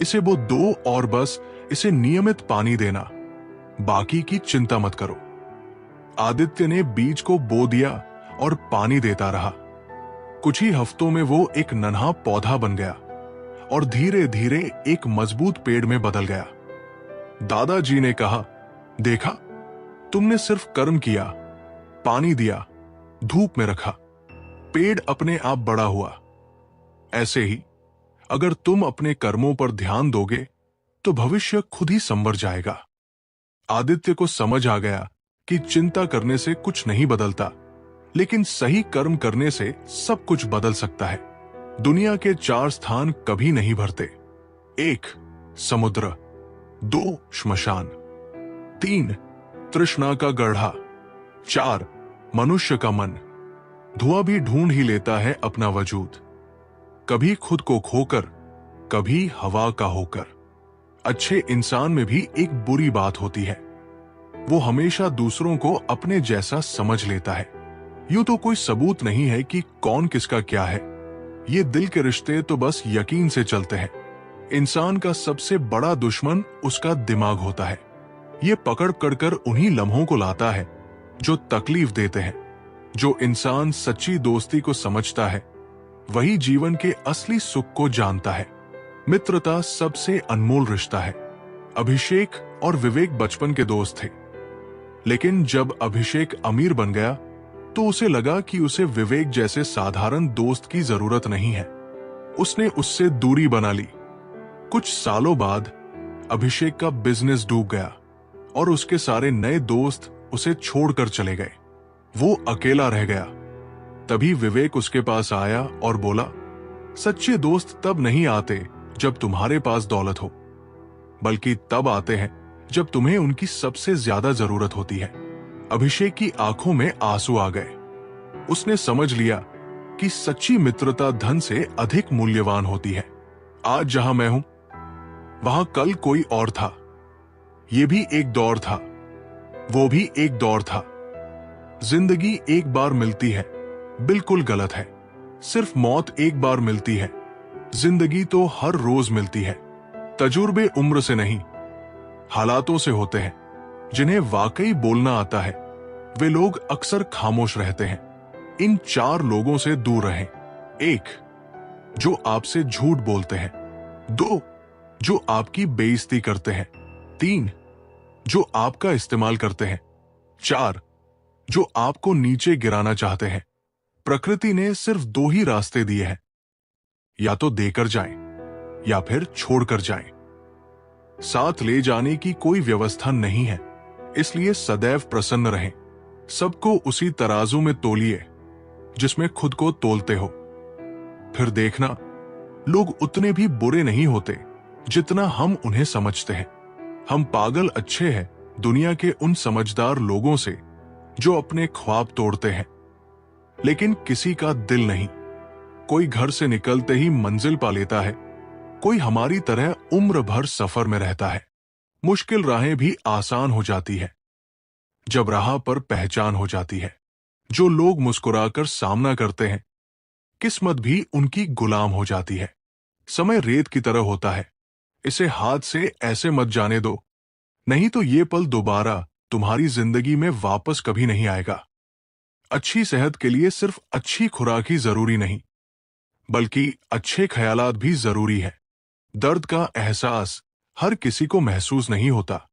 इसे बो दो और बस इसे नियमित पानी देना, बाकी की चिंता मत करो। आदित्य ने बीज को बो दिया और पानी देता रहा। कुछ ही हफ्तों में वो एक नन्हा पौधा बन गया और धीरे धीरे एक मजबूत पेड़ में बदल गया। दादाजी ने कहा, देखा, तुमने सिर्फ कर्म किया, पानी दिया, धूप में रखा, पेड़ अपने आप बड़ा हुआ। ऐसे ही अगर तुम अपने कर्मों पर ध्यान दोगे तो भविष्य खुद ही संवर जाएगा। आदित्य को समझ आ गया कि चिंता करने से कुछ नहीं बदलता, लेकिन सही कर्म करने से सब कुछ बदल सकता है। दुनिया के 4 स्थान कभी नहीं भरते। 1, समुद्र। 2, श्मशान। 3, तृष्णा का गड्ढा। 4, मनुष्य का मन। धुआं भी ढूंढ ही लेता है अपना वजूद, कभी खुद को खोकर, कभी हवा का होकर। अच्छे इंसान में भी एक बुरी बात होती है, वो हमेशा दूसरों को अपने जैसा समझ लेता है। यूं तो कोई सबूत नहीं है कि कौन किसका क्या है। ये दिल के रिश्ते तो बस यकीन से चलते हैं। इंसान का सबसे बड़ा दुश्मन उसका दिमाग होता है। ये पकड़ कर उन्हीं लम्हों को लाता है जो तकलीफ देते हैं। जो इंसान सच्ची दोस्ती को समझता है वही जीवन के असली सुख को जानता है। मित्रता सबसे अनमोल रिश्ता है। अभिषेक और विवेक बचपन के दोस्त थे, लेकिन जब अभिषेक अमीर बन गया तो उसे लगा कि उसे विवेक जैसे साधारण दोस्त की जरूरत नहीं है। उसने उससे दूरी बना ली। कुछ सालों बाद अभिषेक का बिजनेस डूब गया और उसके सारे नए दोस्त उसे छोड़कर चले गए। वो अकेला रह गया। तभी विवेक उसके पास आया और बोला, सच्चे दोस्त तब नहीं आते जब तुम्हारे पास दौलत हो, बल्कि तब आते हैं जब तुम्हें उनकी सबसे ज्यादा जरूरत होती है। अभिषेक की आंखों में आंसू आ गए। उसने समझ लिया कि सच्ची मित्रता धन से अधिक मूल्यवान होती है। आज जहां मैं हूं वहां कल कोई और था। ये भी एक दौर था, वो भी एक दौर था। जिंदगी एक बार मिलती है, बिल्कुल गलत है। सिर्फ मौत एक बार मिलती है, जिंदगी तो हर रोज मिलती है। तजुर्बे उम्र से नहीं, हालातों से होते हैं। जिन्हें वाकई बोलना आता है वे लोग अक्सर खामोश रहते हैं। इन 4 लोगों से दूर रहें। 1, जो आपसे झूठ बोलते हैं। 2, जो आपकी बेइज्जती करते हैं। 3, जो आपका इस्तेमाल करते हैं। 4, जो आपको नीचे गिराना चाहते हैं। प्रकृति ने सिर्फ 2 ही रास्ते दिए हैं, या तो देकर जाएं या फिर छोड़कर जाएं। साथ ले जाने की कोई व्यवस्था नहीं है, इसलिए सदैव प्रसन्न रहें। सबको उसी तराजू में तोलिए जिसमें खुद को तोलते हो। फिर देखना, लोग उतने भी बुरे नहीं होते जितना हम उन्हें समझते हैं। हम पागल अच्छे हैं दुनिया के उन समझदार लोगों से जो अपने ख्वाब तोड़ते हैं, लेकिन किसी का दिल नहीं। कोई घर से निकलते ही मंजिल पा लेता है, कोई हमारी तरह उम्र भर सफर में रहता है। मुश्किल राहें भी आसान हो जाती है जब राह पर पहचान हो जाती है। जो लोग मुस्कुराकर सामना करते हैं, किस्मत भी उनकी गुलाम हो जाती है। समय रेत की तरह होता है, इसे हाथ से ऐसे मत जाने दो, नहीं तो ये पल दोबारा तुम्हारी जिंदगी में वापस कभी नहीं आएगा। अच्छी सेहत के लिए सिर्फ अच्छी खुराक ही जरूरी नहीं, बल्कि अच्छे ख्यालात भी जरूरी है। दर्द का एहसास हर किसी को महसूस नहीं होता,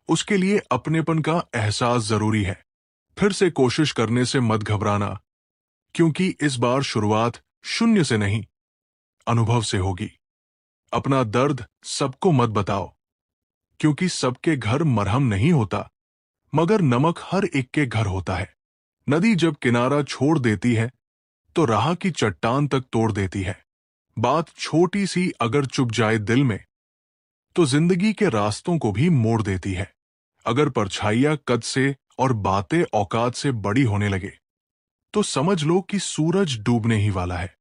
उसके लिए अपनेपन का एहसास जरूरी है। फिर से कोशिश करने से मत घबराना, क्योंकि इस बार शुरुआत शून्य से नहीं, अनुभव से होगी। अपना दर्द सबको मत बताओ, क्योंकि सबके घर मरहम नहीं होता, मगर नमक हर एक के घर होता है। नदी जब किनारा छोड़ देती है तो राह की चट्टान तक तोड़ देती है। बात छोटी सी अगर चुप जाए दिल में, तो जिंदगी के रास्तों को भी मोड़ देती है। अगर परछाइयां कद से और बातें औकात से बड़ी होने लगे, तो समझ लो कि सूरज डूबने ही वाला है।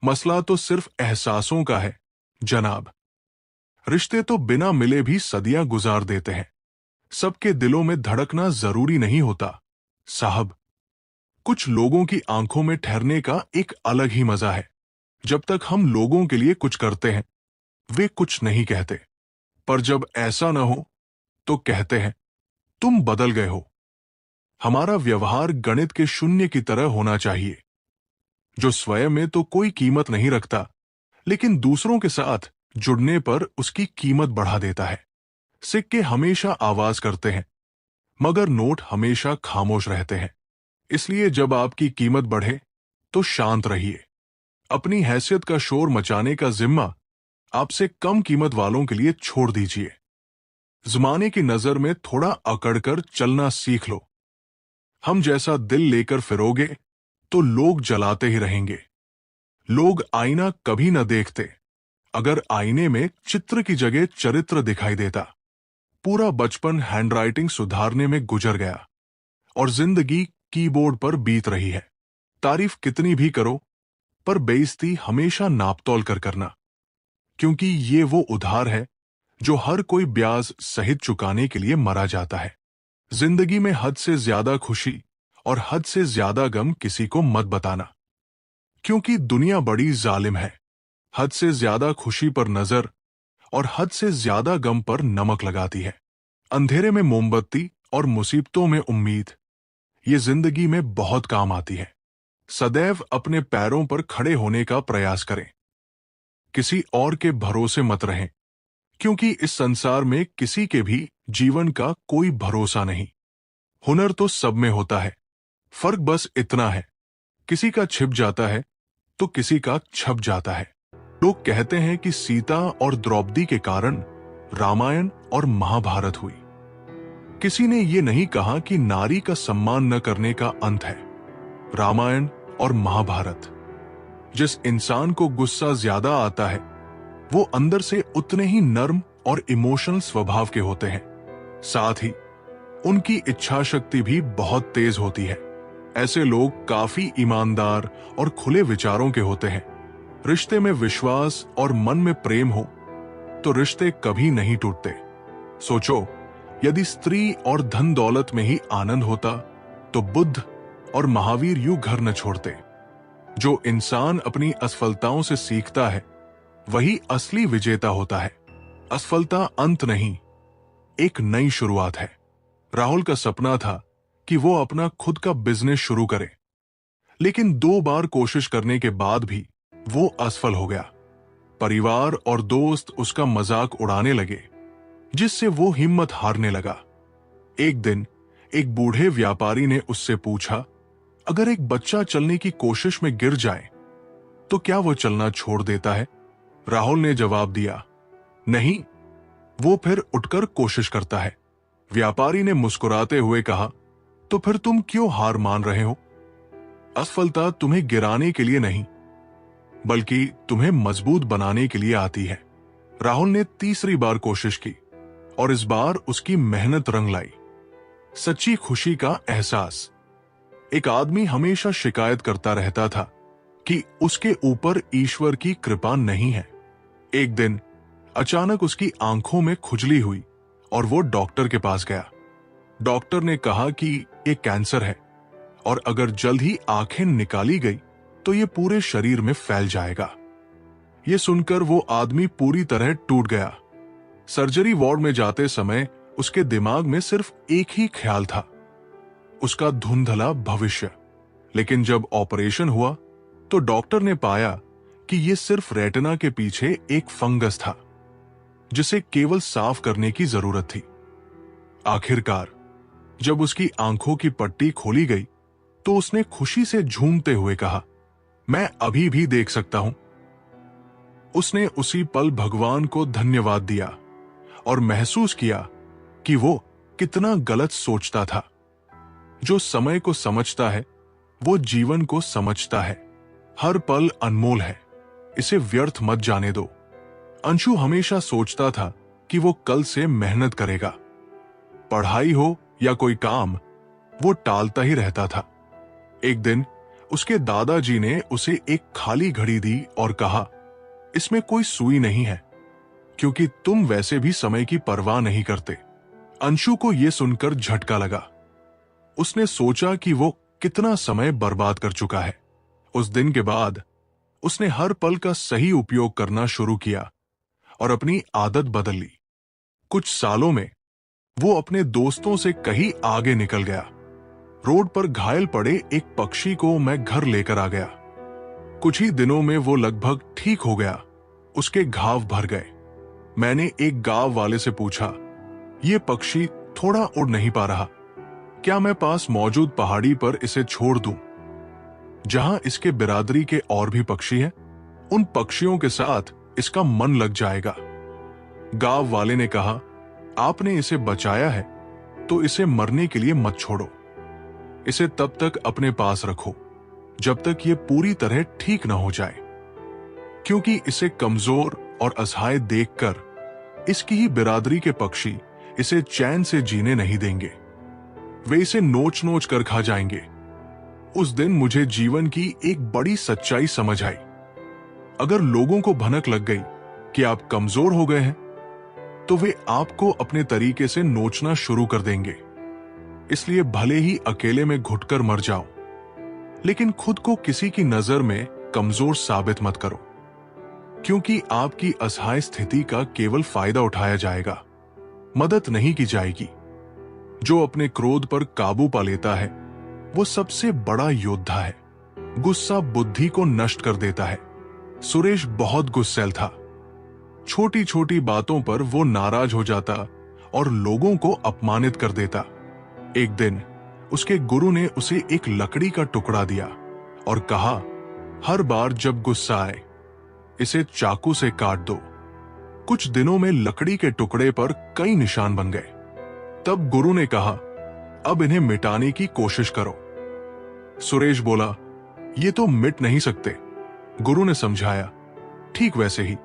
मसला तो सिर्फ एहसासों का है जनाब। रिश्ते तो बिना मिले भी सदियां गुजार देते हैं। सबके दिलों में धड़कना जरूरी नहीं होता साहब। कुछ लोगों की आंखों में ठहरने का एक अलग ही मजा है। जब तक हम लोगों के लिए कुछ करते हैं, वे कुछ नहीं कहते, पर जब ऐसा न हो तो कहते हैं तुम बदल गए हो। हमारा व्यवहार गणित के शून्य की तरह होना चाहिए, जो स्वयं में तो कोई कीमत नहीं रखता, लेकिन दूसरों के साथ जुड़ने पर उसकी कीमत बढ़ा देता है। सिक्के हमेशा आवाज करते हैं, मगर नोट हमेशा खामोश रहते हैं। इसलिए जब आपकी कीमत बढ़े तो शांत रहिए। अपनी हैसियत का शोर मचाने का जिम्मा आपसे कम कीमत वालों के लिए छोड़ दीजिए। जमाने की नजर में थोड़ा अकड़कर चलना सीख लो। हम जैसा दिल लेकर फिरोगे तो लोग जलाते ही रहेंगे। लोग आईना कभी न देखते अगर आईने में चित्र की जगह चरित्र दिखाई देता। पूरा बचपन हैंडराइटिंग सुधारने में गुजर गया और जिंदगी कीबोर्ड पर बीत रही है। तारीफ कितनी भी करो, पर बेइज्जती हमेशा नापतोल कर करना, क्योंकि ये वो उधार है जो हर कोई ब्याज सहित चुकाने के लिए मरा जाता है। जिंदगी में हद से ज्यादा खुशी और हद से ज्यादा गम किसी को मत बताना, क्योंकि दुनिया बड़ी जालिम है। हद से ज्यादा खुशी पर नजर और हद से ज्यादा गम पर नमक लगाती है। अंधेरे में मोमबत्ती और मुसीबतों में उम्मीद, ये जिंदगी में बहुत काम आती है। सदैव अपने पैरों पर खड़े होने का प्रयास करें, किसी और के भरोसे मत रहें, क्योंकि इस संसार में किसी के भी जीवन का कोई भरोसा नहीं। हुनर तो सब में होता है, फर्क बस इतना है, किसी का छिप जाता है तो किसी का छप जाता है। लोग कहते हैं कि सीता और द्रौपदी के कारण रामायण और महाभारत हुई। किसी ने ये नहीं कहा कि नारी का सम्मान न करने का अंत है रामायण और महाभारत। जिस इंसान को गुस्सा ज्यादा आता है, वो अंदर से उतने ही नर्म और इमोशनल स्वभाव के होते हैं। साथ ही उनकी इच्छा शक्ति भी बहुत तेज होती है। ऐसे लोग काफी ईमानदार और खुले विचारों के होते हैं। रिश्ते में विश्वास और मन में प्रेम हो तो रिश्ते कभी नहीं टूटते। सोचो, यदि स्त्री और धन दौलत में ही आनंद होता तो बुद्ध और महावीर यूं घर न छोड़ते। जो इंसान अपनी असफलताओं से सीखता है, वही असली विजेता होता है। असफलता अंत नहीं, एक नई शुरुआत है। राहुल का सपना था कि वो अपना खुद का बिजनेस शुरू करे, लेकिन 2 बार कोशिश करने के बाद भी वो असफल हो गया। परिवार और दोस्त उसका मजाक उड़ाने लगे, जिससे वो हिम्मत हारने लगा। एक दिन एक बूढ़े व्यापारी ने उससे पूछा, अगर एक बच्चा चलने की कोशिश में गिर जाए तो क्या वो चलना छोड़ देता है? राहुल ने जवाब दिया, नहीं, वो फिर उठकर कोशिश करता है। व्यापारी ने मुस्कुराते हुए कहा, तो फिर तुम क्यों हार मान रहे हो? असफलता तुम्हें गिराने के लिए नहीं, बल्कि तुम्हें मजबूत बनाने के लिए आती है। राहुल ने तीसरी बार कोशिश की और इस बार उसकी मेहनत रंग लाई। सच्ची खुशी का एहसास। एक आदमी हमेशा शिकायत करता रहता था कि उसके ऊपर ईश्वर की कृपा नहीं है। एक दिन अचानक उसकी आंखों में खुजली हुई और वो डॉक्टर के पास गया। डॉक्टर ने कहा कि ये कैंसर है और अगर जल्द ही आंखें निकाली गई तो ये पूरे शरीर में फैल जाएगा। ये सुनकर वो आदमी पूरी तरह टूट गया। सर्जरी वार्ड में जाते समय उसके दिमाग में सिर्फ एक ही ख्याल था, उसका धुंधला भविष्य। लेकिन जब ऑपरेशन हुआ तो डॉक्टर ने पाया कि यह सिर्फ रेटिना के पीछे एक फंगस था जिसे केवल साफ करने की जरूरत थी। आखिरकार जब उसकी आंखों की पट्टी खोली गई तो उसने खुशी से झूमते हुए कहा, मैं अभी भी देख सकता हूं। उसने उसी पल भगवान को धन्यवाद दिया और महसूस किया कि वो कितना गलत सोचता था। जो समय को समझता है वो जीवन को समझता है। हर पल अनमोल है, इसे व्यर्थ मत जाने दो। अंशु हमेशा सोचता था कि वो कल से मेहनत करेगा। पढ़ाई हो या कोई काम, वो टालता ही रहता था। एक दिन उसके दादाजी ने उसे एक खाली घड़ी दी और कहा, इसमें कोई सुई नहीं है क्योंकि तुम वैसे भी समय की परवाह नहीं करते। अंशु को यह सुनकर झटका लगा। उसने सोचा कि वो कितना समय बर्बाद कर चुका है। उस दिन के बाद उसने हर पल का सही उपयोग करना शुरू किया और अपनी आदत बदल ली। कुछ सालों में वो अपने दोस्तों से कहीं आगे निकल गया। रोड पर घायल पड़े एक पक्षी को मैं घर लेकर आ गया। कुछ ही दिनों में वो लगभग ठीक हो गया। उसके घाव भर गए। मैंने एक गांव वाले से पूछा, ये पक्षी थोड़ा उड़ नहीं पा रहा, क्या मैं पास मौजूद पहाड़ी पर इसे छोड़ दूं, जहां इसके बिरादरी के और भी पक्षी हैं? उन पक्षियों के साथ इसका मन लग जाएगा। गांव वाले ने कहा, आपने इसे बचाया है तो इसे मरने के लिए मत छोड़ो। इसे तब तक अपने पास रखो जब तक ये पूरी तरह ठीक न हो जाए, क्योंकि इसे कमजोर और असहाय देखकर इसकी ही बिरादरी के पक्षी इसे चैन से जीने नहीं देंगे। वे इसे नोच नोच कर खा जाएंगे। उस दिन मुझे जीवन की एक बड़ी सच्चाई समझ आई। अगर लोगों को भनक लग गई कि आप कमजोर हो गए हैं तो वे आपको अपने तरीके से नोचना शुरू कर देंगे। इसलिए भले ही अकेले में घुटकर मर जाओ, लेकिन खुद को किसी की नजर में कमजोर साबित मत करो, क्योंकि आपकी असहाय स्थिति का केवल फायदा उठाया जाएगा, मदद नहीं की जाएगी। जो अपने क्रोध पर काबू पा लेता है वो सबसे बड़ा योद्धा है। गुस्सा बुद्धि को नष्ट कर देता है। सुरेश बहुत गुस्सैल था। छोटी छोटी बातों पर वो नाराज हो जाता और लोगों को अपमानित कर देता। एक दिन उसके गुरु ने उसे एक लकड़ी का टुकड़ा दिया और कहा, हर बार जब गुस्सा आए इसे चाकू से काट दो। कुछ दिनों में लकड़ी के टुकड़े पर कई निशान बन गए। तब गुरु ने कहा, अब इन्हें मिटाने की कोशिश करो। सुरेश बोला, ये तो मिट नहीं सकते। गुरु ने समझाया, ठीक वैसे ही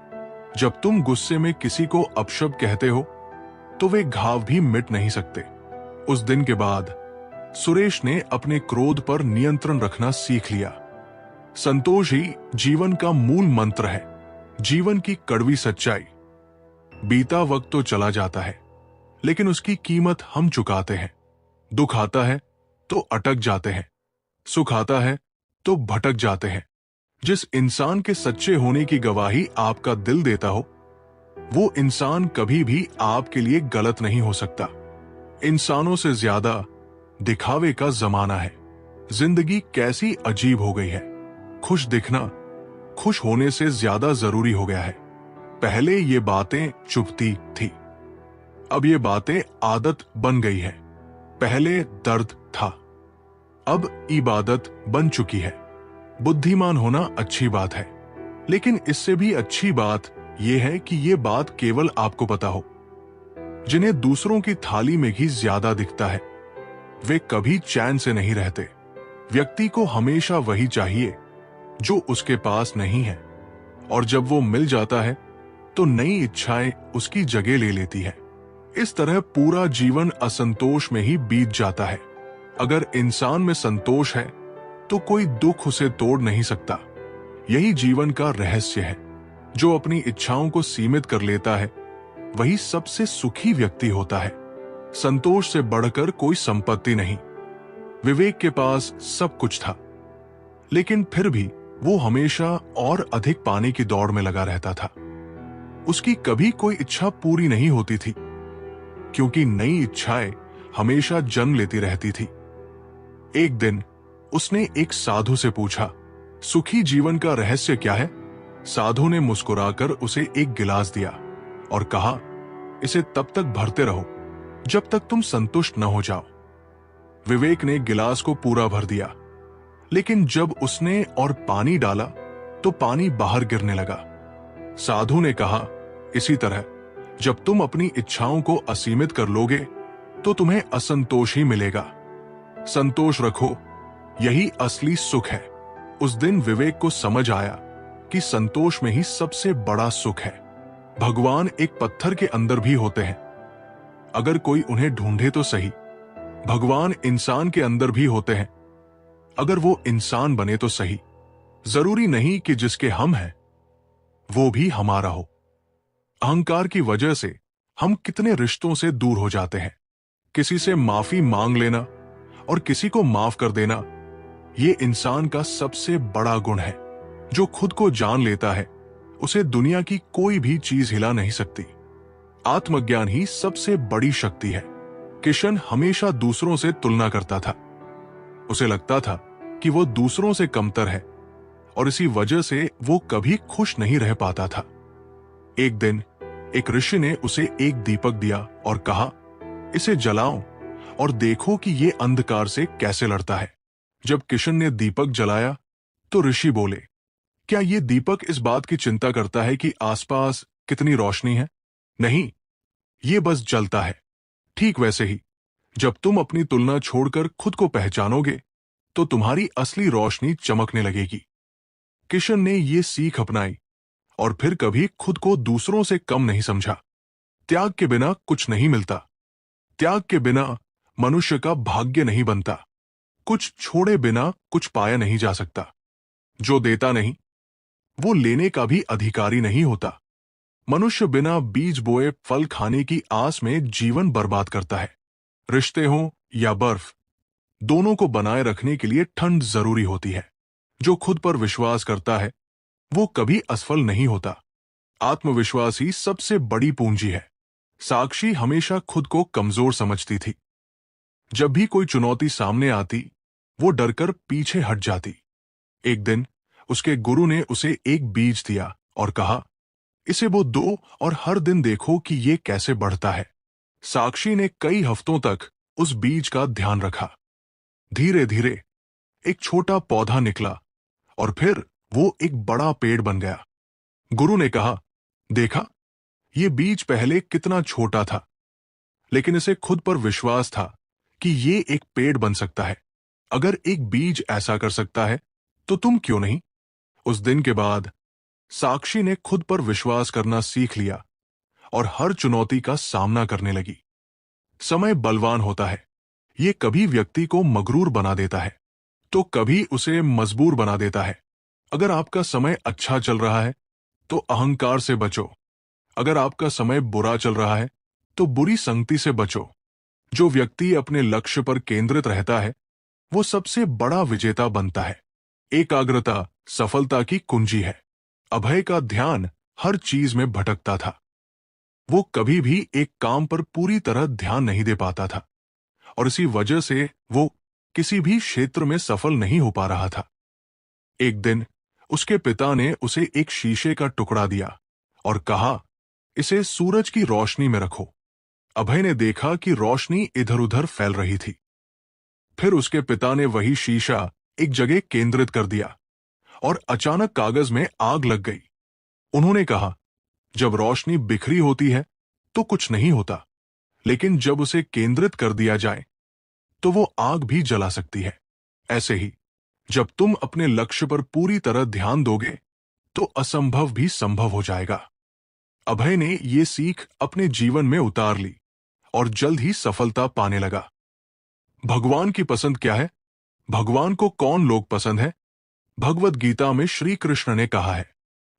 जब तुम गुस्से में किसी को अपशब्द कहते हो तो वे घाव भी मिट नहीं सकते। उस दिन के बाद सुरेश ने अपने क्रोध पर नियंत्रण रखना सीख लिया। संतोष ही जीवन का मूल मंत्र है। जीवन की कड़वी सच्चाई, बीता वक्त तो चला जाता है लेकिन उसकी कीमत हम चुकाते हैं। दुख आता है तो अटक जाते हैं, सुख आता है तो भटक जाते हैं। जिस इंसान के सच्चे होने की गवाही आपका दिल देता हो वो इंसान कभी भी आपके लिए गलत नहीं हो सकता। इंसानों से ज्यादा दिखावे का जमाना है। जिंदगी कैसी अजीब हो गई है। खुश दिखना खुश होने से ज्यादा जरूरी हो गया है। पहले ये बातें चुभती थी, अब ये बातें आदत बन गई है। पहले दर्द था, अब इबादत बन चुकी है। बुद्धिमान होना अच्छी बात है, लेकिन इससे भी अच्छी बात यह है कि यह बात केवल आपको पता हो। जिन्हें दूसरों की थाली में ही ज्यादा दिखता है, वे कभी चैन से नहीं रहते। व्यक्ति को हमेशा वही चाहिए जो उसके पास नहीं है, और जब वो मिल जाता है तो नई इच्छाएं उसकी जगह ले लेती है। इस तरह पूरा जीवन असंतोष में ही बीत जाता है। अगर इंसान में संतोष है तो कोई दुख उसे तोड़ नहीं सकता। यही जीवन का रहस्य है। जो अपनी इच्छाओं को सीमित कर लेता है वही सबसे सुखी व्यक्ति होता है। संतोष से बढ़कर कोई संपत्ति नहीं। विवेक के पास सब कुछ था, लेकिन फिर भी वो हमेशा और अधिक पाने की दौड़ में लगा रहता था। उसकी कभी कोई इच्छा पूरी नहीं होती थी, क्योंकि नई इच्छाएं हमेशा जन्म लेती रहती थी। एक दिन उसने एक साधु से पूछा, सुखी जीवन का रहस्य क्या है? साधु ने मुस्कुराकर उसे एक गिलास दिया और कहा, इसे तब तक भरते रहो जब तक तुम संतुष्ट न हो जाओ। विवेक ने गिलास को पूरा भर दिया, लेकिन जब उसने और पानी डाला तो पानी बाहर गिरने लगा। साधु ने कहा, इसी तरह जब तुम अपनी इच्छाओं को असीमित कर लोगे तो तुम्हें असंतोष ही मिलेगा। संतोष रखो, यही असली सुख है। उस दिन विवेक को समझ आया कि संतोष में ही सबसे बड़ा सुख है। भगवान एक पत्थर के अंदर भी होते हैं, अगर कोई उन्हें ढूंढे तो सही। भगवान इंसान के अंदर भी होते हैं, अगर वो इंसान बने तो सही। जरूरी नहीं कि जिसके हम हैं वो भी हमारा हो। अहंकार की वजह से हम कितने रिश्तों से दूर हो जाते हैं। किसी से माफी मांग लेना और किसी को माफ कर देना, ये इंसान का सबसे बड़ा गुण है। जो खुद को जान लेता है उसे दुनिया की कोई भी चीज हिला नहीं सकती। आत्मज्ञान ही सबसे बड़ी शक्ति है। किशन हमेशा दूसरों से तुलना करता था। उसे लगता था कि वो दूसरों से कमतर है और इसी वजह से वो कभी खुश नहीं रह पाता था। एक दिन एक ऋषि ने उसे एक दीपक दिया और कहा, इसे जलाओ और देखो कि ये अंधकार से कैसे लड़ता है। जब किशन ने दीपक जलाया तो ऋषि बोले, क्या ये दीपक इस बात की चिंता करता है कि आसपास कितनी रोशनी है? नहीं, ये बस जलता है। ठीक वैसे ही जब तुम अपनी तुलना छोड़कर खुद को पहचानोगे तो तुम्हारी असली रोशनी चमकने लगेगी। किशन ने ये सीख अपनाई और फिर कभी खुद को दूसरों से कम नहीं समझा। त्याग के बिना कुछ नहीं मिलता। त्याग के बिना मनुष्य का भाग्य नहीं बनता। कुछ छोड़े बिना कुछ पाया नहीं जा सकता। जो देता नहीं वो लेने का भी अधिकारी नहीं होता। मनुष्य बिना बीज बोए फल खाने की आस में जीवन बर्बाद करता है। रिश्ते हों या बर्फ, दोनों को बनाए रखने के लिए ठंड जरूरी होती है। जो खुद पर विश्वास करता है वो कभी असफल नहीं होता। आत्मविश्वास ही सबसे बड़ी पूंजी है। साक्षी हमेशा खुद को कमजोर समझती थी। जब भी कोई चुनौती सामने आती वो डरकर पीछे हट जाती। एक दिन उसके गुरु ने उसे एक बीज दिया और कहा, इसे बो दो और हर दिन देखो कि ये कैसे बढ़ता है। साक्षी ने कई हफ्तों तक उस बीज का ध्यान रखा। धीरे धीरे एक छोटा पौधा निकला और फिर वो एक बड़ा पेड़ बन गया। गुरु ने कहा, देखा, ये बीज पहले कितना छोटा था, लेकिन इसे खुद पर विश्वास था कि ये एक पेड़ बन सकता है। अगर एक बीज ऐसा कर सकता है तो तुम क्यों नहीं? उस दिन के बाद साक्षी ने खुद पर विश्वास करना सीख लिया और हर चुनौती का सामना करने लगी। समय बलवान होता है। ये कभी व्यक्ति को मगरूर बना देता है तो कभी उसे मजबूर बना देता है। अगर आपका समय अच्छा चल रहा है तो अहंकार से बचो। अगर आपका समय बुरा चल रहा है तो बुरी संगति से बचो। जो व्यक्ति अपने लक्ष्य पर केंद्रित रहता है वो सबसे बड़ा विजेता बनता है। एकाग्रता सफलता की कुंजी है। अभय का ध्यान हर चीज में भटकता था। वो कभी भी एक काम पर पूरी तरह ध्यान नहीं दे पाता था और इसी वजह से वो किसी भी क्षेत्र में सफल नहीं हो पा रहा था। एक दिन उसके पिता ने उसे एक शीशे का टुकड़ा दिया और कहा, इसे सूरज की रोशनी में रखो। अभय ने देखा कि रोशनी इधर उधर फैल रही थी। फिर उसके पिता ने वही शीशा एक जगह केंद्रित कर दिया और अचानक कागज में आग लग गई। उन्होंने कहा, जब रोशनी बिखरी होती है तो कुछ नहीं होता, लेकिन जब उसे केंद्रित कर दिया जाए तो वो आग भी जला सकती है। ऐसे ही जब तुम अपने लक्ष्य पर पूरी तरह ध्यान दोगे तो असंभव भी संभव हो जाएगा। अभय ने ये सीख अपने जीवन में उतार ली और जल्द ही सफलता पाने लगा। भगवान की पसंद क्या है? भगवान को कौन लोग पसंद है? भगवद गीता में श्री कृष्ण ने कहा है,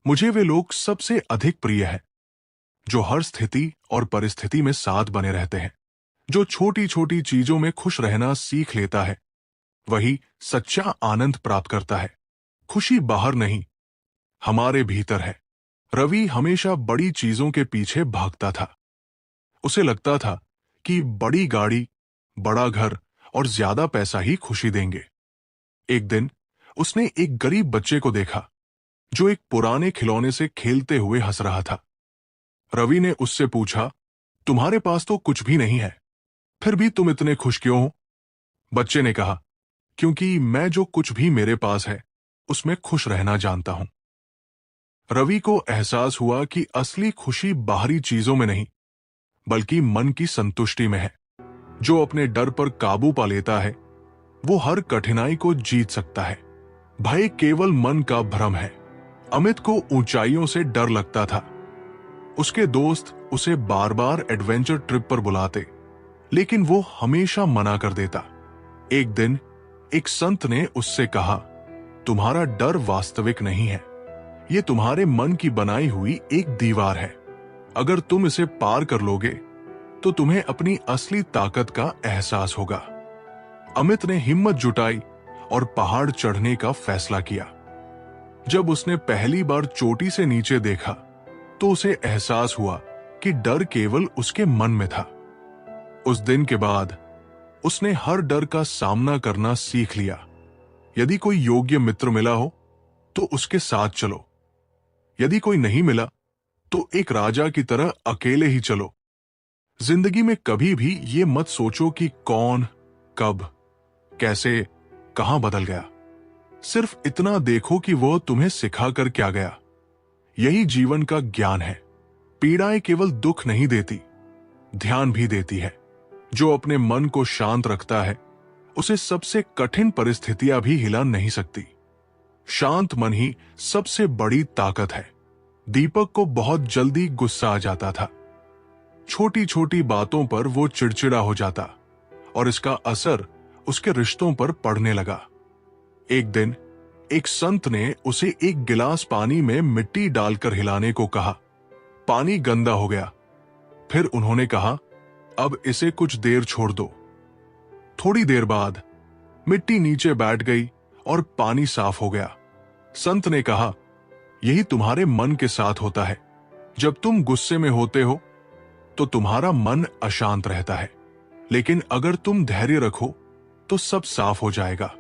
मुझे वे लोग सबसे अधिक प्रिय है जो हर स्थिति और परिस्थिति में साथ बने रहते हैं। जो छोटी छोटी चीजों में खुश रहना सीख लेता है वही सच्चा आनंद प्राप्त करता है। खुशी बाहर नहीं, हमारे भीतर है। रवि हमेशा बड़ी चीजों के पीछे भागता था। उसे लगता था कि बड़ी गाड़ी, बड़ा घर और ज्यादा पैसा ही खुशी देंगे। एक दिन उसने एक गरीब बच्चे को देखा जो एक पुराने खिलौने से खेलते हुए हंस रहा था। रवि ने उससे पूछा, तुम्हारे पास तो कुछ भी नहीं है, फिर भी तुम इतने खुश क्यों हो? बच्चे ने कहा, क्योंकि मैं जो कुछ भी मेरे पास है उसमें खुश रहना जानता हूं। रवि को एहसास हुआ कि असली खुशी बाहरी चीजों में नहीं बल्कि मन की संतुष्टि में है। जो अपने डर पर काबू पा लेता है वो हर कठिनाई को जीत सकता है। भय केवल मन का भ्रम है। अमित को ऊंचाइयों से डर लगता था। उसके दोस्त उसे बार बार एडवेंचर ट्रिप पर बुलाते, लेकिन वो हमेशा मना कर देता। एक दिन एक संत ने उससे कहा, तुम्हारा डर वास्तविक नहीं है, ये तुम्हारे मन की बनाई हुई एक दीवार है। अगर तुम इसे पार कर लोगे तो तुम्हें अपनी असली ताकत का एहसास होगा। अमित ने हिम्मत जुटाई और पहाड़ चढ़ने का फैसला किया। जब उसने पहली बार चोटी से नीचे देखा तो उसे एहसास हुआ कि डर केवल उसके मन में था। उस दिन के बाद उसने हर डर का सामना करना सीख लिया। यदि कोई योग्य मित्र मिला हो तो उसके साथ चलो, यदि कोई नहीं मिला तो एक राजा की तरह अकेले ही चलो। जिंदगी में कभी भी ये मत सोचो कि कौन, कब, कैसे, कहां बदल गया। सिर्फ इतना देखो कि वो तुम्हें सिखाकर क्या गया। यही जीवन का ज्ञान है। पीड़ाएं केवल दुख नहीं देती, ध्यान भी देती है। जो अपने मन को शांत रखता है उसे सबसे कठिन परिस्थितियां भी हिला नहीं सकती। शांत मन ही सबसे बड़ी ताकत है। दीपक को बहुत जल्दी गुस्सा आ जाता था। छोटी छोटी बातों पर वो चिड़चिड़ा हो जाता और इसका असर उसके रिश्तों पर पड़ने लगा। एक दिन एक संत ने उसे एक गिलास पानी में मिट्टी डालकर हिलाने को कहा। पानी गंदा हो गया। फिर उन्होंने कहा, अब इसे कुछ देर छोड़ दो। थोड़ी देर बाद मिट्टी नीचे बैठ गई और पानी साफ हो गया। संत ने कहा, यही तुम्हारे मन के साथ होता है। जब तुम गुस्से में होते हो तो तुम्हारा मन अशांत रहता है, लेकिन अगर तुम धैर्य रखो तो सब साफ हो जाएगा।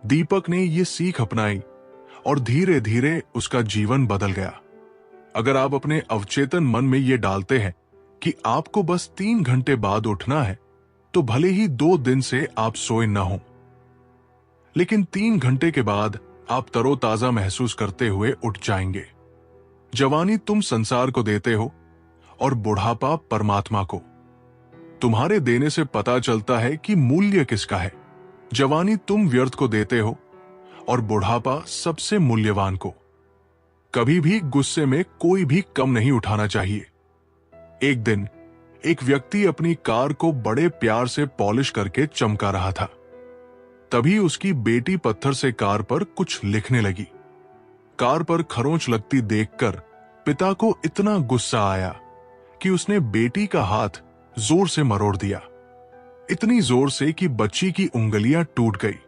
दीपक ने यह सीख अपनाई और धीरे धीरे उसका जीवन बदल गया। अगर आप अपने अवचेतन मन में यह डालते हैं कि आपको बस 3 घंटे बाद उठना है, तो भले ही 2 दिन से आप सोए न हो, लेकिन 3 घंटे के बाद आप तरोताजा महसूस करते हुए उठ जाएंगे। जवानी तुम संसार को देते हो और बुढ़ापा परमात्मा को। तुम्हारे देने से पता चलता है कि मूल्य किसका है। जवानी तुम व्यर्थ को देते हो और बुढ़ापा सबसे मूल्यवान को। कभी भी गुस्से में कोई भी कम नहीं उठाना चाहिए। एक दिन एक व्यक्ति अपनी कार को बड़े प्यार से पॉलिश करके चमका रहा था। तभी उसकी बेटी पत्थर से कार पर कुछ लिखने लगी। कार पर खरोंच लगती देखकर पिता को इतना गुस्सा आया कि उसने बेटी का हाथ जोर से मरोड़ दिया, इतनी जोर से कि बच्ची की उंगलियां टूट गई।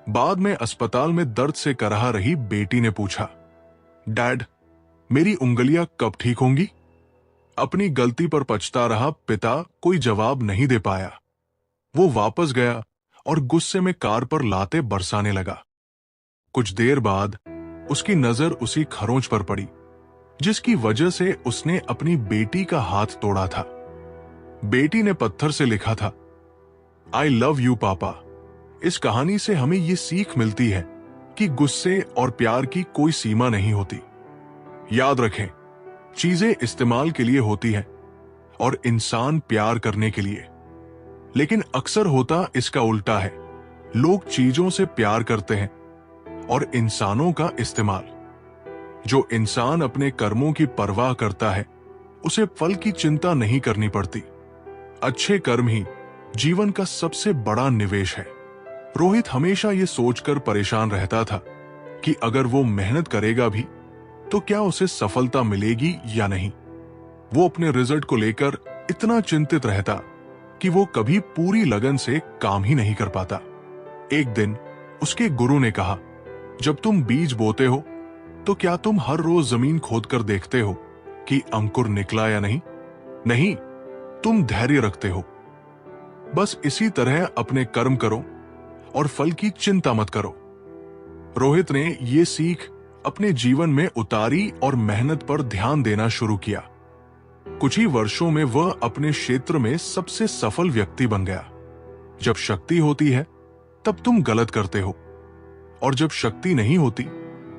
बाद में अस्पताल में दर्द से कराह रही बेटी ने पूछा, डैड, मेरी उंगलियां कब ठीक होंगी? अपनी गलती पर पछता रहा पिता कोई जवाब नहीं दे पाया। वो वापस गया और गुस्से में कार पर लाते बरसाने लगा। कुछ देर बाद उसकी नजर उसी खरोंच पर पड़ी जिसकी वजह से उसने अपनी बेटी का हाथ तोड़ा था। बेटी ने पत्थर से लिखा था, आई लव यू पापा। इस कहानी से हमें यह सीख मिलती है कि गुस्से और प्यार की कोई सीमा नहीं होती। याद रखें, चीजें इस्तेमाल के लिए होती हैं और इंसान प्यार करने के लिए। लेकिन अक्सर होता इसका उल्टा है। लोग चीजों से प्यार करते हैं और इंसानों का इस्तेमाल। जो इंसान अपने कर्मों की परवाह करता है उसे फल की चिंता नहीं करनी पड़ती। अच्छे कर्म ही जीवन का सबसे बड़ा निवेश है। रोहित हमेशा ये सोचकर परेशान रहता था कि अगर वो मेहनत करेगा भी तो क्या उसे सफलता मिलेगी या नहीं। वो अपने रिजल्ट को लेकर इतना चिंतित रहता कि वो कभी पूरी लगन से काम ही नहीं कर पाता। एक दिन उसके गुरु ने कहा, जब तुम बीज बोते हो तो क्या तुम हर रोज जमीन खोदकर देखते हो कि अंकुर निकला या नहीं? नहीं, तुम धैर्य रखते हो। बस इसी तरह अपने कर्म करो और फल की चिंता मत करो। रोहित ने ये सीख अपने जीवन में उतारी और मेहनत पर ध्यान देना शुरू किया। कुछ ही वर्षों में वह अपने क्षेत्र में सबसे सफल व्यक्ति बन गया। जब शक्ति होती है तब तुम गलत करते हो, और जब शक्ति नहीं होती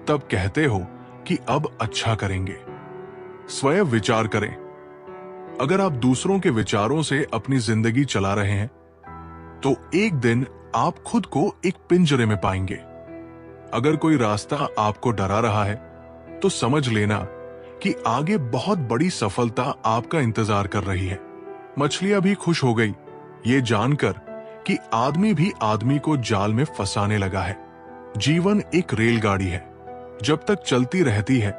तब कहते हो कि अब अच्छा करेंगे। स्वयं विचार करें। अगर आप दूसरों के विचारों से अपनी जिंदगी चला रहे हैं तो एक दिन आप खुद को एक पिंजरे में पाएंगे। अगर कोई रास्ता आपको डरा रहा है तो समझ लेना कि आगे बहुत बड़ी सफलता आपका इंतजार कर रही है। मछलियां भी खुश हो गई ये जानकर कि आदमी भी आदमी को जाल में फंसाने लगा है। जीवन एक रेलगाड़ी है, जब तक चलती रहती है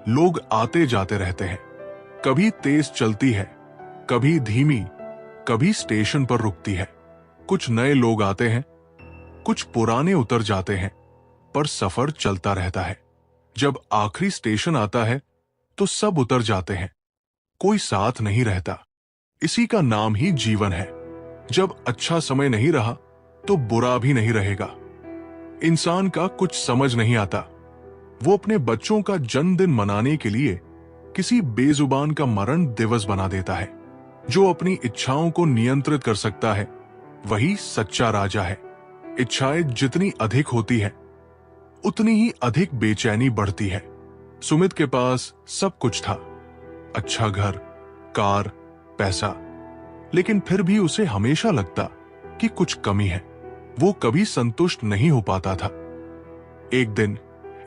लोग आते जाते रहते हैं। कभी तेज चलती है, कभी धीमी, कभी स्टेशन पर रुकती है। कुछ नए लोग आते हैं, कुछ पुराने उतर जाते हैं, पर सफर चलता रहता है। जब आखिरी स्टेशन आता है तो सब उतर जाते हैं, कोई साथ नहीं रहता। इसी का नाम ही जीवन है। जब अच्छा समय नहीं रहा तो बुरा भी नहीं रहेगा। इंसान का कुछ समझ नहीं आता। वो अपने बच्चों का जन्मदिन मनाने के लिए किसी बेजुबान का मरण दिवस बना देता है। जो अपनी इच्छाओं को नियंत्रित कर सकता है वही सच्चा राजा है। इच्छाएं जितनी अधिक होती है उतनी ही अधिक बेचैनी बढ़ती है। सुमित के पास सब कुछ था, अच्छा घर, कार, पैसा, लेकिन फिर भी उसे हमेशा लगता कि कुछ कमी है। वो कभी संतुष्ट नहीं हो पाता था। एक दिन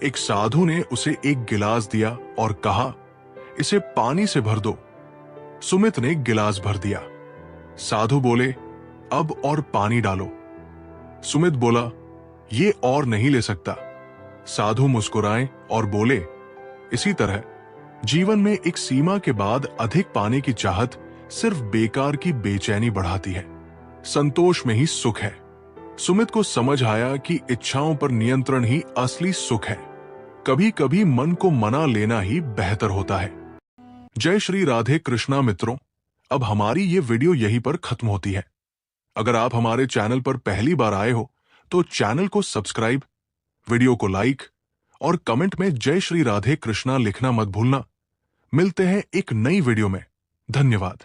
एक साधु ने उसे एक गिलास दिया और कहा, इसे पानी से भर दो। सुमित ने गिलास भर दिया। साधु बोले, अब और पानी डालो। सुमित बोला, ये और नहीं ले सकता। साधु मुस्कुराए और बोले, इसी तरह जीवन में एक सीमा के बाद अधिक पाने की चाहत सिर्फ बेकार की बेचैनी बढ़ाती है। संतोष में ही सुख है। सुमित को समझ आया कि इच्छाओं पर नियंत्रण ही असली सुख है। कभी कभी मन को मना लेना ही बेहतर होता है। जय श्री राधे कृष्णा मित्रों, अब हमारी ये वीडियो यहीं पर खत्म होती है। अगर आप हमारे चैनल पर पहली बार आए हो तो चैनल को सब्सक्राइब, वीडियो को लाइक और कमेंट में जय श्री राधे कृष्णा लिखना मत भूलना। मिलते हैं एक नई वीडियो में। धन्यवाद।